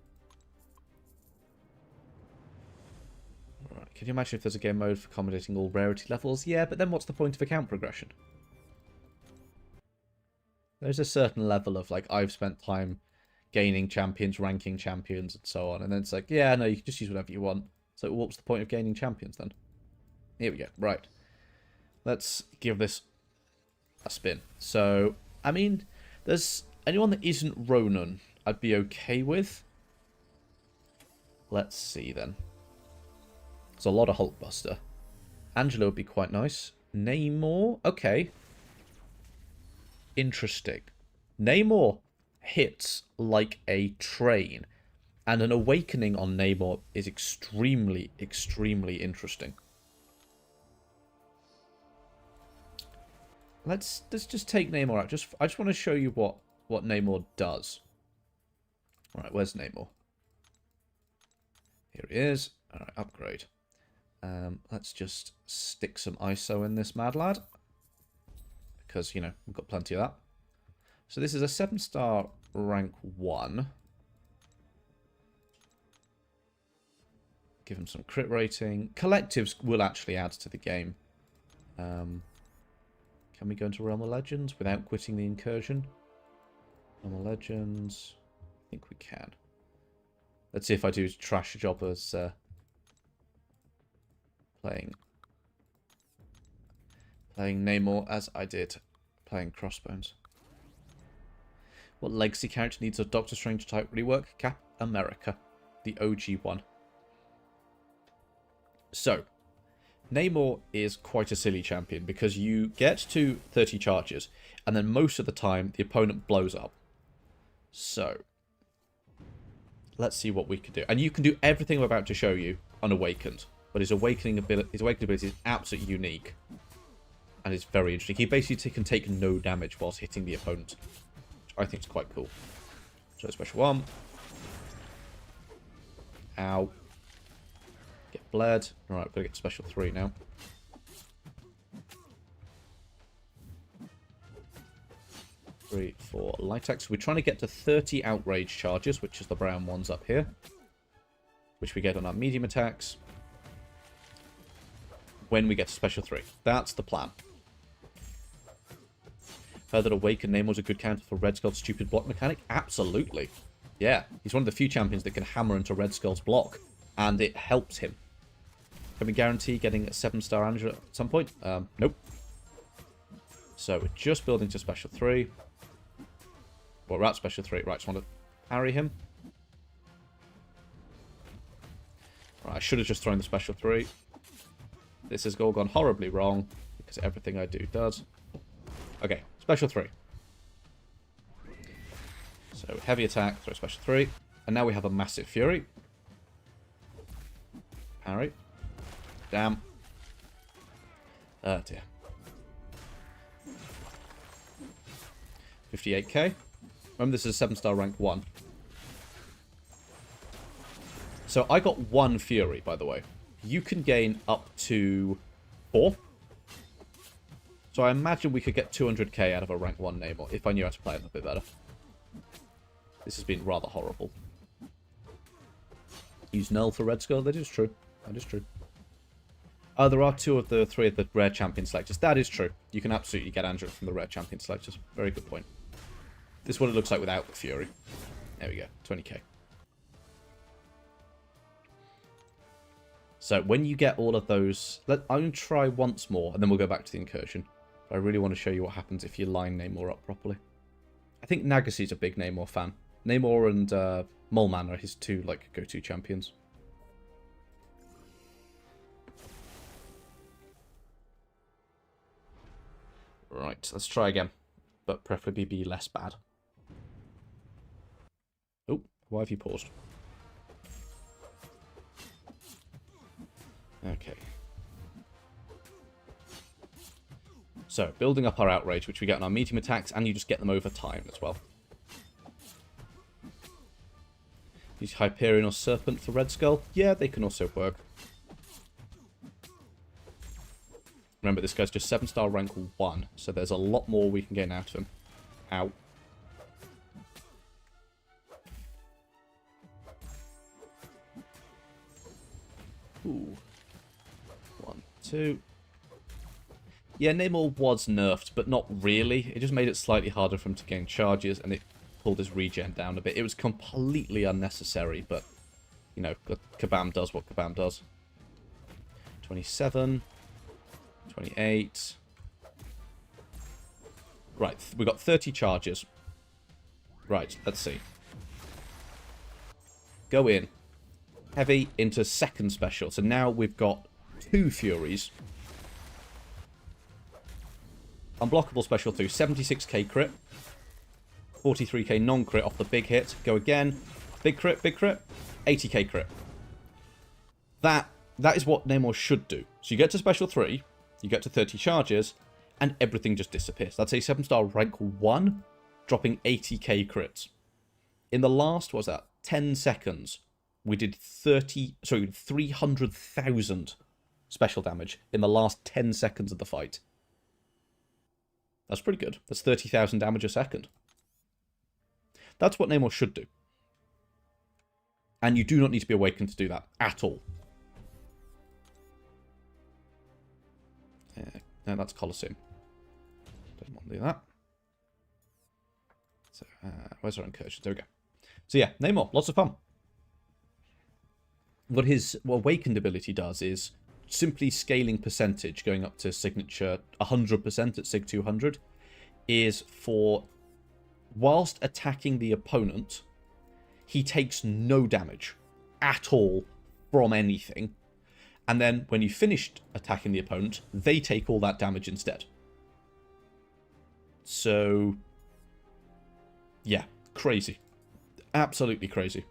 Right, can you imagine if there's a game mode for accommodating all rarity levels? Yeah, but then what's the point of account progression? There's a certain level of, like, I've spent time gaining champions, ranking champions, and so on. And then it's like, yeah, no, you can just use whatever you want. So what's the point of gaining champions then? Here we go. Right. Let's give this a spin. So, I mean, there's anyone that isn't Ronan I'd be okay with. Let's see then. There's a lot of Hulkbuster. Angela would be quite nice. Neymar? Okay. Interesting. Neymar hits like a train. And an awakening on Neymar is extremely, extremely interesting. Let's just take Neymar out. I just want to show you what Neymar does. Alright, where's Neymar? Here he is. Alright, upgrade. Let's just stick some ISO in this mad lad. Because, you know, we've got plenty of that. So this is a 7-star rank 1. Give him some crit rating. Collectives will actually add to the game. Can we go into Realm of Legends without quitting the Incursion? Realm of Legends. I think we can. Let's see if I do trash a job as playing Neymar as I did playing Crossbones. What legacy character needs a Doctor Strange type rework? Cap America, the OG one. So, Neymar is quite a silly champion because you get to 30 charges, and then most of the time the opponent blows up. So, let's see what we can do. And you can do everything I'm about to show you unawakened, but his awakening ability is absolutely unique. And it's very interesting. He basically can take no damage whilst hitting the opponent, which I think is quite cool. So special 1. Ow. Get bled. Alright, we've got to get to special 3 now. Three, 4 light attacks. We're trying to get to 30 outrage charges, which is the brown ones up here, which we get on our medium attacks when we get to special 3. That's the plan. Further Awakened Neymar's a good counter for Red Skull's stupid block mechanic? Absolutely. Yeah, he's one of the few champions that can hammer into Red Skull's block, and it helps him. Can we guarantee getting a 7-star Angela at some point? Nope. So we're just building to special 3. Well, we're at special 3. Right, just want to parry him. Right, I should have just thrown the special 3. This has all gone horribly wrong, because everything I do does. Okay, special 3. So, heavy attack, throw special 3. And now we have a massive fury. Parry. Damn. Oh dear. 58k. Remember, this is a 7-star rank 1. So, I got 1 fury, by the way. You can gain up to 4. So I imagine we could get 200k out of a rank 1 Neymar if I knew how to play it a bit better. This has been rather horrible. Use null for Red Skull. That is true. That is true. There are 2 of the 3 of the rare champion selectors. That is true. You can absolutely get Andrew from the rare champion selectors. Very good point. This is what it looks like without the Fury. There we go. 20k. So when you get all of those... I'm going to try once more, and then we'll go back to the Incursion. But I really want to show you what happens if you line Neymar up properly. I think Nagasy's a big Neymar fan. Neymar and Moleman are his 2 like go-to champions. Right, let's try again. But preferably be less bad. Oh, why have you paused? Okay. So, building up our outrage, which we get on our medium attacks, and you just get them over time as well. Use Hyperion or Serpent for Red Skull. Yeah, they can also work. Remember, this guy's just 7-star rank 1, so there's a lot more we can get out of him. Ow. Ooh. 1, 2. Yeah, Neymar was nerfed, but not really. It just made it slightly harder for him to gain charges, and it pulled his regen down a bit. It was completely unnecessary, but, you know, Kabam does what Kabam does. 27. 28. Right, we got 30 charges. Right, let's see. Go in. Heavy into second special. So now we've got 2 Furies. Unblockable special 2. 76k crit. 43k non-crit off the big hit. Go again. Big crit, big crit. 80k crit. That is what Neymar should do. So you get to special 3. You get to 30 charges. And everything just disappears. That's a 7-star rank 1. Dropping 80k crits. In the last, what was that? 10 seconds. We did 300,000 special damage in the last 10 seconds of the fight. That's pretty good. That's 30,000 damage a second. That's what Neymar should do. And you do not need to be awakened to do that at all. No, that's Colosseum. Don't want to do that. So, where's our Incursion? There we go. So yeah, Neymar, lots of fun. What his awakened ability does is simply scaling percentage, going up to signature 100% at Sig 200, is for whilst attacking the opponent, he takes no damage at all from anything. And then when you finished attacking the opponent, they take all that damage instead. So, yeah, crazy. Absolutely crazy.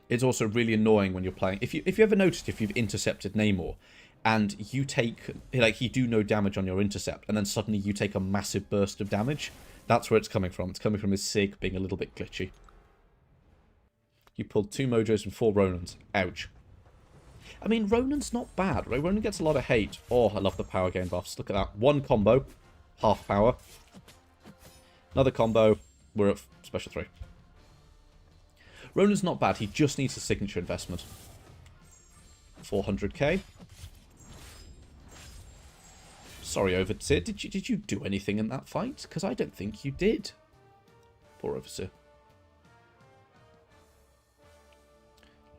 It's also really annoying when you're playing. If you ever noticed, if you've intercepted Neymar, and you take, like, you do no damage on your intercept, and then suddenly you take a massive burst of damage, that's where it's coming from. It's coming from his Sig being a little bit glitchy. You pulled 2 Mojos and 4 Ronans. Ouch. I mean, Ronan's not bad, right? Ronan gets a lot of hate. Oh, I love the power gain buffs. Look at that. 1 combo, half power. Another combo, we're at special 3. Ronan's not bad. He just needs a signature investment. 400k. Sorry, Overseer. Did you do anything in that fight? Because I don't think you did. Poor Overseer.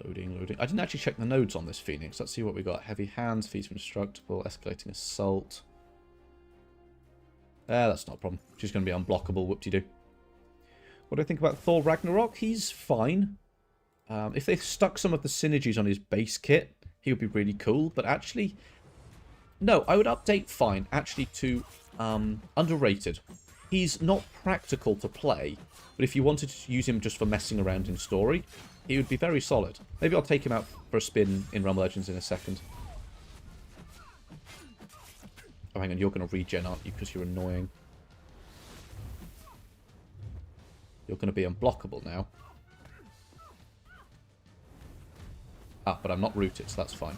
Loading, loading. I didn't actually check the nodes on this Phoenix. Let's see what we got. Heavy hands, feet indestructible, escalating assault. That's not a problem. She's going to be unblockable. Whoop-de-doo. What do I think about Thor Ragnarok? He's fine. If they stuck some of the synergies on his base kit, he would be really cool. But actually, no, I would update fine, actually, to underrated. He's not practical to play, but if you wanted to use him just for messing around in story, he would be very solid. Maybe I'll take him out for a spin in Realm Legends in a second. Oh, hang on, you're going to regen, aren't you? Because you're annoying. You're going to be unblockable now. Ah, but I'm not rooted, so that's fine.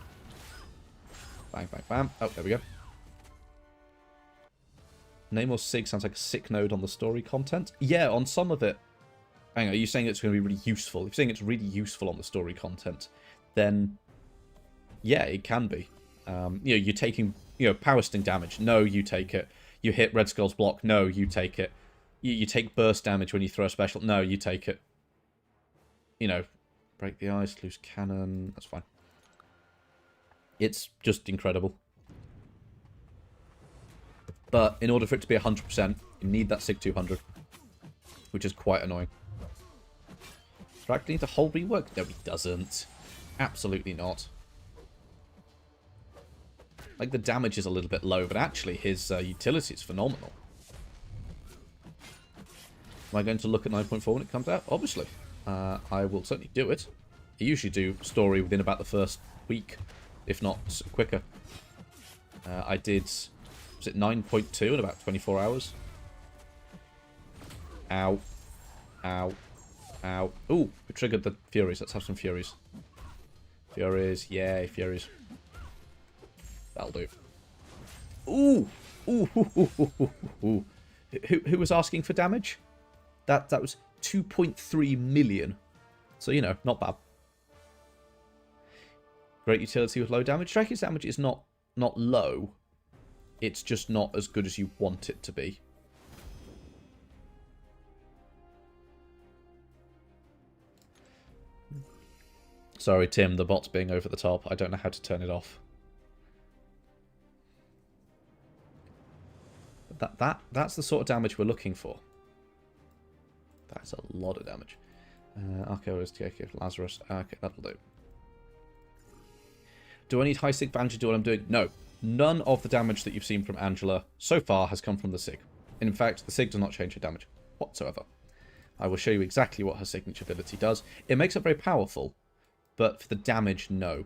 Bang, bang, bam. Oh, there we go. Neymar Sig sounds like a sick node on the story content. Yeah, on some of it. Hang on, are you saying it's going to be really useful? If you're saying it's really useful on the story content, then yeah, it can be. You know, you're taking, power sting damage. No, you take it. You hit Red Skull's block. No, you take it. You take burst damage when you throw a special. No, you take it. Break the ice, loose cannon. That's fine. It's just incredible. But in order for it to be 100%, you need that SIG 200. Which is quite annoying. Drag needs a whole rework? No, he doesn't. Absolutely not. Like, the damage is a little bit low, but actually his utility is phenomenal. Am I going to look at 9.4 when it comes out? Obviously. I will certainly do it. I usually do story within about the first week, if not quicker. I did, was it 9.2 in about 24 hours? Ow. Ow. Ow. Ooh, we triggered the Furies. Let's have some Furies. Furies. Yay, Furies. That'll do. Ooh. Ooh. Ooh. Who was asking for damage? That was 2.3 million. So, not bad. Great utility with low damage. Drake's damage is not low. It's just not as good as you want it to be. Sorry, Tim, the bot's being over the top. I don't know how to turn it off. That's the sort of damage we're looking for. That's a lot of damage. Arceus, TK, Lazarus. Okay, that'll do. Do I need high SIG for Angela to do what I'm doing? No. None of the damage that you've seen from Angela so far has come from the SIG. In fact, the SIG does not change her damage whatsoever. I will show you exactly what her signature ability does. It makes it very powerful, but for the damage, no.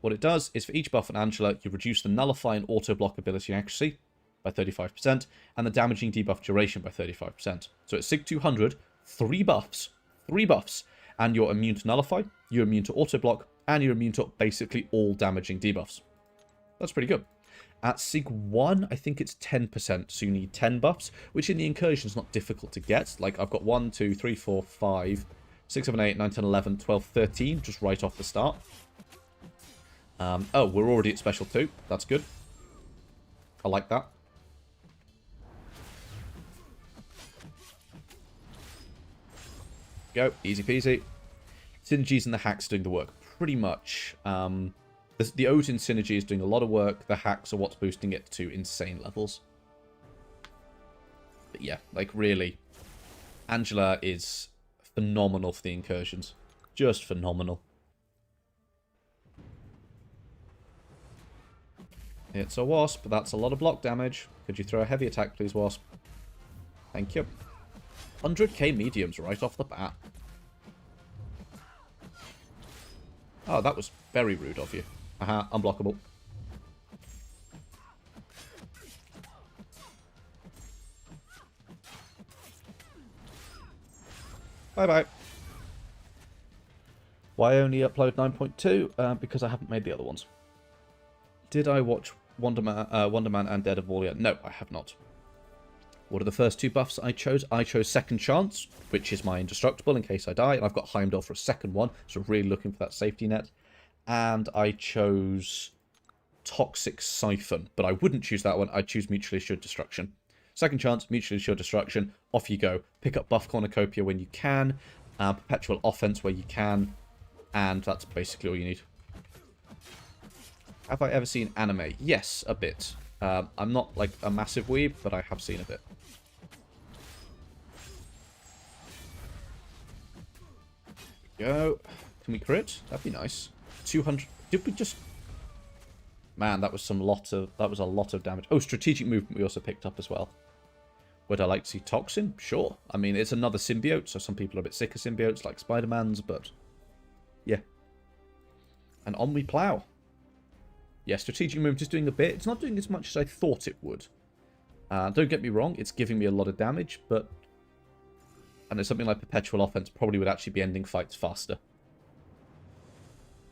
What it does is for each buff on Angela, you reduce the nullify and auto-block ability accuracy by 35%, and the damaging debuff duration by 35%. So at SIG 200, 3 buffs, and you're immune to nullify, you're immune to auto-block, and you're immune to basically all damaging debuffs. That's pretty good. At SIG 1, I think it's 10%, so you need 10 buffs, which in the Incursion is not difficult to get. Like, I've got 1, 2, 3, 4, 5, 6, 7, 8, 9, 10, 11, 12, 13, just right off the start. Oh, we're already at special 2. That's good. I like that. Go. Easy peasy. Synergies and the hacks doing the work. Pretty much. The Odin synergy is doing a lot of work. The hacks are what's boosting it to insane levels. But yeah, like really, Angela is phenomenal for the Incursions. Just phenomenal. It's a wasp. That's a lot of block damage. Could you throw a heavy attack, please, wasp? Thank you. 100k mediums right off the bat. Oh, that was very rude of you. Aha, unblockable. Bye-bye. Why only upload 9.2? Because I haven't made the other ones. Did I watch Wonder Man and Dead of War yet? No, I have not. What are the first two buffs I chose? I chose Second Chance, which is my indestructible in case I die. And I've got Heimdall for a second one, so really looking for that safety net. And I chose Toxic Siphon, but I wouldn't choose that one. I'd choose Mutually Assured Destruction. Second Chance, Mutually Assured Destruction. Off you go. Pick up Buff Cornucopia when you can. Perpetual Offense where you can. And that's basically all you need. Have I ever seen anime? Yes, a bit. I'm not like a massive weeb, but I have seen a bit. Go. Can we crit? That'd be nice. 200. Did we just... Man, that was a lot of damage. Oh, strategic movement we also picked up as well. Would I like to see Toxin? Sure. I mean, it's another symbiote, so some people are a bit sick of symbiotes like Spider-Man's, but yeah. And on we plow. Yeah, strategic movement is doing a bit. It's not doing as much as I thought it would. Don't get me wrong, it's giving me a lot of damage, but I know something like Perpetual Offense probably would actually be ending fights faster.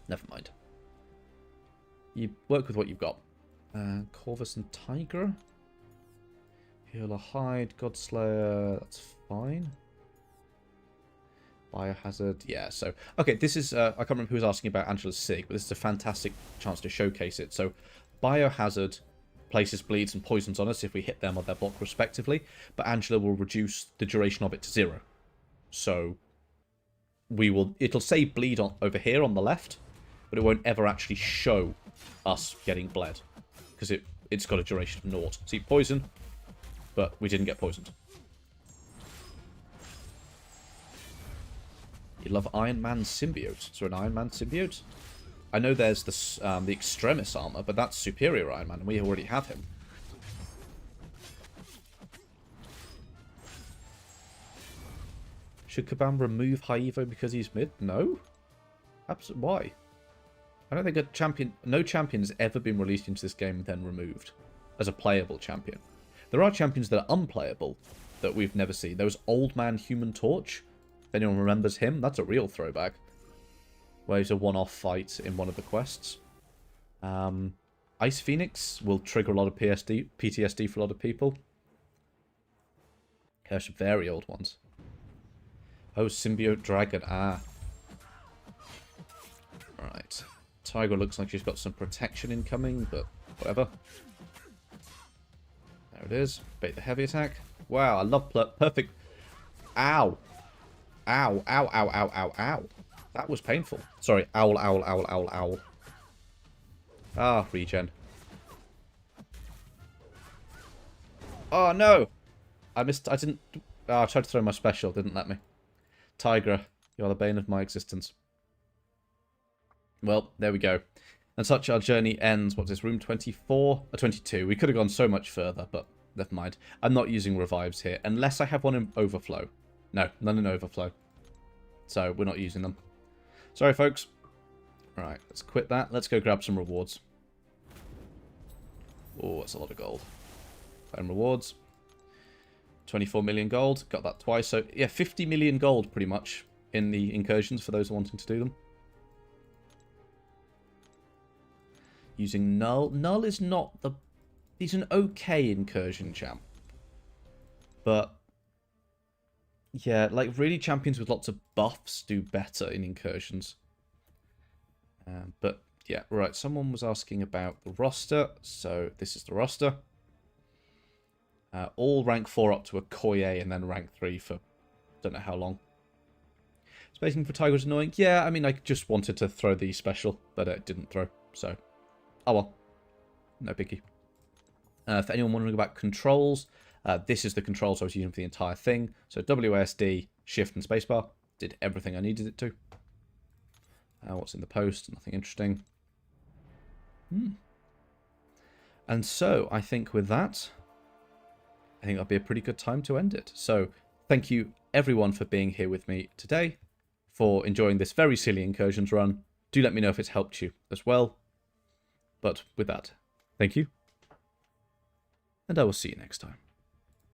Never mind. You work with what you've got. Corvus and Tigra. Healer Hide, Godslayer, that's fine. Biohazard, yeah, so... Okay, this is... I can't remember who was asking about Angela's Sig, but this is a fantastic chance to showcase it. So, Biohazard places bleeds and poisons on us if we hit them or their block respectively, but Angela will reduce the duration of it to 0. So, it'll say bleed over here on the left, but it won't ever actually show us getting bled, because it's got a duration of 0. See, poison, but we didn't get poisoned. You love Iron Man symbiote. Is there an Iron Man symbiote? I know there's the Extremis armor, but that's Superior Iron Man, and we already have him. Should Kabam remove High Evo because he's mid? No. Absolutely. Why? I don't think no champion has ever been released into this game and then removed as a playable champion. There are champions that are unplayable that we've never seen. There was Old Man Human Torch. If anyone remembers him, that's a real throwback. Where he's a one-off fight in one of the quests. Ice Phoenix will trigger a lot of PTSD for a lot of people. There's some very old ones. Oh, Symbiote Dragon. Ah. Right. Tiger looks like she's got some protection incoming, but whatever. There it is. Bait the heavy attack. Wow, I love perfect. Ow. Ow, ow, ow, ow, ow, ow. That was painful. Sorry, owl, owl, owl, owl, owl. Ah, regen. Oh, no! I didn't... Oh, I tried to throw my special, didn't let me. Tigra, you are the bane of my existence. Well, there we go. And such our journey ends. What's this, room 24? 22. We could have gone so much further, but never mind. I'm not using revives here, unless I have one in overflow. No, none in overflow. So, we're not using them. Sorry, folks. Right, let's quit that. Let's go grab some rewards. Oh, that's a lot of gold. And rewards. 24 million gold. Got that twice. So, yeah, 50 million gold, pretty much, in the incursions for those wanting to do them. Using Null. Null is not the... He's an okay incursion champ. But... yeah, like, really champions with lots of buffs do better in incursions. But, yeah, right. Someone was asking about the roster. So, this is the roster. All rank 4 up to a Koye and then rank 3 for don't know how long. Spacing for Tiger was annoying. Yeah, I mean, I just wanted to throw the special, but it didn't throw. So, oh well. No biggie. For anyone wondering about controls, this is the controls I was using for the entire thing. So WASD, Shift and Spacebar. Did everything I needed it to. What's in the post? Nothing interesting. And so, I think with that, I think that'll be a pretty good time to end it. So, thank you everyone for being here with me today, for enjoying this very silly Incursions run. Do let me know if it's helped you as well. But with that, thank you, and I will see you next time.